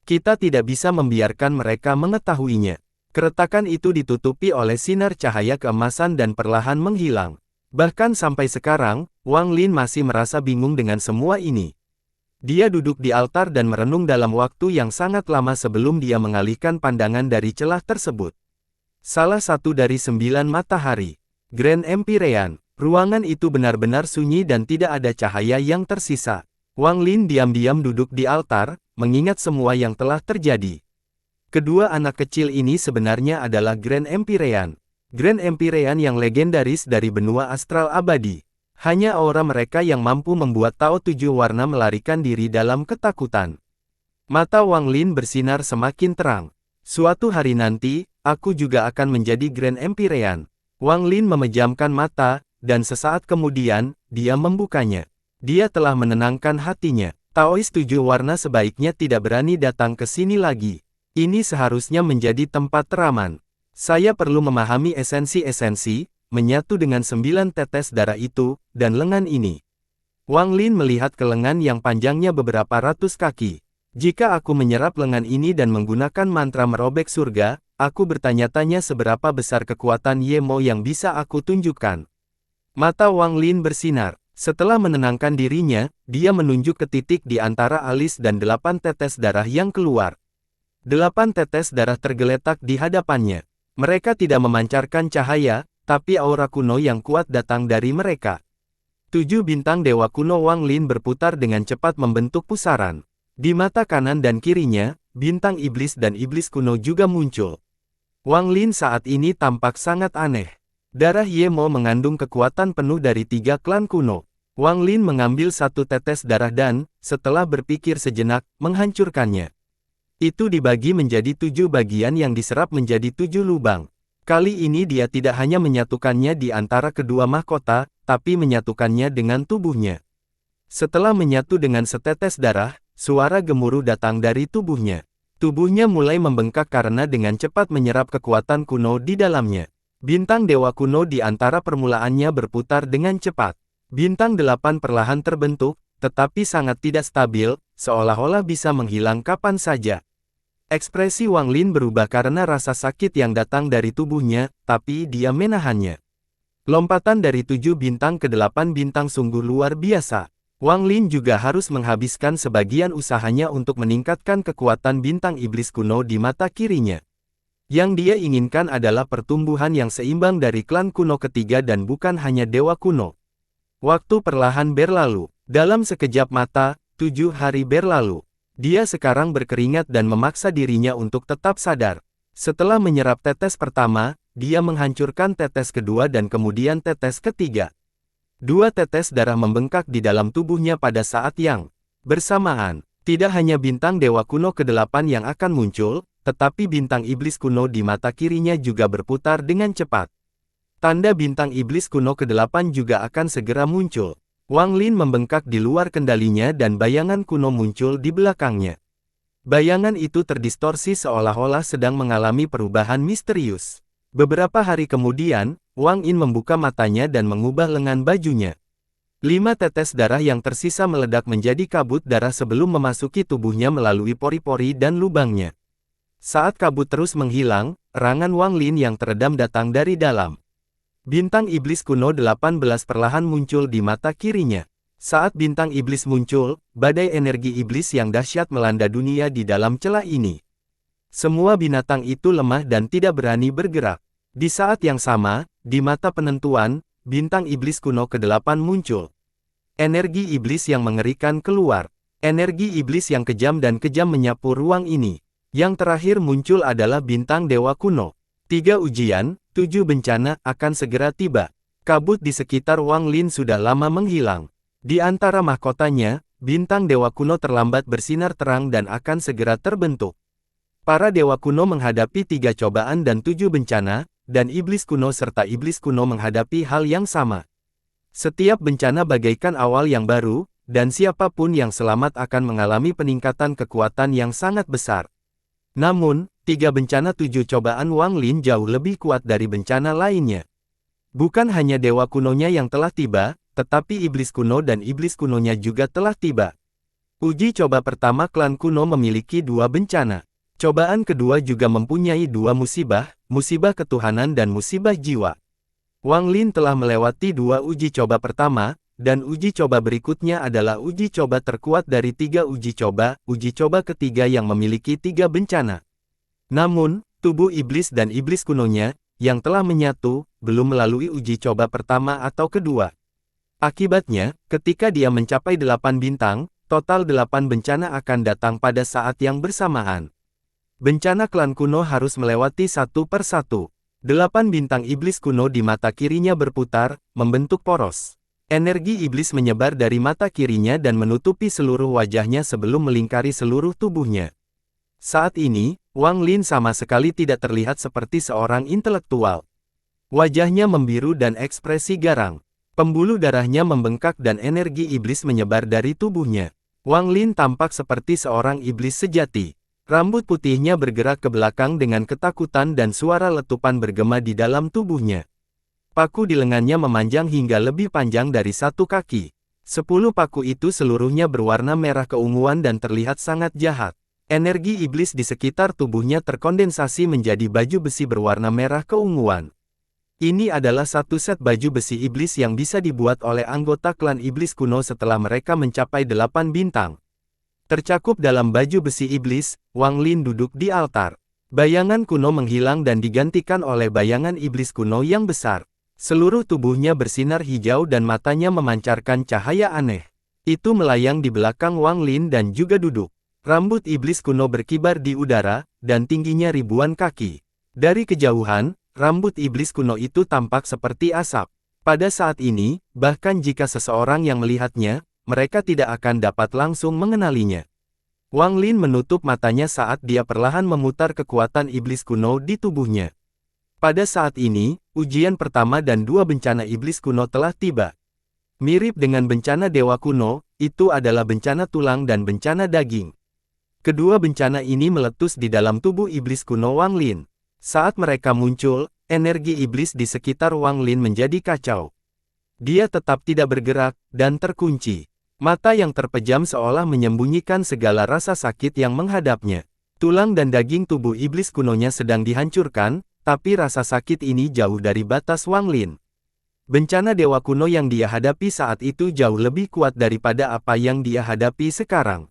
Kita tidak bisa membiarkan mereka mengetahuinya. Keretakan itu ditutupi oleh sinar cahaya keemasan dan perlahan menghilang. Bahkan sampai sekarang, Wang Lin masih merasa bingung dengan semua ini. Dia duduk di altar dan merenung dalam waktu yang sangat lama sebelum dia mengalihkan pandangan dari celah tersebut. Salah satu dari 9 matahari. Grand Empyrean. Ruangan itu benar-benar sunyi dan tidak ada cahaya yang tersisa. Wang Lin diam-diam duduk di altar, mengingat semua yang telah terjadi. Kedua anak kecil ini sebenarnya adalah Grand Empyrean. Grand Empyrean yang legendaris dari benua astral abadi. Hanya aura mereka yang mampu membuat Tao 7 warna melarikan diri dalam ketakutan. Mata Wang Lin bersinar semakin terang. Suatu hari nanti, aku juga akan menjadi Grand Empyrean. Wang Lin memejamkan mata, dan sesaat kemudian, dia membukanya. Dia telah menenangkan hatinya. Taois 7 warna sebaiknya tidak berani datang ke sini lagi. Ini seharusnya menjadi tempat teraman. Saya perlu memahami esensi-esensi, menyatu dengan 9 tetes darah itu, dan lengan ini. Wang Lin melihat ke lengan yang panjangnya beberapa ratus kaki. Jika aku menyerap lengan ini dan menggunakan mantra merobek surga, aku bertanya-tanya seberapa besar kekuatan Yemo yang bisa aku tunjukkan. Mata Wang Lin bersinar. Setelah menenangkan dirinya, dia menunjuk ke titik di antara alis dan 8 tetes darah yang keluar. 8 tetes darah tergeletak di hadapannya. Mereka tidak memancarkan cahaya, tapi aura kuno yang kuat datang dari mereka. 7 bintang dewa kuno Wang Lin berputar dengan cepat membentuk pusaran. Di mata kanan dan kirinya, bintang iblis dan iblis kuno juga muncul. Wang Lin saat ini tampak sangat aneh. Darah Ye Mo mengandung kekuatan penuh dari 3 klan kuno. Wang Lin mengambil 1 tetes darah dan, setelah berpikir sejenak, menghancurkannya. Itu dibagi menjadi 7 bagian yang diserap menjadi 7 lubang. Kali ini dia tidak hanya menyatukannya di antara kedua mahkota, tapi menyatukannya dengan tubuhnya. Setelah menyatu dengan setetes darah, suara gemuruh datang dari tubuhnya. Tubuhnya mulai membengkak karena dengan cepat menyerap kekuatan kuno di dalamnya. Bintang dewa kuno di antara permulaannya berputar dengan cepat. Bintang 8 perlahan terbentuk, tetapi sangat tidak stabil, seolah-olah bisa menghilang kapan saja. Ekspresi Wang Lin berubah karena rasa sakit yang datang dari tubuhnya, tapi dia menahannya. Lompatan dari 7 bintang ke 8 bintang sungguh luar biasa. Wang Lin juga harus menghabiskan sebagian usahanya untuk meningkatkan kekuatan bintang iblis kuno di mata kirinya. Yang dia inginkan adalah pertumbuhan yang seimbang dari klan kuno ketiga dan bukan hanya dewa kuno. Waktu perlahan berlalu. Dalam sekejap mata, 7 hari berlalu. Dia sekarang berkeringat dan memaksa dirinya untuk tetap sadar. Setelah menyerap tetes pertama, dia menghancurkan tetes kedua dan kemudian tetes ketiga. 2 tetes darah membengkak di dalam tubuhnya pada saat yang bersamaan. Tidak hanya bintang dewa kuno ke-8 yang akan muncul, tetapi bintang iblis kuno di mata kirinya juga berputar dengan cepat. Tanda bintang iblis kuno ke-8 juga akan segera muncul. Wang Lin membengkak di luar kendalinya dan bayangan kuno muncul di belakangnya. Bayangan itu terdistorsi seolah-olah sedang mengalami perubahan misterius. Beberapa hari kemudian, Wang In membuka matanya dan mengubah lengan bajunya. 5 tetes darah yang tersisa meledak menjadi kabut darah sebelum memasuki tubuhnya melalui pori-pori dan lubangnya. Saat kabut terus menghilang, erangan Wang Lin yang teredam datang dari dalam. Bintang iblis kuno 18 perlahan muncul di mata kirinya. Saat bintang iblis muncul, badai energi iblis yang dahsyat melanda dunia di dalam celah ini. Semua binatang itu lemah dan tidak berani bergerak. Di saat yang sama, di mata penentuan, bintang iblis kuno ke-8 muncul. Energi iblis yang mengerikan keluar. Energi iblis yang kejam dan kejam menyapu ruang ini. Yang terakhir muncul adalah bintang dewa kuno. 3 ujian, 7 bencana akan segera tiba. Kabut di sekitar Wang Lin sudah lama menghilang. Di antara mahkotanya, bintang dewa kuno terlambat bersinar terang dan akan segera terbentuk. Para dewa kuno menghadapi 3 cobaan dan 7 bencana, dan iblis kuno serta iblis kuno menghadapi hal yang sama. Setiap bencana bagaikan awal yang baru, dan siapapun yang selamat akan mengalami peningkatan kekuatan yang sangat besar. Namun, 3 bencana 7 cobaan Wang Lin jauh lebih kuat dari bencana lainnya. Bukan hanya dewa kunonya yang telah tiba, tetapi iblis kuno dan iblis kunonya juga telah tiba. Uji coba pertama klan kuno memiliki 2 bencana. Cobaan kedua juga mempunyai 2 musibah, musibah ketuhanan dan musibah jiwa. Wang Lin telah melewati 2 uji coba pertama, dan uji coba berikutnya adalah uji coba terkuat dari 3 uji coba ketiga yang memiliki 3 bencana. Namun, tubuh iblis dan iblis kunonya, yang telah menyatu, belum melalui uji coba pertama atau kedua. Akibatnya, ketika dia mencapai 8 bintang, total 8 bencana akan datang pada saat yang bersamaan. Bencana klan kuno harus melewati satu per satu. 8 bintang iblis kuno di mata kirinya berputar, membentuk poros. Energi iblis menyebar dari mata kirinya dan menutupi seluruh wajahnya sebelum melingkari seluruh tubuhnya. Saat ini, Wang Lin sama sekali tidak terlihat seperti seorang intelektual. Wajahnya membiru dan ekspresi garang. Pembuluh darahnya membengkak dan energi iblis menyebar dari tubuhnya. Wang Lin tampak seperti seorang iblis sejati. Rambut putihnya bergerak ke belakang dengan ketakutan dan suara letupan bergema di dalam tubuhnya. Paku di lengannya memanjang hingga lebih panjang dari 1 kaki. 10 paku itu seluruhnya berwarna merah keunguan dan terlihat sangat jahat. Energi iblis di sekitar tubuhnya terkondensasi menjadi baju besi berwarna merah keunguan. Ini adalah satu set baju besi iblis yang bisa dibuat oleh anggota klan iblis kuno setelah mereka mencapai 8 bintang. Tercakup dalam baju besi iblis, Wang Lin duduk di altar. Bayangan kuno menghilang dan digantikan oleh bayangan iblis kuno yang besar. Seluruh tubuhnya bersinar hijau dan matanya memancarkan cahaya aneh. Itu melayang di belakang Wang Lin dan juga duduk. Rambut iblis kuno berkibar di udara, dan tingginya ribuan kaki. Dari kejauhan, rambut iblis kuno itu tampak seperti asap. Pada saat ini, bahkan jika seseorang yang melihatnya, mereka tidak akan dapat langsung mengenalinya. Wang Lin menutup matanya saat dia perlahan memutar kekuatan iblis kuno di tubuhnya. Pada saat ini, ujian pertama dan dua bencana iblis kuno telah tiba. Mirip dengan bencana dewa kuno, itu adalah bencana tulang dan bencana daging. Kedua bencana ini meletus di dalam tubuh iblis kuno Wang Lin. Saat mereka muncul, energi iblis di sekitar Wang Lin menjadi kacau. Dia tetap tidak bergerak, dan terkunci. Mata yang terpejam seolah menyembunyikan segala rasa sakit yang menghadapnya. Tulang dan daging tubuh iblis kunonya sedang dihancurkan, tapi rasa sakit ini jauh dari batas Wang Lin. Bencana dewa kuno yang dia hadapi saat itu jauh lebih kuat daripada apa yang dia hadapi sekarang.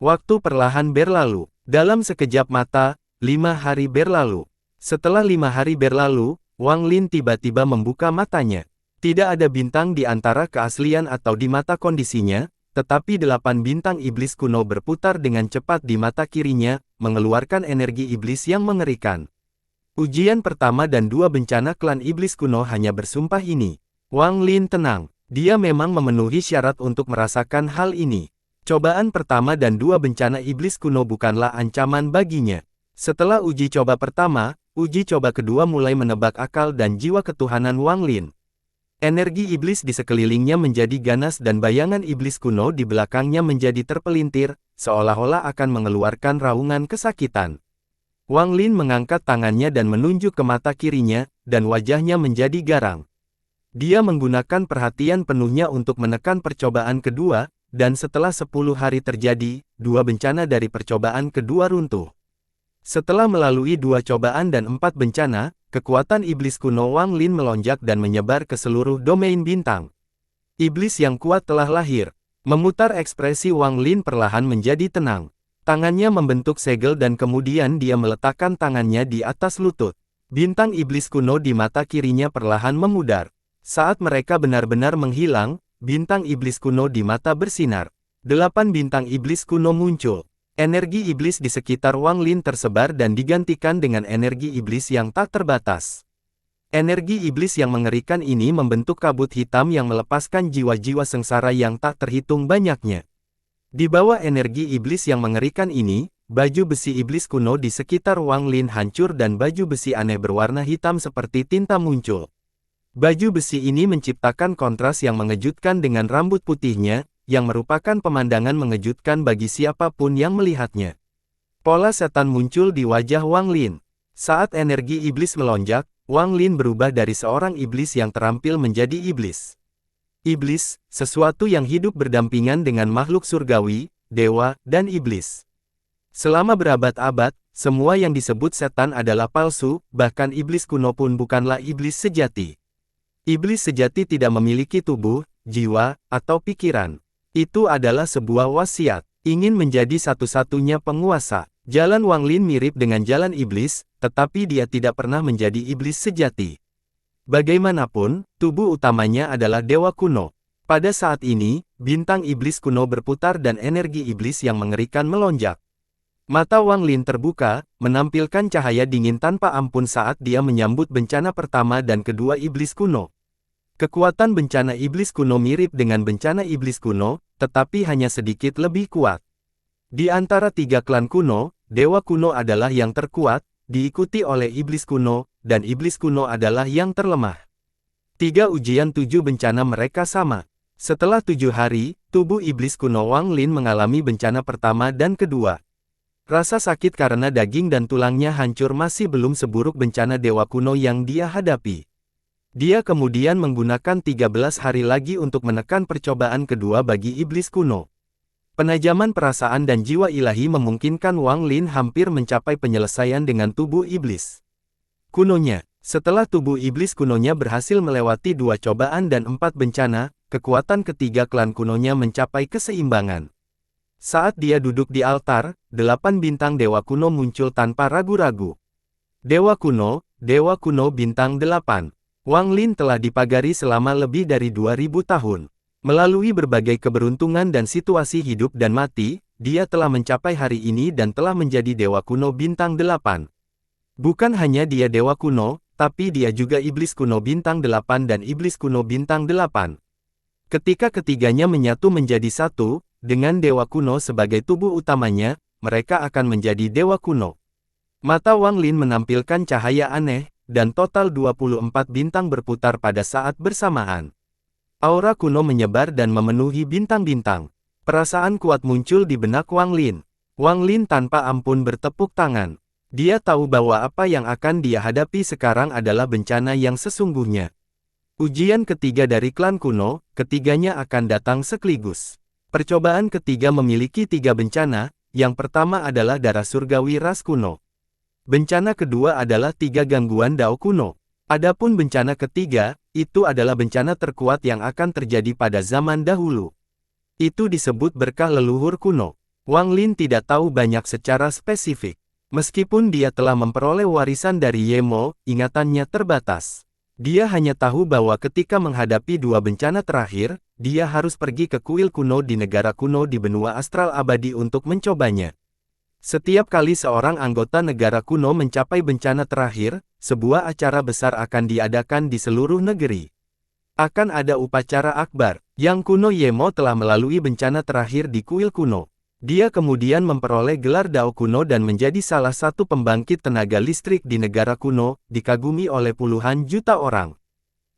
Waktu perlahan berlalu. Dalam sekejap mata, 5 hari berlalu. Setelah 5 hari berlalu, Wang Lin tiba-tiba membuka matanya. Tidak ada bintang di antara keaslian atau di mata kondisinya, tetapi 8 bintang iblis kuno berputar dengan cepat di mata kirinya, mengeluarkan energi iblis yang mengerikan. Ujian pertama dan dua bencana klan iblis kuno hanya bersumpah ini. Wang Lin tenang. Dia memang memenuhi syarat untuk merasakan hal ini. Cobaan pertama dan dua bencana iblis kuno bukanlah ancaman baginya. Setelah uji coba pertama, uji coba kedua mulai menebak akal dan jiwa ketuhanan Wang Lin. Energi iblis di sekelilingnya menjadi ganas dan bayangan iblis kuno di belakangnya menjadi terpelintir, seolah-olah akan mengeluarkan raungan kesakitan. Wang Lin mengangkat tangannya dan menunjuk ke mata kirinya, dan wajahnya menjadi garang. Dia menggunakan perhatian penuhnya untuk menekan percobaan kedua, dan setelah 10 hari terjadi, dua bencana dari percobaan kedua runtuh. Setelah melalui 2 cobaan dan 4 bencana, kekuatan iblis kuno Wang Lin melonjak dan menyebar ke seluruh domain bintang. Iblis yang kuat telah lahir. Memutar ekspresi Wang Lin perlahan menjadi tenang. Tangannya membentuk segel dan kemudian dia meletakkan tangannya di atas lutut. Bintang iblis kuno di mata kirinya perlahan memudar. Saat mereka benar-benar menghilang, bintang iblis kuno di mata bersinar. 8 bintang iblis kuno muncul. Energi iblis di sekitar Wang Lin tersebar dan digantikan dengan energi iblis yang tak terbatas. Energi iblis yang mengerikan ini membentuk kabut hitam yang melepaskan jiwa-jiwa sengsara yang tak terhitung banyaknya. Di bawah energi iblis yang mengerikan ini, baju besi iblis kuno di sekitar Wang Lin hancur dan baju besi aneh berwarna hitam seperti tinta muncul. Baju besi ini menciptakan kontras yang mengejutkan dengan rambut putihnya, yang merupakan pemandangan mengejutkan bagi siapapun yang melihatnya. Pola setan muncul di wajah Wang Lin. Saat energi iblis melonjak, Wang Lin berubah dari seorang iblis yang terampil menjadi iblis. Iblis, sesuatu yang hidup berdampingan dengan makhluk surgawi, dewa, dan iblis. Selama berabad-abad, semua yang disebut setan adalah palsu, bahkan iblis kuno pun bukanlah iblis sejati. Iblis sejati tidak memiliki tubuh, jiwa, atau pikiran. Itu adalah sebuah wasiat. Ingin menjadi satu-satunya penguasa. Jalan Wang Lin mirip dengan jalan iblis, tetapi dia tidak pernah menjadi iblis sejati. Bagaimanapun, tubuh utamanya adalah dewa kuno. Pada saat ini, bintang iblis kuno berputar dan energi iblis yang mengerikan melonjak. Mata Wang Lin terbuka, menampilkan cahaya dingin tanpa ampun saat dia menyambut bencana pertama dan kedua iblis kuno. Kekuatan bencana iblis kuno mirip dengan bencana iblis kuno, tetapi hanya sedikit lebih kuat. Di antara 3 klan kuno, dewa kuno adalah yang terkuat, diikuti oleh iblis kuno, dan iblis kuno adalah yang terlemah. 3 ujian 7 bencana mereka sama. Setelah 7 hari, tubuh iblis kuno Wang Lin mengalami bencana pertama dan kedua. Rasa sakit karena daging dan tulangnya hancur masih belum seburuk bencana dewa kuno yang dia hadapi. Dia kemudian menggunakan 13 hari lagi untuk menekan percobaan kedua bagi iblis kuno. Penajaman perasaan dan jiwa ilahi memungkinkan Wang Lin hampir mencapai penyelesaian dengan tubuh iblis kunonya. Setelah tubuh iblis kunonya berhasil melewati 2 cobaan dan 4 bencana, kekuatan ketiga klan kunonya mencapai keseimbangan. Saat dia duduk di altar, 8 bintang dewa kuno muncul tanpa ragu-ragu. Dewa kuno bintang 8. Wang Lin telah dipagari selama lebih dari 2000 tahun. Melalui berbagai keberuntungan dan situasi hidup dan mati, dia telah mencapai hari ini dan telah menjadi dewa kuno bintang 8. Bukan hanya dia dewa kuno, tapi dia juga iblis kuno bintang 8 dan iblis kuno bintang 8. Ketika ketiganya menyatu menjadi satu, dengan dewa kuno sebagai tubuh utamanya, mereka akan menjadi dewa kuno. Mata Wang Lin menampilkan cahaya aneh, dan total 24 bintang berputar pada saat bersamaan. Aura kuno menyebar dan memenuhi bintang-bintang. Perasaan kuat muncul di benak Wang Lin. Wang Lin tanpa ampun bertepuk tangan. Dia tahu bahwa apa yang akan dia hadapi sekarang adalah bencana yang sesungguhnya. Ujian ketiga dari klan kuno, ketiganya akan datang sekaligus. Percobaan ketiga memiliki 3 bencana, yang pertama adalah darah surgawi ras kuno. Bencana kedua adalah 3 gangguan dao kuno. Adapun bencana ketiga, itu adalah bencana terkuat yang akan terjadi pada zaman dahulu. Itu disebut berkah leluhur kuno. Wang Lin tidak tahu banyak secara spesifik. Meskipun dia telah memperoleh warisan dari Yemo, ingatannya terbatas. Dia hanya tahu bahwa ketika menghadapi 2 bencana terakhir, dia harus pergi ke kuil kuno di negara kuno di benua astral abadi untuk mencobanya. Setiap kali seorang anggota negara kuno mencapai bencana terakhir, sebuah acara besar akan diadakan di seluruh negeri. Akan ada upacara akbar. Yang kuno Yemo telah melalui bencana terakhir di kuil kuno. Dia kemudian memperoleh gelar Dao kuno dan menjadi salah satu pembangkit tenaga listrik di negara kuno, dikagumi oleh puluhan juta orang.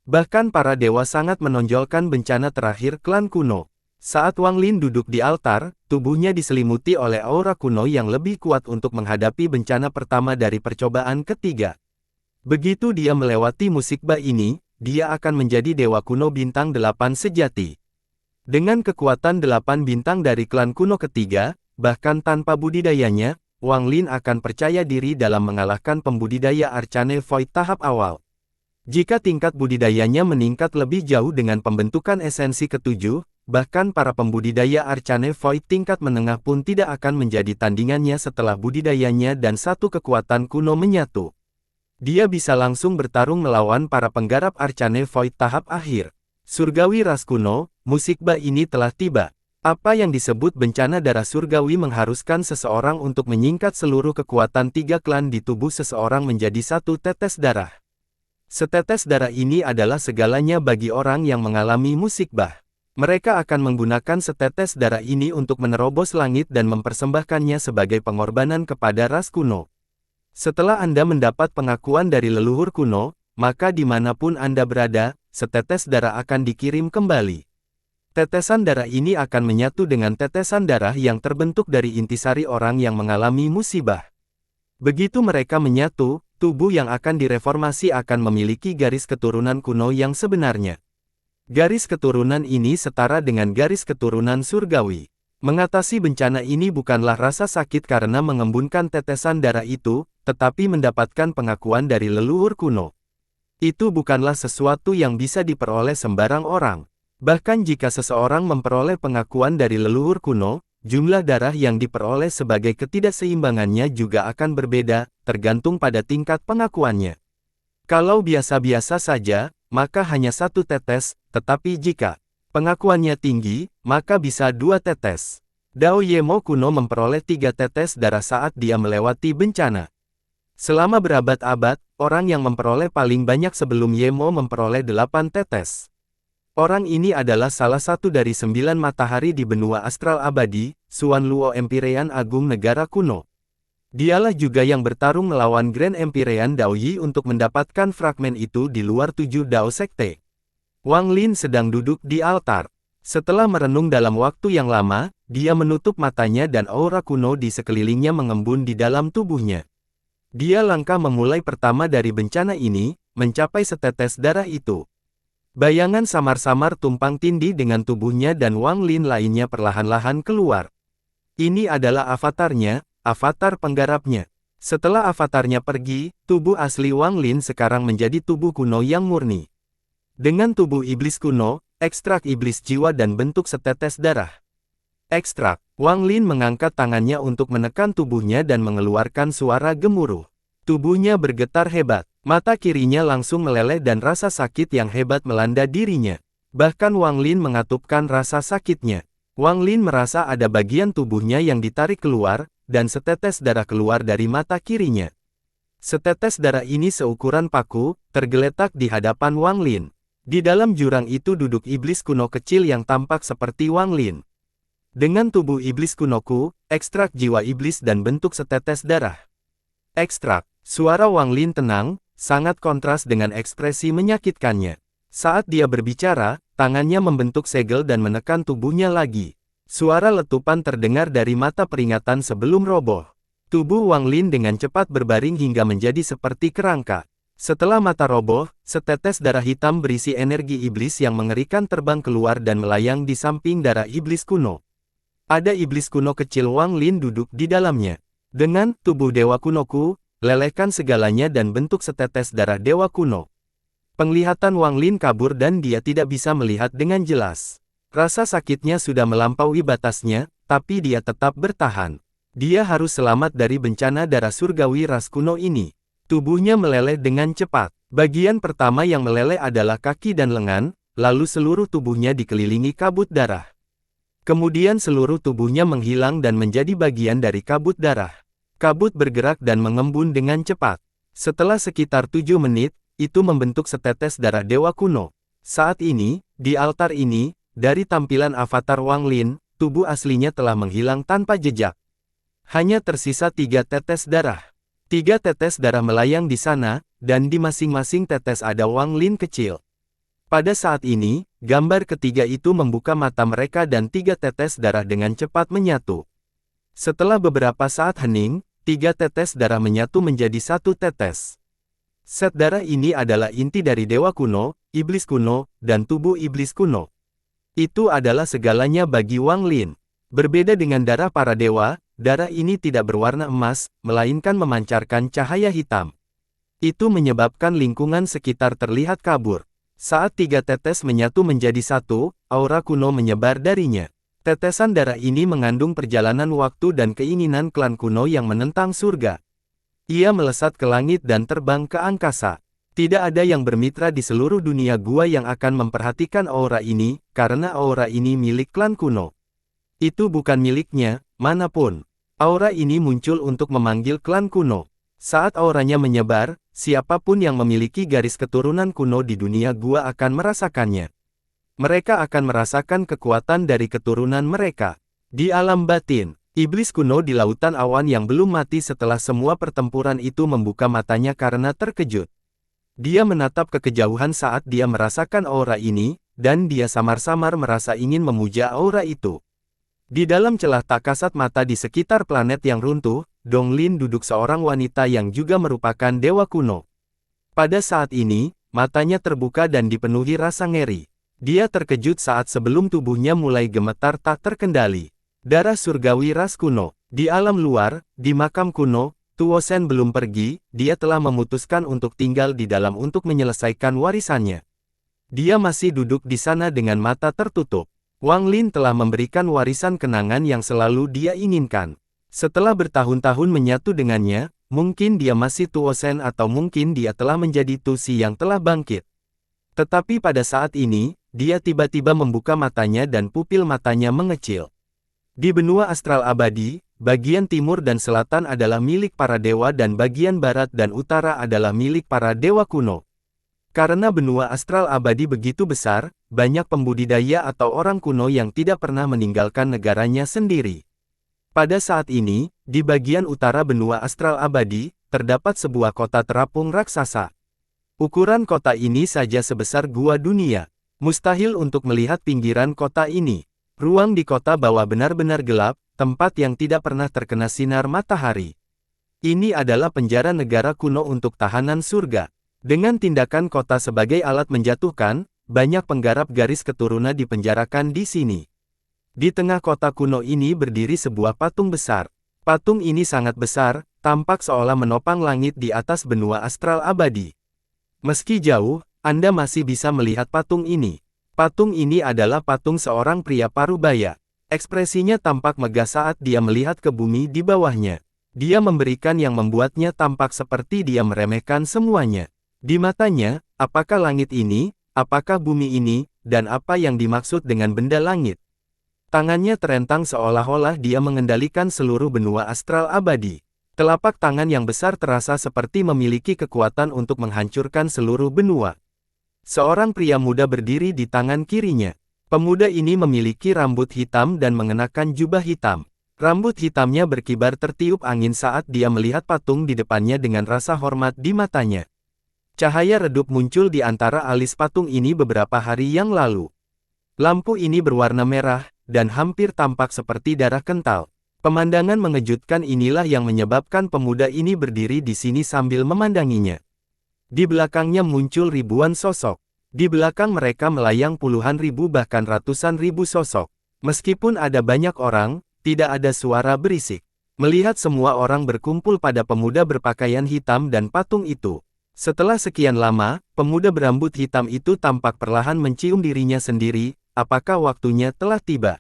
Bahkan para dewa sangat menonjolkan bencana terakhir klan kuno. Saat Wang Lin duduk di altar, tubuhnya diselimuti oleh aura kuno yang lebih kuat untuk menghadapi bencana pertama dari percobaan ketiga. Begitu dia melewati musikbah ini, dia akan menjadi dewa kuno bintang 8 sejati. Dengan kekuatan 8 bintang dari klan kuno ketiga, bahkan tanpa budidayanya, Wang Lin akan percaya diri dalam mengalahkan pembudidaya Arcane Void tahap awal. Jika tingkat budidayanya meningkat lebih jauh dengan pembentukan esensi ketujuh, bahkan para pembudidaya Arcane Void tingkat menengah pun tidak akan menjadi tandingannya setelah budidayanya dan satu kekuatan kuno menyatu. Dia bisa langsung bertarung melawan para penggarap Arcane Void tahap akhir. Surgawi ras kuno, musikbah ini telah tiba. Apa yang disebut bencana darah surgawi mengharuskan seseorang untuk menyingkat seluruh kekuatan 3 klan di tubuh seseorang menjadi satu tetes darah. Setetes darah ini adalah segalanya bagi orang yang mengalami musikbah. Mereka akan menggunakan setetes darah ini untuk menerobos langit dan mempersembahkannya sebagai pengorbanan kepada ras kuno. Setelah Anda mendapat pengakuan dari leluhur kuno, maka dimanapun Anda berada, setetes darah akan dikirim kembali. Tetesan darah ini akan menyatu dengan tetesan darah yang terbentuk dari intisari orang yang mengalami musibah. Begitu mereka menyatu, tubuh yang akan direformasi akan memiliki garis keturunan kuno yang sebenarnya. Garis keturunan ini setara dengan garis keturunan surgawi. Mengatasi bencana ini bukanlah rasa sakit karena mengembunkan tetesan darah itu, tetapi mendapatkan pengakuan dari leluhur kuno. Itu bukanlah sesuatu yang bisa diperoleh sembarang orang. Bahkan jika seseorang memperoleh pengakuan dari leluhur kuno, jumlah darah yang diperoleh sebagai ketidakseimbangannya juga akan berbeda, tergantung pada tingkat pengakuannya. Kalau biasa-biasa saja, maka hanya 1 tetes, tetapi jika pengakuannya tinggi, maka bisa 2 tetes. Dao Yemo kuno memperoleh 3 tetes darah saat dia melewati bencana. Selama berabad-abad, orang yang memperoleh paling banyak sebelum Yemo memperoleh 8 tetes. Orang ini adalah salah satu dari 9 matahari di benua astral abadi, Xuan Luo Empyrean Agung Negara Kuno. Dialah juga yang bertarung melawan Grand Empyrean Dao Yi untuk mendapatkan fragmen itu di luar 7 Dao Sekte. Wang Lin sedang duduk di altar. Setelah merenung dalam waktu yang lama, dia menutup matanya dan aura kuno di sekelilingnya mengembun di dalam tubuhnya. Dia langkah memulai pertama dari bencana ini, mencapai setetes darah itu. Bayangan samar-samar tumpang tindih dengan tubuhnya dan Wang Lin lainnya perlahan-lahan keluar. Ini adalah avatarnya, avatar penggarapnya. Setelah avatarnya pergi, tubuh asli Wang Lin sekarang menjadi tubuh kuno yang murni. Dengan tubuh iblis kuno, ekstrak iblis jiwa dan bentuk setetes darah. Ekstrak. Wang Lin mengangkat tangannya untuk menekan tubuhnya dan mengeluarkan suara gemuruh. Tubuhnya bergetar hebat. Mata kirinya langsung meleleh dan rasa sakit yang hebat melanda dirinya. Bahkan Wang Lin mengatupkan rasa sakitnya. Wang Lin merasa ada bagian tubuhnya yang ditarik keluar, dan setetes darah keluar dari mata kirinya. Setetes darah ini seukuran paku, tergeletak di hadapan Wang Lin. Di dalam jurang itu duduk iblis kuno kecil yang tampak seperti Wang Lin. Dengan tubuh iblis kunoku, ekstrak jiwa iblis dan bentuk setetes darah. Ekstrak. Suara Wang Lin tenang, sangat kontras dengan ekspresi menyakitkannya. Saat dia berbicara, tangannya membentuk segel dan menekan tubuhnya lagi. Suara letupan terdengar dari mata peringatan sebelum roboh. Tubuh Wang Lin dengan cepat berbaring hingga menjadi seperti kerangka. Setelah mata roboh, setetes darah hitam berisi energi iblis yang mengerikan terbang keluar dan melayang di samping darah iblis kuno. Ada iblis kuno kecil Wang Lin duduk di dalamnya. Dengan tubuh dewa kunoku, lelehkan segalanya dan bentuk setetes darah dewa kuno. Penglihatan Wang Lin kabur dan dia tidak bisa melihat dengan jelas. Rasa sakitnya sudah melampaui batasnya, tapi dia tetap bertahan. Dia harus selamat dari bencana darah surgawi ras kuno ini. Tubuhnya meleleh dengan cepat. Bagian pertama yang meleleh adalah kaki dan lengan, lalu seluruh tubuhnya dikelilingi kabut darah. Kemudian seluruh tubuhnya menghilang dan menjadi bagian dari kabut darah. Kabut bergerak dan mengembun dengan cepat. Setelah sekitar 7 menit, itu membentuk setetes darah dewa kuno. Saat ini, di altar ini, dari tampilan avatar Wang Lin, tubuh aslinya telah menghilang tanpa jejak. Hanya tersisa 3 tetes darah. 3 tetes darah melayang di sana, dan di masing-masing tetes ada Wang Lin kecil. Pada saat ini, gambar ketiga itu membuka mata mereka dan 3 tetes darah dengan cepat menyatu. Setelah beberapa saat hening, 3 tetes darah menyatu menjadi 1 tetes. Set darah ini adalah inti dari dewa kuno, iblis kuno, dan tubuh iblis kuno. Itu adalah segalanya bagi Wang Lin. Berbeda dengan darah para dewa, darah ini tidak berwarna emas, melainkan memancarkan cahaya hitam. Itu menyebabkan lingkungan sekitar terlihat kabur. Saat 3 tetes menyatu menjadi 1, aura kuno menyebar darinya. Tetesan darah ini mengandung perjalanan waktu dan keinginan klan kuno yang menentang surga. Ia melesat ke langit dan terbang ke angkasa. Tidak ada yang bermitra di seluruh dunia gua yang akan memperhatikan aura ini, karena aura ini milik klan kuno. Itu bukan miliknya, manapun. Aura ini muncul untuk memanggil klan kuno. Saat auranya menyebar, siapapun yang memiliki garis keturunan kuno di dunia gua akan merasakannya. Mereka akan merasakan kekuatan dari keturunan mereka. Di alam batin, iblis kuno di lautan awan yang belum mati setelah semua pertempuran itu membuka matanya karena terkejut. Dia menatap ke kejauhan saat dia merasakan aura ini, dan dia samar-samar merasa ingin memuja aura itu. Di dalam celah tak kasat mata di sekitar planet yang runtuh, Dong Lin duduk seorang wanita yang juga merupakan dewa kuno. Pada saat ini, matanya terbuka dan dipenuhi rasa ngeri. Dia terkejut saat sebelum tubuhnya mulai gemetar tak terkendali. Darah surgawi ras kuno. Di alam luar, di makam kuno, Tuo Shen belum pergi, dia telah memutuskan untuk tinggal di dalam untuk menyelesaikan warisannya. Dia masih duduk di sana dengan mata tertutup. Wang Lin telah memberikan warisan kenangan yang selalu dia inginkan. Setelah bertahun-tahun menyatu dengannya, mungkin dia masih Tuo Shen atau mungkin dia telah menjadi Tu Si yang telah bangkit. Tetapi pada saat ini, dia tiba-tiba membuka matanya dan pupil matanya mengecil. Di benua astral abadi, bagian timur dan selatan adalah milik para dewa dan bagian barat dan utara adalah milik para dewa kuno. Karena benua astral abadi begitu besar, banyak pembudidaya atau orang kuno yang tidak pernah meninggalkan negaranya sendiri. Pada saat ini, di bagian utara benua astral abadi, terdapat sebuah kota terapung raksasa. Ukuran kota ini saja sebesar gua dunia. Mustahil untuk melihat pinggiran kota ini. Ruang di kota bawah benar-benar gelap, tempat yang tidak pernah terkena sinar matahari. Ini adalah penjara negara kuno untuk tahanan surga. Dengan tindakan kota sebagai alat menjatuhkan, banyak penggarap garis keturunan dipenjarakan di sini. Di tengah kota kuno ini berdiri sebuah patung besar. Patung ini sangat besar, tampak seolah menopang langit di atas benua astral abadi. Meski jauh, Anda masih bisa melihat patung ini. Patung ini adalah patung seorang pria parubaya. Ekspresinya tampak megah saat dia melihat ke bumi di bawahnya. Dia memberikan yang membuatnya tampak seperti dia meremehkan semuanya. Di matanya, apakah langit ini, apakah bumi ini, dan apa yang dimaksud dengan benda langit. Tangannya terentang seolah-olah dia mengendalikan seluruh benua astral abadi. Telapak tangan yang besar terasa seperti memiliki kekuatan untuk menghancurkan seluruh benua. Seorang pria muda berdiri di tangan kirinya. Pemuda ini memiliki rambut hitam dan mengenakan jubah hitam. Rambut hitamnya berkibar tertiup angin saat dia melihat patung di depannya dengan rasa hormat di matanya. Cahaya redup muncul di antara alis patung ini beberapa hari yang lalu. Lampu ini berwarna merah, dan hampir tampak seperti darah kental. Pemandangan mengejutkan inilah yang menyebabkan pemuda ini berdiri di sini sambil memandanginya. Di belakangnya muncul ribuan sosok. Di belakang mereka melayang puluhan ribu bahkan ratusan ribu sosok. Meskipun ada banyak orang, tidak ada suara berisik. Melihat semua orang berkumpul pada pemuda berpakaian hitam dan patung itu. Setelah sekian lama, pemuda berambut hitam itu tampak perlahan mencium dirinya sendiri, apakah waktunya telah tiba?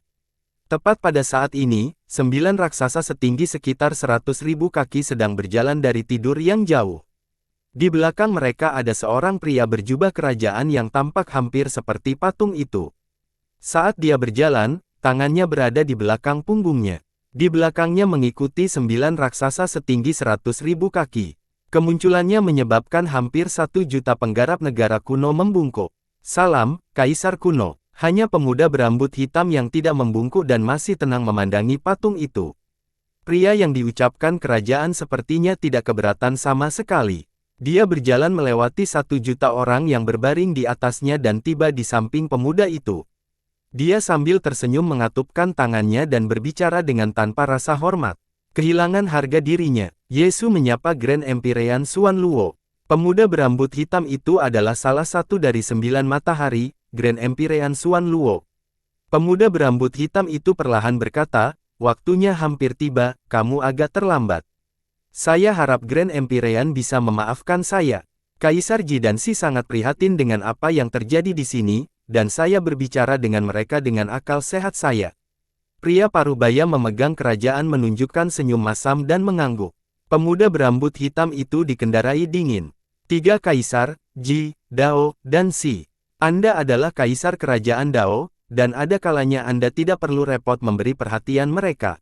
Tepat pada saat ini, 9 raksasa setinggi sekitar 100.000 kaki sedang berjalan dari tidur yang jauh. Di belakang mereka ada seorang pria berjubah kerajaan yang tampak hampir seperti patung itu. Saat dia berjalan, tangannya berada di belakang punggungnya. Di belakangnya mengikuti 9 raksasa setinggi 100.000 kaki. Kemunculannya menyebabkan hampir 1 juta penggarap negara kuno membungkuk. Salam, Kaisar kuno. Hanya pemuda berambut hitam yang tidak membungkuk dan masih tenang memandangi patung itu. Pria yang diucapkan kerajaan sepertinya tidak keberatan sama sekali. Dia berjalan melewati 1 juta orang yang berbaring di atasnya dan tiba di samping pemuda itu. Dia sambil tersenyum mengatupkan tangannya dan berbicara dengan tanpa rasa hormat. Kehilangan harga dirinya, Yesu menyapa Grand Empyrean Xuan Luo. Pemuda berambut hitam itu adalah salah satu dari 9 matahari, Grand Empyrean Xuan Luo. Pemuda berambut hitam itu perlahan berkata, waktunya hampir tiba, kamu agak terlambat. Saya harap Grand Empyrean bisa memaafkan saya. Kaisar Ji dan Si sangat prihatin dengan apa yang terjadi di sini, dan saya berbicara dengan mereka dengan akal sehat saya. Pria parubaya memegang kerajaan menunjukkan senyum masam dan mengangguk. Pemuda berambut hitam itu dikendarai dingin. 3 kaisar, Ji, Dao, dan Si. Anda adalah kaisar kerajaan Dao, dan ada kalanya Anda tidak perlu repot memberi perhatian mereka.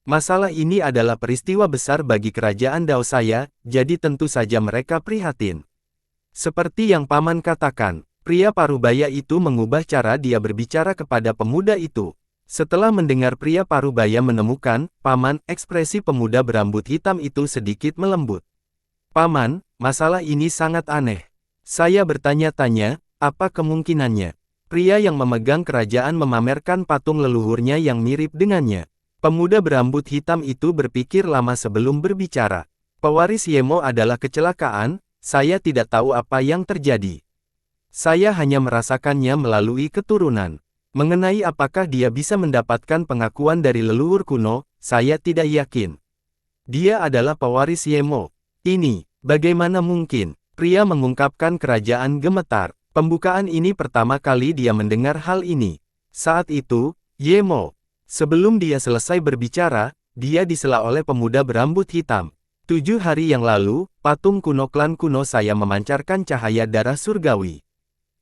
Masalah ini adalah peristiwa besar bagi kerajaan Dao saya, jadi tentu saja mereka prihatin. Seperti yang Paman katakan, pria parubaya itu mengubah cara dia berbicara kepada pemuda itu. Setelah mendengar pria parubaya menemukan, Paman, ekspresi pemuda berambut hitam itu sedikit melembut. Paman, masalah ini sangat aneh. Saya bertanya-tanya, apa kemungkinannya? Pria yang memegang kerajaan memamerkan patung leluhurnya yang mirip dengannya. Pemuda berambut hitam itu berpikir lama sebelum berbicara. Pewaris Yemo adalah kecelakaan, saya tidak tahu apa yang terjadi. Saya hanya merasakannya melalui keturunan. Mengenai apakah dia bisa mendapatkan pengakuan dari leluhur kuno, saya tidak yakin. Dia adalah pewaris Yemo. Ini, bagaimana mungkin? Pria mengungkapkan kerajaan gemetar. Pembukaan ini pertama kali dia mendengar hal ini. Saat itu, Yemo. Sebelum dia selesai berbicara, dia disela oleh pemuda berambut hitam. 7 hari yang lalu, patung kuno klan kuno saya memancarkan cahaya darah surgawi.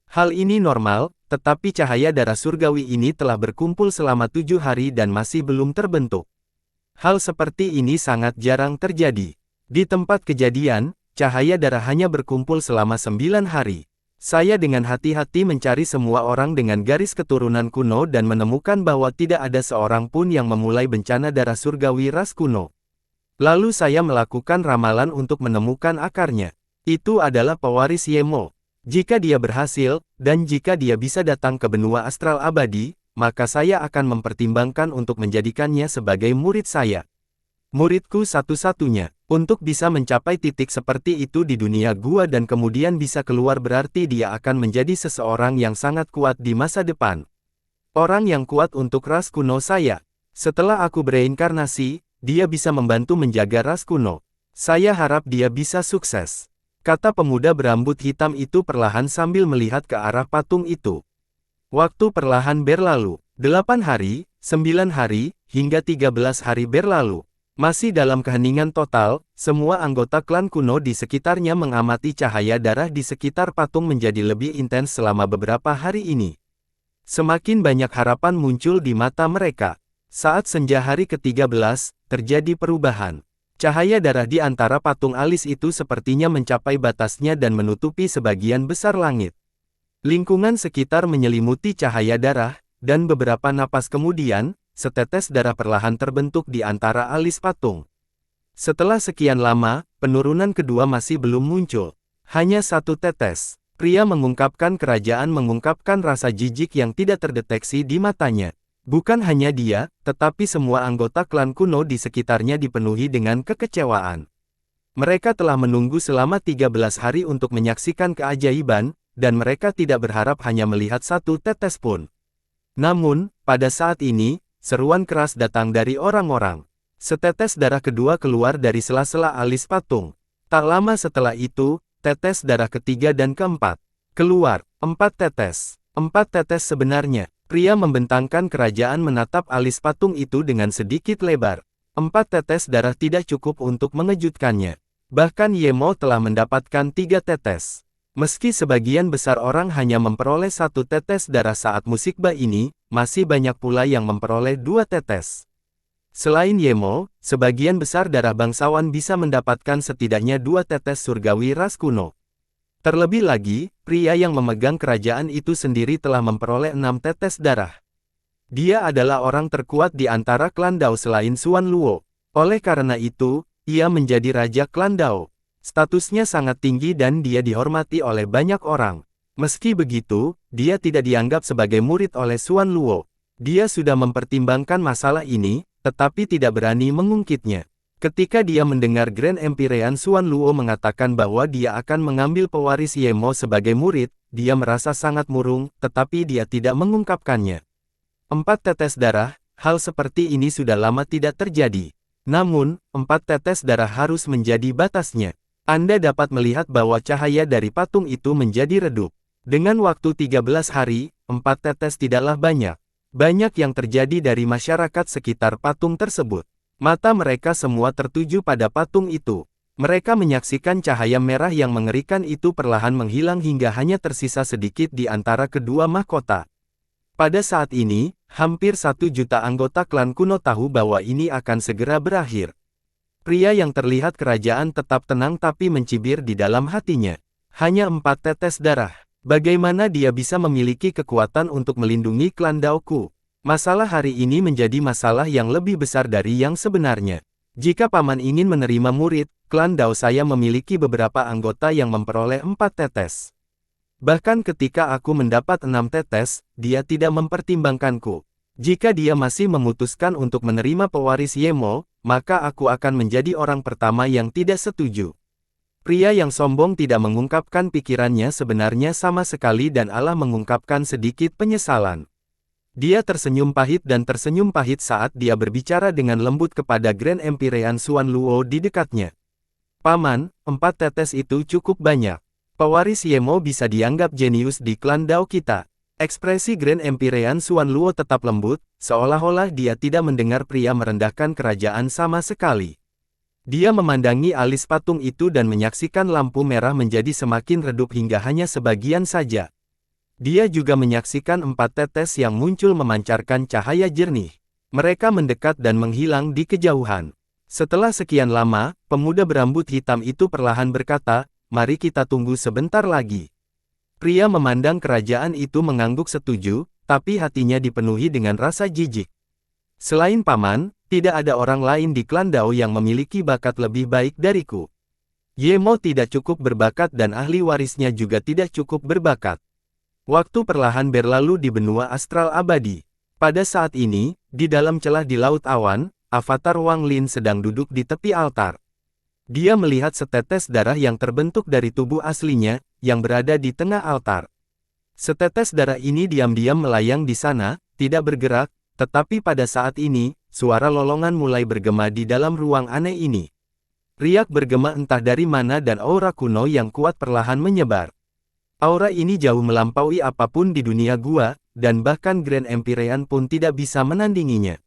Hal ini normal, tetapi cahaya darah surgawi ini telah berkumpul selama 7 hari dan masih belum terbentuk. Hal seperti ini sangat jarang terjadi. Di tempat kejadian, cahaya darah hanya berkumpul selama 9 hari. Saya dengan hati-hati mencari semua orang dengan garis keturunan kuno dan menemukan bahwa tidak ada seorang pun yang memulai bencana darah surgawi ras kuno. Lalu saya melakukan ramalan untuk menemukan akarnya. Itu adalah pewaris Yemo. Jika dia berhasil, dan jika dia bisa datang ke benua astral abadi, maka saya akan mempertimbangkan untuk menjadikannya sebagai murid saya. Muridku satu-satunya. Untuk bisa mencapai titik seperti itu di dunia gua dan kemudian bisa keluar berarti dia akan menjadi seseorang yang sangat kuat di masa depan. Orang yang kuat untuk ras kuno saya. Setelah aku bereinkarnasi, dia bisa membantu menjaga ras kuno. Saya harap dia bisa sukses. Kata pemuda berambut hitam itu perlahan sambil melihat ke arah patung itu. Waktu perlahan berlalu. 8 hari, 9 hari, hingga 13 hari berlalu. Masih dalam keheningan total, semua anggota klan kuno di sekitarnya mengamati cahaya darah di sekitar patung menjadi lebih intens selama beberapa hari ini. Semakin banyak harapan muncul di mata mereka. Saat senja hari ke-13, terjadi perubahan. Cahaya darah di antara patung alis itu sepertinya mencapai batasnya dan menutupi sebagian besar langit. Lingkungan sekitar menyelimuti cahaya darah, dan beberapa napas kemudian, setetes darah perlahan terbentuk di antara alis patung. Setelah sekian lama, penurunan kedua masih belum muncul. Hanya satu tetes. Pria mengungkapkan kerajaan mengungkapkan rasa jijik yang tidak terdeteksi di matanya. Bukan hanya dia, tetapi semua anggota klan kuno di sekitarnya dipenuhi dengan kekecewaan. Mereka telah menunggu selama 13 hari untuk menyaksikan keajaiban, dan mereka tidak berharap hanya melihat satu tetes pun. Namun, pada saat ini, seruan keras datang dari orang-orang. Setetes darah kedua keluar dari sela-sela alis patung. Tak lama setelah itu, tetes darah ketiga dan keempat. Keluar, 4 tetes. 4 tetes sebenarnya. Pria membentangkan kerajaan menatap alis patung itu dengan sedikit lebar. 4 tetes darah tidak cukup untuk mengejutkannya. Bahkan Yemo telah mendapatkan 3 tetes. Meski sebagian besar orang hanya memperoleh 1 tetes darah saat musikba ini, masih banyak pula yang memperoleh 2 tetes. Selain Yemo, sebagian besar darah bangsawan bisa mendapatkan setidaknya 2 tetes surgawi ras kuno. Terlebih lagi, pria yang memegang kerajaan itu sendiri telah memperoleh 6 tetes darah. Dia adalah orang terkuat di antara klan Dao selain Xuan Luo. Oleh karena itu, ia menjadi raja klan Dao. Statusnya sangat tinggi dan dia dihormati oleh banyak orang. Meski begitu, dia tidak dianggap sebagai murid oleh Xuan Luo. Dia sudah mempertimbangkan masalah ini, tetapi tidak berani mengungkitnya. Ketika dia mendengar Grand Emperean Xuan Luo mengatakan bahwa dia akan mengambil pewaris Yemo sebagai murid, dia merasa sangat murung, tetapi dia tidak mengungkapkannya. 4 tetes darah, hal seperti ini sudah lama tidak terjadi. Namun, 4 tetes darah harus menjadi batasnya. Anda dapat melihat bahwa cahaya dari patung itu menjadi redup. Dengan waktu 13 hari, 4 tetes tidaklah banyak. Banyak yang terjadi dari masyarakat sekitar patung tersebut. Mata mereka semua tertuju pada patung itu. Mereka menyaksikan cahaya merah yang mengerikan itu perlahan menghilang hingga hanya tersisa sedikit di antara kedua mahkota. Pada saat ini, hampir 1 juta anggota klan kuno tahu bahwa ini akan segera berakhir. Pria yang terlihat kerajaan tetap tenang tapi mencibir di dalam hatinya. Hanya 4 tetes darah. Bagaimana dia bisa memiliki kekuatan untuk melindungi klan Daoku? Masalah hari ini menjadi masalah yang lebih besar dari yang sebenarnya. Jika paman ingin menerima murid, klan Dao saya memiliki beberapa anggota yang memperoleh 4 tetes. Bahkan ketika aku mendapat 6 tetes, dia tidak mempertimbangkanku. Jika dia masih memutuskan untuk menerima pewaris Yemo, maka aku akan menjadi orang pertama yang tidak setuju. Pria yang sombong tidak mengungkapkan pikirannya sebenarnya sama sekali dan Allah mengungkapkan sedikit penyesalan. Dia tersenyum pahit dan tersenyum pahit saat dia berbicara dengan lembut kepada Grand Emperean Xuan Luo di dekatnya. Paman, 4 tetes itu cukup banyak. Pewaris Yemo bisa dianggap jenius di klan Dao kita. Ekspresi Grand Emperean Xuan Luo tetap lembut, seolah-olah dia tidak mendengar pria merendahkan kerajaan sama sekali. Dia memandangi alis patung itu dan menyaksikan lampu merah menjadi semakin redup hingga hanya sebagian saja. Dia juga menyaksikan 4 tetes yang muncul memancarkan cahaya jernih. Mereka mendekat dan menghilang di kejauhan. Setelah sekian lama, pemuda berambut hitam itu perlahan berkata, "Mari kita tunggu sebentar lagi." Pria memandang kerajaan itu mengangguk setuju, tapi hatinya dipenuhi dengan rasa jijik. Selain paman, tidak ada orang lain di klan Dao yang memiliki bakat lebih baik dariku. Yemo tidak cukup berbakat dan ahli warisnya juga tidak cukup berbakat. Waktu perlahan berlalu di benua astral abadi. Pada saat ini, di dalam celah di Laut Awan, avatar Wang Lin sedang duduk di tepi altar. Dia melihat setetes darah yang terbentuk dari tubuh aslinya, yang berada di tengah altar. Setetes darah ini diam-diam melayang di sana, tidak bergerak, tetapi pada saat ini, suara lolongan mulai bergema di dalam ruang aneh ini. Riak bergema entah dari mana dan aura kuno yang kuat perlahan menyebar. Aura ini jauh melampaui apapun di dunia gua, dan bahkan Grand Emperean pun tidak bisa menandinginya.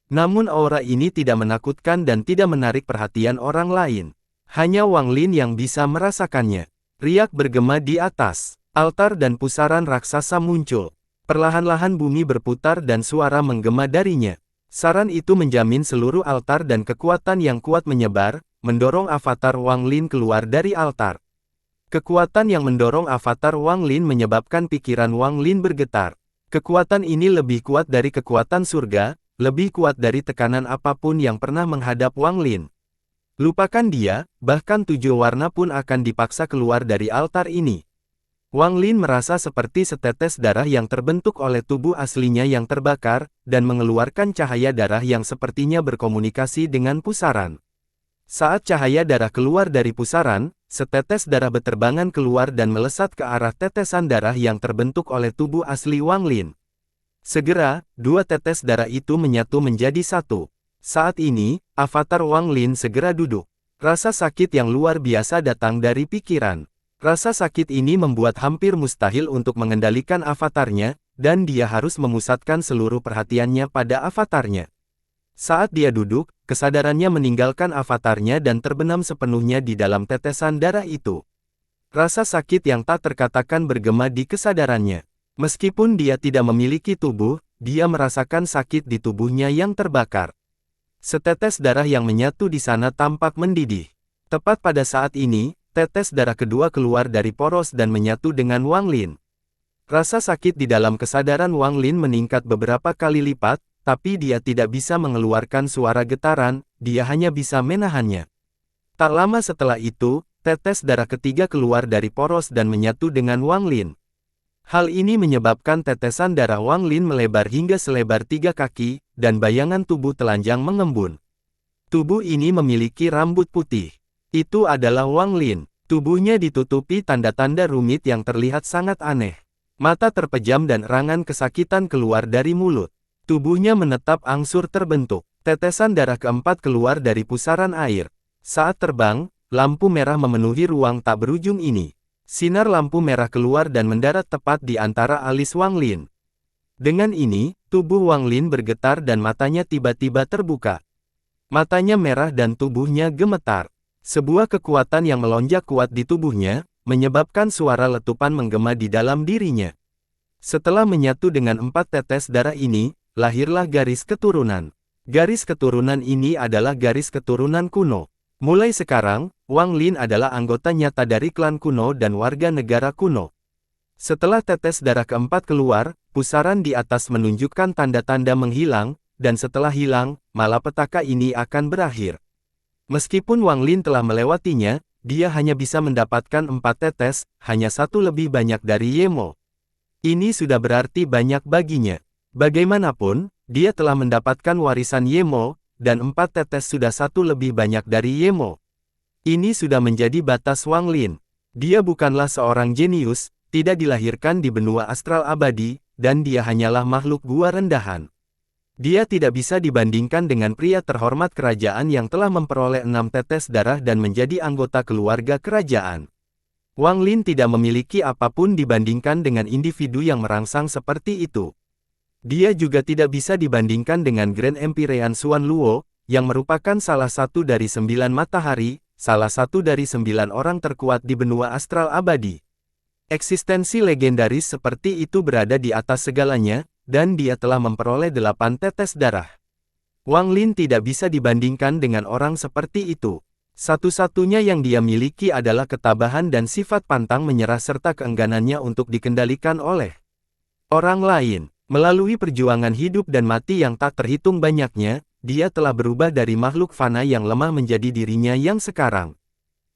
Namun aura ini tidak menakutkan dan tidak menarik perhatian orang lain. Hanya Wang Lin yang bisa merasakannya. Riak bergema di atas. Altar dan pusaran raksasa muncul. Perlahan-lahan bumi berputar dan suara menggema darinya. Saran itu menjamin seluruh altar dan kekuatan yang kuat menyebar, mendorong avatar Wang Lin keluar dari altar. Kekuatan yang mendorong avatar Wang Lin menyebabkan pikiran Wang Lin bergetar. Kekuatan ini lebih kuat dari kekuatan surga, lebih kuat dari tekanan apapun yang pernah menghadap Wang Lin. Lupakan dia, bahkan 7 warna pun akan dipaksa keluar dari altar ini. Wang Lin merasa seperti setetes darah yang terbentuk oleh tubuh aslinya yang terbakar, dan mengeluarkan cahaya darah yang sepertinya berkomunikasi dengan pusaran. Saat cahaya darah keluar dari pusaran, setetes darah beterbangan keluar dan melesat ke arah tetesan darah yang terbentuk oleh tubuh asli Wang Lin. Segera, 2 tetes darah itu menyatu menjadi satu. Saat ini, avatar Wang Lin segera duduk. Rasa sakit yang luar biasa datang dari pikiran. Rasa sakit ini membuat hampir mustahil untuk mengendalikan avatarnya, dan dia harus memusatkan seluruh perhatiannya pada avatarnya. Saat dia duduk, kesadarannya meninggalkan avatarnya dan terbenam sepenuhnya di dalam tetesan darah itu. Rasa sakit yang tak terkatakan bergema di kesadarannya. Meskipun dia tidak memiliki tubuh, dia merasakan sakit di tubuhnya yang terbakar. Setetes darah yang menyatu di sana tampak mendidih. Tepat pada saat ini, tetes darah kedua keluar dari poros dan menyatu dengan Wang Lin. Rasa sakit di dalam kesadaran Wang Lin meningkat beberapa kali lipat, tapi dia tidak bisa mengeluarkan suara getaran, dia hanya bisa menahannya. Tak lama setelah itu, tetes darah ketiga keluar dari poros dan menyatu dengan Wang Lin. Hal ini menyebabkan tetesan darah Wang Lin melebar hingga selebar 3 kaki, dan bayangan tubuh telanjang mengembun. Tubuh ini memiliki rambut putih. Itu adalah Wang Lin. Tubuhnya ditutupi tanda-tanda rumit yang terlihat sangat aneh. Mata terpejam dan erangan kesakitan keluar dari mulut. Tubuhnya menetap angsur terbentuk. Tetesan darah keempat keluar dari pusaran air. Saat terbang, lampu merah memenuhi ruang tak berujung ini. Sinar lampu merah keluar dan mendarat tepat di antara alis Wang Lin. Dengan ini, tubuh Wang Lin bergetar dan matanya tiba-tiba terbuka. Matanya merah dan tubuhnya gemetar. Sebuah kekuatan yang melonjak kuat di tubuhnya, menyebabkan suara letupan menggema di dalam dirinya. Setelah menyatu dengan 4 tetes darah ini, lahirlah garis keturunan. Garis keturunan ini adalah garis keturunan kuno. Mulai sekarang, Wang Lin adalah anggota nyata dari klan kuno dan warga negara kuno. Setelah tetes darah keempat keluar, pusaran di atas menunjukkan tanda-tanda menghilang, dan setelah hilang, malapetaka ini akan berakhir. Meskipun Wang Lin telah melewatinya, dia hanya bisa mendapatkan 4 tetes, hanya 1 lebih banyak dari Yemo. Ini sudah berarti banyak baginya. Bagaimanapun, dia telah mendapatkan warisan Yemo, dan 4 tetes sudah 1 lebih banyak dari Yemo. Ini sudah menjadi batas Wang Lin. Dia bukanlah seorang jenius, tidak dilahirkan di benua astral abadi, dan dia hanyalah makhluk gua rendahan. Dia tidak bisa dibandingkan dengan pria terhormat kerajaan yang telah memperoleh 6 tetes darah dan menjadi anggota keluarga kerajaan. Wang Lin tidak memiliki apapun dibandingkan dengan individu yang merangsang seperti itu. Dia juga tidak bisa dibandingkan dengan Grand Empyrean Xuan Luo, yang merupakan salah satu dari 9 matahari, salah satu dari 9 orang terkuat di benua astral abadi. Eksistensi legendaris seperti itu berada di atas segalanya, dan dia telah memperoleh 8 tetes darah. Wang Lin tidak bisa dibandingkan dengan orang seperti itu. Satu-satunya yang dia miliki adalah ketabahan dan sifat pantang menyerah serta keengganannya untuk dikendalikan oleh orang lain. Melalui perjuangan hidup dan mati yang tak terhitung banyaknya, dia telah berubah dari makhluk fana yang lemah menjadi dirinya yang sekarang.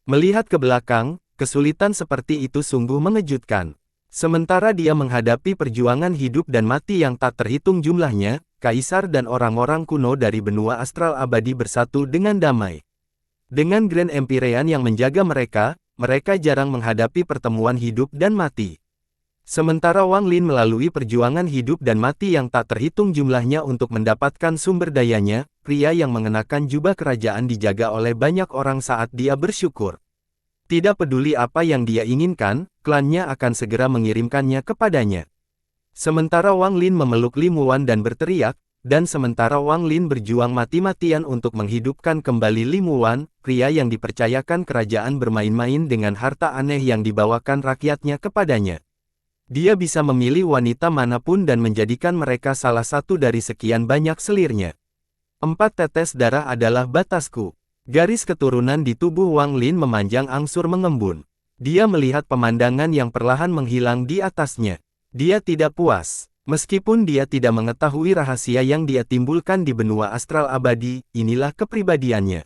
Melihat ke belakang, kesulitan seperti itu sungguh mengejutkan. Sementara dia menghadapi perjuangan hidup dan mati yang tak terhitung jumlahnya, kaisar dan orang-orang kuno dari benua astral abadi bersatu dengan damai. Dengan Grand Empyrean yang menjaga mereka, mereka jarang menghadapi pertemuan hidup dan mati. Sementara Wang Lin melalui perjuangan hidup dan mati yang tak terhitung jumlahnya untuk mendapatkan sumber dayanya, pria yang mengenakan jubah kerajaan dijaga oleh banyak orang saat dia bersyukur. Tidak peduli apa yang dia inginkan, klannya akan segera mengirimkannya kepadanya. Sementara Wang Lin memeluk Li Muwan dan berteriak, dan sementara Wang Lin berjuang mati-matian untuk menghidupkan kembali Li Muwan, pria yang dipercayakan kerajaan bermain-main dengan harta aneh yang dibawakan rakyatnya kepadanya. Dia bisa memilih wanita manapun dan menjadikan mereka salah satu dari sekian banyak selirnya. 4 tetes darah adalah batasku. Garis keturunan di tubuh Wang Lin memanjang angsur mengembun. Dia melihat pemandangan yang perlahan menghilang di atasnya. Dia tidak puas. Meskipun dia tidak mengetahui rahasia yang dia timbulkan di benua astral abadi, inilah kepribadiannya.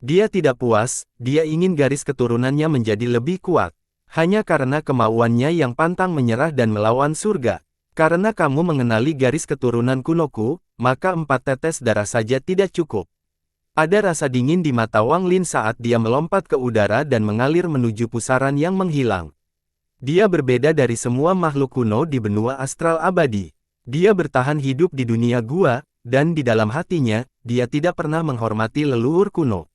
Dia tidak puas, dia ingin garis keturunannya menjadi lebih kuat. Hanya karena kemauannya yang pantang menyerah dan melawan surga. Karena kamu mengenali garis keturunan kunoku, maka 4 tetes darah saja tidak cukup. Ada rasa dingin di mata Wang Lin saat dia melompat ke udara dan mengalir menuju pusaran yang menghilang. Dia berbeda dari semua makhluk kuno di benua astral abadi. Dia bertahan hidup di dunia gua, dan di dalam hatinya, dia tidak pernah menghormati leluhur kuno.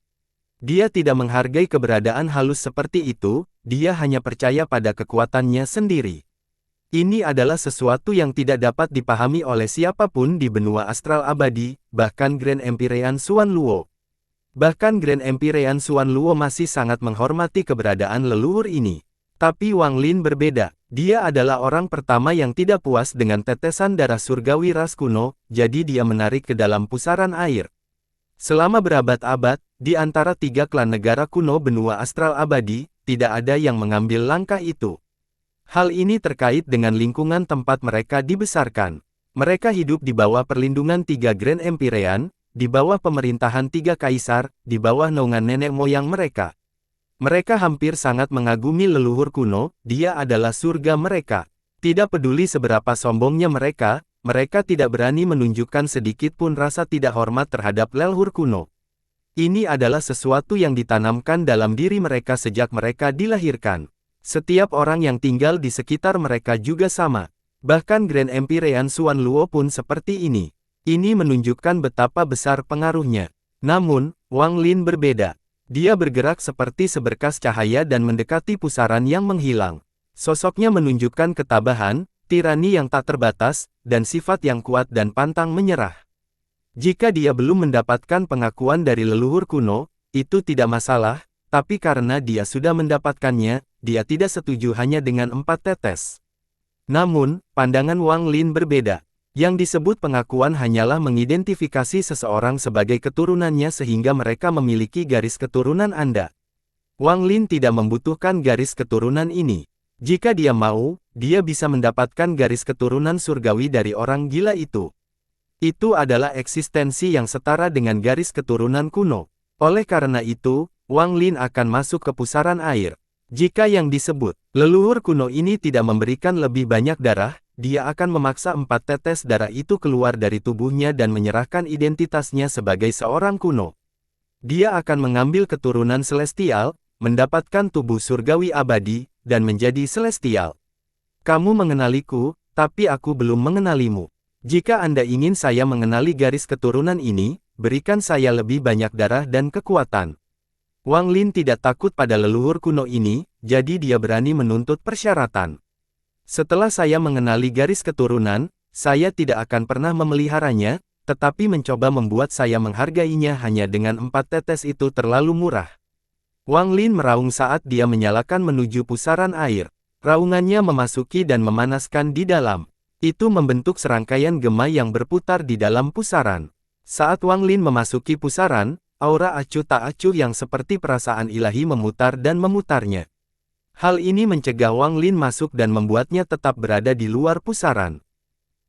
Dia tidak menghargai keberadaan halus seperti itu, dia hanya percaya pada kekuatannya sendiri. Ini adalah sesuatu yang tidak dapat dipahami oleh siapapun di benua astral abadi, bahkan Grand Empyrean Xuan Luo. Bahkan Grand Empyrean Xuan Luo masih sangat menghormati keberadaan leluhur ini. Tapi Wang Lin berbeda, dia adalah orang pertama yang tidak puas dengan tetesan darah surgawi ras kuno, jadi dia menarik ke dalam pusaran air. Selama berabad-abad, di antara 3 klan negara kuno benua astral abadi, tidak ada yang mengambil langkah itu. Hal ini terkait dengan lingkungan tempat mereka dibesarkan. Mereka hidup di bawah perlindungan 3 Grand Empyrean, di bawah pemerintahan 3 kaisar, di bawah naungan nenek moyang mereka. Mereka hampir sangat mengagumi leluhur kuno, dia adalah surga mereka. Tidak peduli seberapa sombongnya mereka tidak berani menunjukkan sedikit pun rasa tidak hormat terhadap leluhur kuno. Ini adalah sesuatu yang ditanamkan dalam diri mereka sejak mereka dilahirkan. Setiap orang yang tinggal di sekitar mereka juga sama. Bahkan Grand Empyrean Xuan Luo pun seperti ini. Ini menunjukkan betapa besar pengaruhnya. Namun, Wang Lin berbeda. Dia bergerak seperti seberkas cahaya dan mendekati pusaran yang menghilang. Sosoknya menunjukkan ketabahan, tirani yang tak terbatas, dan sifat yang kuat dan pantang menyerah. Jika dia belum mendapatkan pengakuan dari leluhur kuno, itu tidak masalah, tapi karena dia sudah mendapatkannya, dia tidak setuju hanya dengan 4 tetes. Namun, pandangan Wang Lin berbeda. Yang disebut pengakuan hanyalah mengidentifikasi seseorang sebagai keturunannya sehingga mereka memiliki garis keturunan Anda. Wang Lin tidak membutuhkan garis keturunan ini. Jika dia mau, dia bisa mendapatkan garis keturunan surgawi dari orang gila itu. Itu adalah eksistensi yang setara dengan garis keturunan kuno. Oleh karena itu, Wang Lin akan masuk ke pusaran air. Jika yang disebut leluhur kuno ini tidak memberikan lebih banyak darah, dia akan memaksa 4 tetes darah itu keluar dari tubuhnya dan menyerahkan identitasnya sebagai seorang kuno. Dia akan mengambil keturunan celestial, mendapatkan tubuh surgawi abadi, dan menjadi celestial. Kamu mengenaliku, tapi aku belum mengenalimu. Jika Anda ingin saya mengenali garis keturunan ini, berikan saya lebih banyak darah dan kekuatan. Wang Lin tidak takut pada leluhur kuno ini, jadi dia berani menuntut persyaratan. Setelah saya mengenali garis keturunan, saya tidak akan pernah memeliharanya, tetapi mencoba membuat saya menghargainya hanya dengan 4 tetes itu terlalu murah. Wang Lin meraung saat dia menyalakan menuju pusaran air. Raungannya memasuki dan memanaskan di dalam. Itu membentuk serangkaian gema yang berputar di dalam pusaran. Saat Wang Lin memasuki pusaran, aura acuh tak acuh yang seperti perasaan ilahi memutar dan memutarnya. Hal ini mencegah Wang Lin masuk dan membuatnya tetap berada di luar pusaran.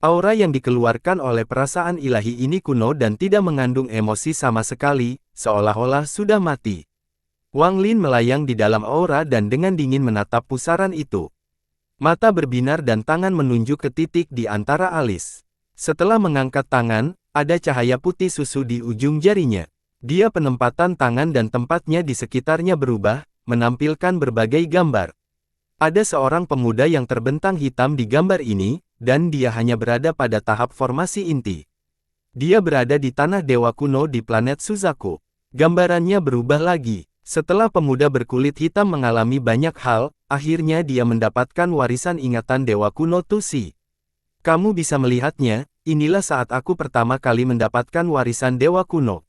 Aura yang dikeluarkan oleh perasaan ilahi ini kuno dan tidak mengandung emosi sama sekali, seolah-olah sudah mati. Wang Lin melayang di dalam aura dan dengan dingin menatap pusaran itu. Mata berbinar dan tangan menunjuk ke titik di antara alis. Setelah mengangkat tangan, ada cahaya putih susu di ujung jarinya. Dia penempatan tangan dan tempatnya di sekitarnya berubah, menampilkan berbagai gambar. Ada seorang pemuda yang terbentang hitam di gambar ini, dan dia hanya berada pada tahap formasi inti. Dia berada di tanah dewa kuno di planet Suzaku. Gambarannya berubah lagi. Setelah pemuda berkulit hitam mengalami banyak hal, akhirnya dia mendapatkan warisan ingatan dewa kuno Tusi. Kamu bisa melihatnya, inilah saat aku pertama kali mendapatkan warisan dewa kuno.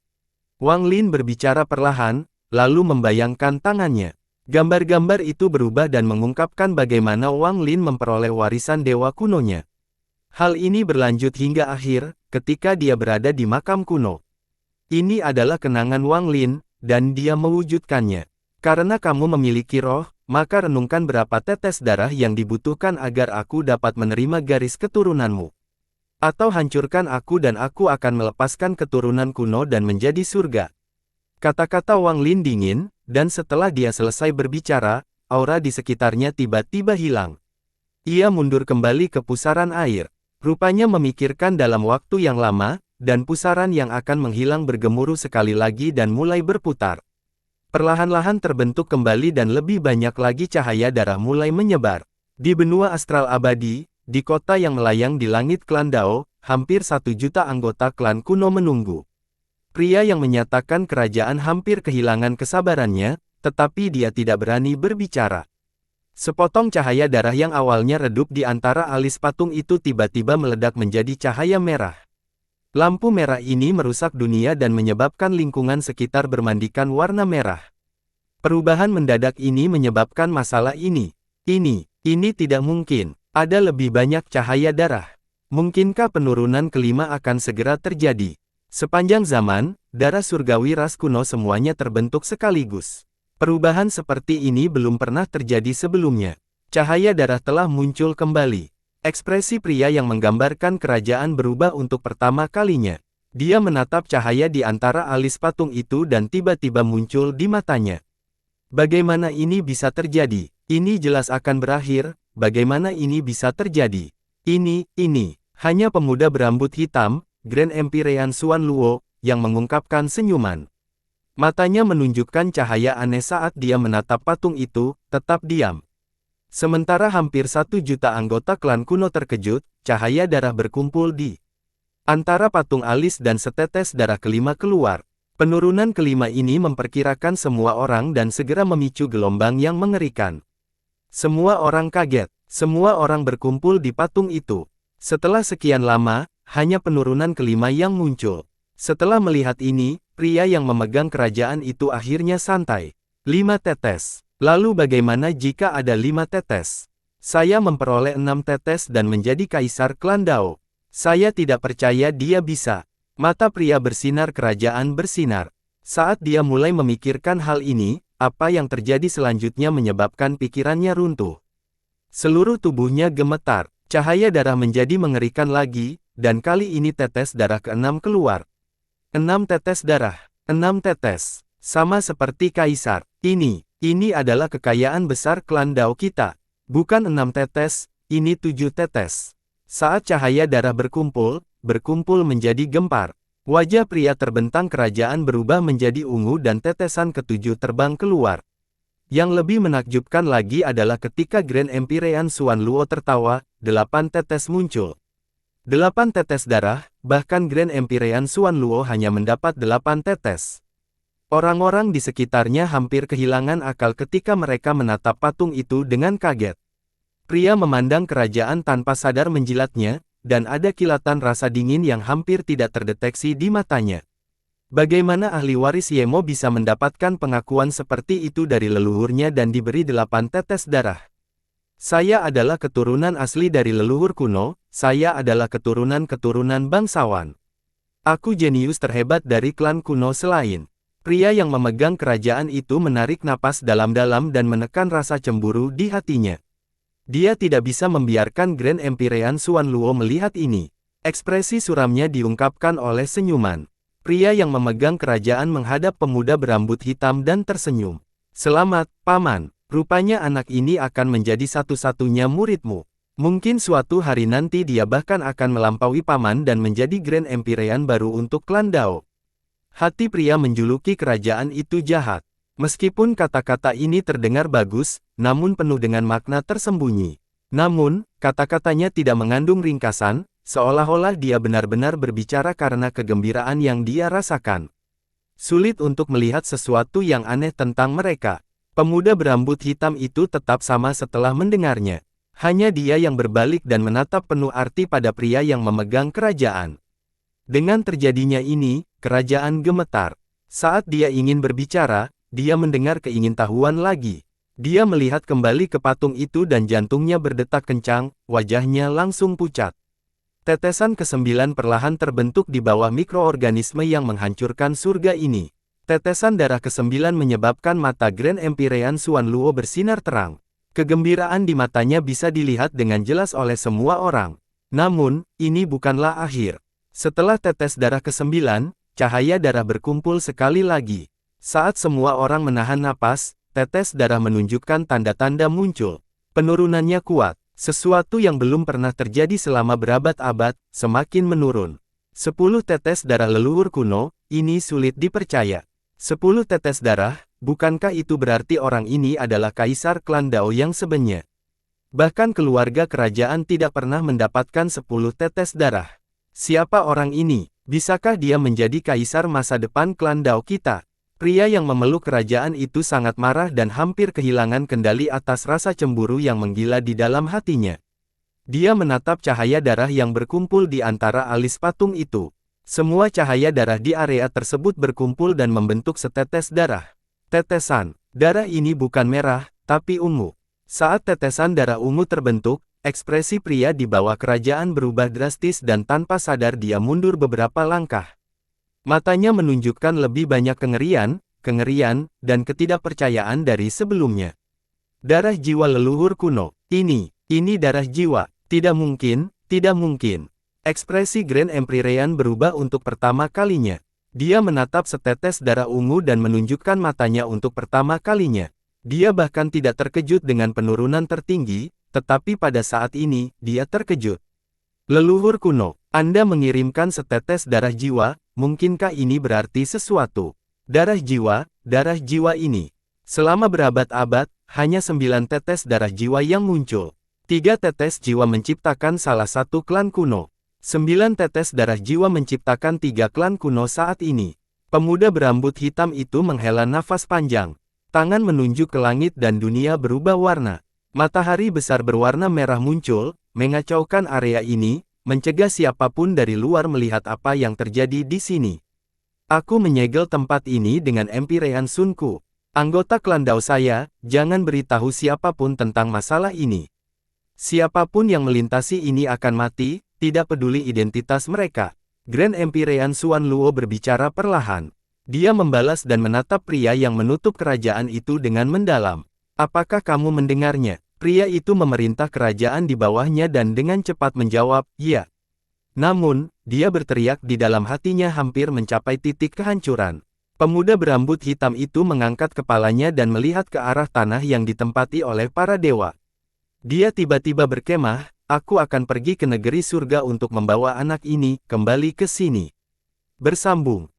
Wang Lin berbicara perlahan, lalu membayangkan tangannya. Gambar-gambar itu berubah dan mengungkapkan bagaimana Wang Lin memperoleh warisan dewa kunonya. Hal ini berlanjut hingga akhir, ketika dia berada di makam kuno. Ini adalah kenangan Wang Lin, dan dia mewujudkannya. Karena kamu memiliki roh, maka renungkan berapa tetes darah yang dibutuhkan agar aku dapat menerima garis keturunanmu. Atau hancurkan aku dan aku akan melepaskan keturunan kuno dan menjadi surga. Kata-kata Wang Lin dingin, dan setelah dia selesai berbicara, aura di sekitarnya tiba-tiba hilang. Ia mundur kembali ke pusaran air. Rupanya memikirkan dalam waktu yang lama, dan pusaran yang akan menghilang bergemuruh sekali lagi dan mulai berputar. Perlahan-lahan terbentuk kembali dan lebih banyak lagi cahaya darah mulai menyebar. Di benua astral abadi, di kota yang melayang di langit klan Dao, hampir 1 juta anggota klan kuno menunggu. Pria yang menyatakan kerajaan hampir kehilangan kesabarannya, tetapi dia tidak berani berbicara. Sepotong cahaya darah yang awalnya redup di antara alis patung itu tiba-tiba meledak menjadi cahaya merah. Lampu merah ini merusak dunia dan menyebabkan lingkungan sekitar bermandikan warna merah. Perubahan mendadak ini menyebabkan masalah ini. Ini tidak mungkin. Ada lebih banyak cahaya darah. Mungkinkah penurunan kelima akan segera terjadi? Sepanjang zaman, darah surgawi ras kuno semuanya terbentuk sekaligus. Perubahan seperti ini belum pernah terjadi sebelumnya. Cahaya darah telah muncul kembali. Ekspresi pria yang menggambarkan kerajaan berubah untuk pertama kalinya. Dia menatap cahaya di antara alis patung itu dan tiba-tiba muncul di matanya. Bagaimana ini bisa terjadi? Ini jelas akan berakhir. Bagaimana ini bisa terjadi? Ini, hanya pemuda berambut hitam, Grand Empyrean Xuan Luo, yang mengungkapkan senyuman. Matanya menunjukkan cahaya aneh saat dia menatap patung itu, tetap diam. Sementara hampir 1 juta anggota klan kuno terkejut, cahaya darah berkumpul di antara patung alis dan setetes darah kelima keluar. Penurunan kelima ini memperkirakan semua orang dan segera memicu gelombang yang mengerikan. Semua orang kaget, semua orang berkumpul di patung itu. Setelah sekian lama, hanya penurunan kelima yang muncul. Setelah melihat ini, pria yang memegang kerajaan itu akhirnya santai. 5 tetes. Lalu bagaimana jika ada 5 tetes? Saya memperoleh 6 tetes dan menjadi kaisar klan Dao. Saya tidak percaya dia bisa. Mata pria bersinar kerajaan bersinar. Saat dia mulai memikirkan hal ini, apa yang terjadi selanjutnya menyebabkan pikirannya runtuh. Seluruh tubuhnya gemetar. Cahaya darah menjadi mengerikan lagi, dan kali ini tetes darah ke-6 keluar. 6 tetes darah. 6 tetes. Sama seperti kaisar. Ini adalah kekayaan besar klan Dao kita. Bukan 6 tetes, ini 7 tetes. Saat cahaya darah berkumpul menjadi gempar. Wajah pria terbentang kerajaan berubah menjadi ungu dan tetesan ke-7 terbang keluar. Yang lebih menakjubkan lagi adalah ketika Grand Empyrean Xuan Luo tertawa, 8 tetes muncul. 8 tetes darah, bahkan Grand Empyrean Xuan Luo hanya mendapat 8 tetes. Orang-orang di sekitarnya hampir kehilangan akal ketika mereka menatap patung itu dengan kaget. Pria memandang kerajaan tanpa sadar menjilatnya, dan ada kilatan rasa dingin yang hampir tidak terdeteksi di matanya. Bagaimana ahli waris Yemo bisa mendapatkan pengakuan seperti itu dari leluhurnya dan diberi 8 tetes darah? Saya adalah keturunan asli dari leluhur kuno, saya adalah keturunan-keturunan bangsawan. Aku jenius terhebat dari klan kuno selain. Pria yang memegang kerajaan itu menarik napas dalam-dalam dan menekan rasa cemburu di hatinya. Dia tidak bisa membiarkan Grand Empyrean Xuan Luo melihat ini. Ekspresi suramnya diungkapkan oleh senyuman. Pria yang memegang kerajaan menghadap pemuda berambut hitam dan tersenyum. Selamat, Paman. Rupanya anak ini akan menjadi satu-satunya muridmu. Mungkin suatu hari nanti dia bahkan akan melampaui Paman dan menjadi Grand Empyrean baru untuk klan Dao. Hati pria menjuluki kerajaan itu jahat. Meskipun kata-kata ini terdengar bagus, namun penuh dengan makna tersembunyi. Namun, kata-katanya tidak mengandung ringkasan, seolah-olah dia benar-benar berbicara karena kegembiraan yang dia rasakan. Sulit untuk melihat sesuatu yang aneh tentang mereka. Pemuda berambut hitam itu tetap sama setelah mendengarnya. Hanya dia yang berbalik dan menatap penuh arti pada pria yang memegang kerajaan. Dengan terjadinya ini, kerajaan gemetar. Saat dia ingin berbicara, dia mendengar keingintahuan lagi. Dia melihat kembali ke patung itu dan jantungnya berdetak kencang, wajahnya langsung pucat. Tetesan ke-9 perlahan terbentuk di bawah mikroorganisme yang menghancurkan surga ini. Tetesan darah ke-9 menyebabkan mata Grand Empyrean Xuan Luo bersinar terang. Kegembiraan di matanya bisa dilihat dengan jelas oleh semua orang. Namun, ini bukanlah akhir. Setelah tetes darah ke-9, cahaya darah berkumpul sekali lagi. Saat semua orang menahan napas, tetes darah menunjukkan tanda-tanda muncul. Penurunannya kuat. Sesuatu yang belum pernah terjadi selama berabad-abad, semakin menurun. 10 tetes darah leluhur kuno, ini sulit dipercaya. 10 tetes darah, bukankah itu berarti orang ini adalah kaisar klan Dao yang sebenarnya? Bahkan keluarga kerajaan tidak pernah mendapatkan 10 tetes darah. Siapa orang ini? Bisakah dia menjadi kaisar masa depan klan Dao kita? Pria yang memeluk kerajaan itu sangat marah dan hampir kehilangan kendali atas rasa cemburu yang menggila di dalam hatinya. Dia menatap cahaya darah yang berkumpul di antara alis patung itu. Semua cahaya darah di area tersebut berkumpul dan membentuk setetes darah. Tetesan darah ini bukan merah, tapi ungu. Saat tetesan darah ungu terbentuk, ekspresi pria di bawah kerajaan berubah drastis dan tanpa sadar dia mundur beberapa langkah. Matanya menunjukkan lebih banyak kengerian, dan ketidakpercayaan dari sebelumnya. Darah jiwa leluhur kuno. Ini darah jiwa. Tidak mungkin, tidak mungkin. Ekspresi Grand Empyrean berubah untuk pertama kalinya. Dia menatap setetes darah ungu dan menunjukkan matanya untuk pertama kalinya. Dia bahkan tidak terkejut dengan penurunan tertinggi, tetapi pada saat ini, dia terkejut. Leluhur kuno, Anda mengirimkan setetes darah jiwa, mungkinkah ini berarti sesuatu? Darah jiwa ini. Selama berabad-abad, hanya 9 tetes darah jiwa yang muncul. 3 tetes jiwa menciptakan salah satu klan kuno. 9 tetes darah jiwa menciptakan 3 klan kuno saat ini. Pemuda berambut hitam itu menghela nafas panjang. Tangan menunjuk ke langit dan dunia berubah warna. Matahari besar berwarna merah muncul, mengacaukan area ini, mencegah siapapun dari luar melihat apa yang terjadi di sini. Aku menyegel tempat ini dengan Empyrean Sunku. Anggota klan Dao saya, jangan beritahu siapapun tentang masalah ini. Siapapun yang melintasi ini akan mati, tidak peduli identitas mereka. Grand Empyrean Xuan Luo berbicara perlahan. Dia membalas dan menatap pria yang menutup kerajaan itu dengan mendalam. Apakah kamu mendengarnya? Pria itu memerintah kerajaan di bawahnya dan dengan cepat menjawab, "Ya." Namun, dia berteriak di dalam hatinya hampir mencapai titik kehancuran. Pemuda berambut hitam itu mengangkat kepalanya dan melihat ke arah tanah yang ditempati oleh para dewa. Dia tiba-tiba berkemah, "Aku akan pergi ke negeri surga untuk membawa anak ini kembali ke sini." Bersambung.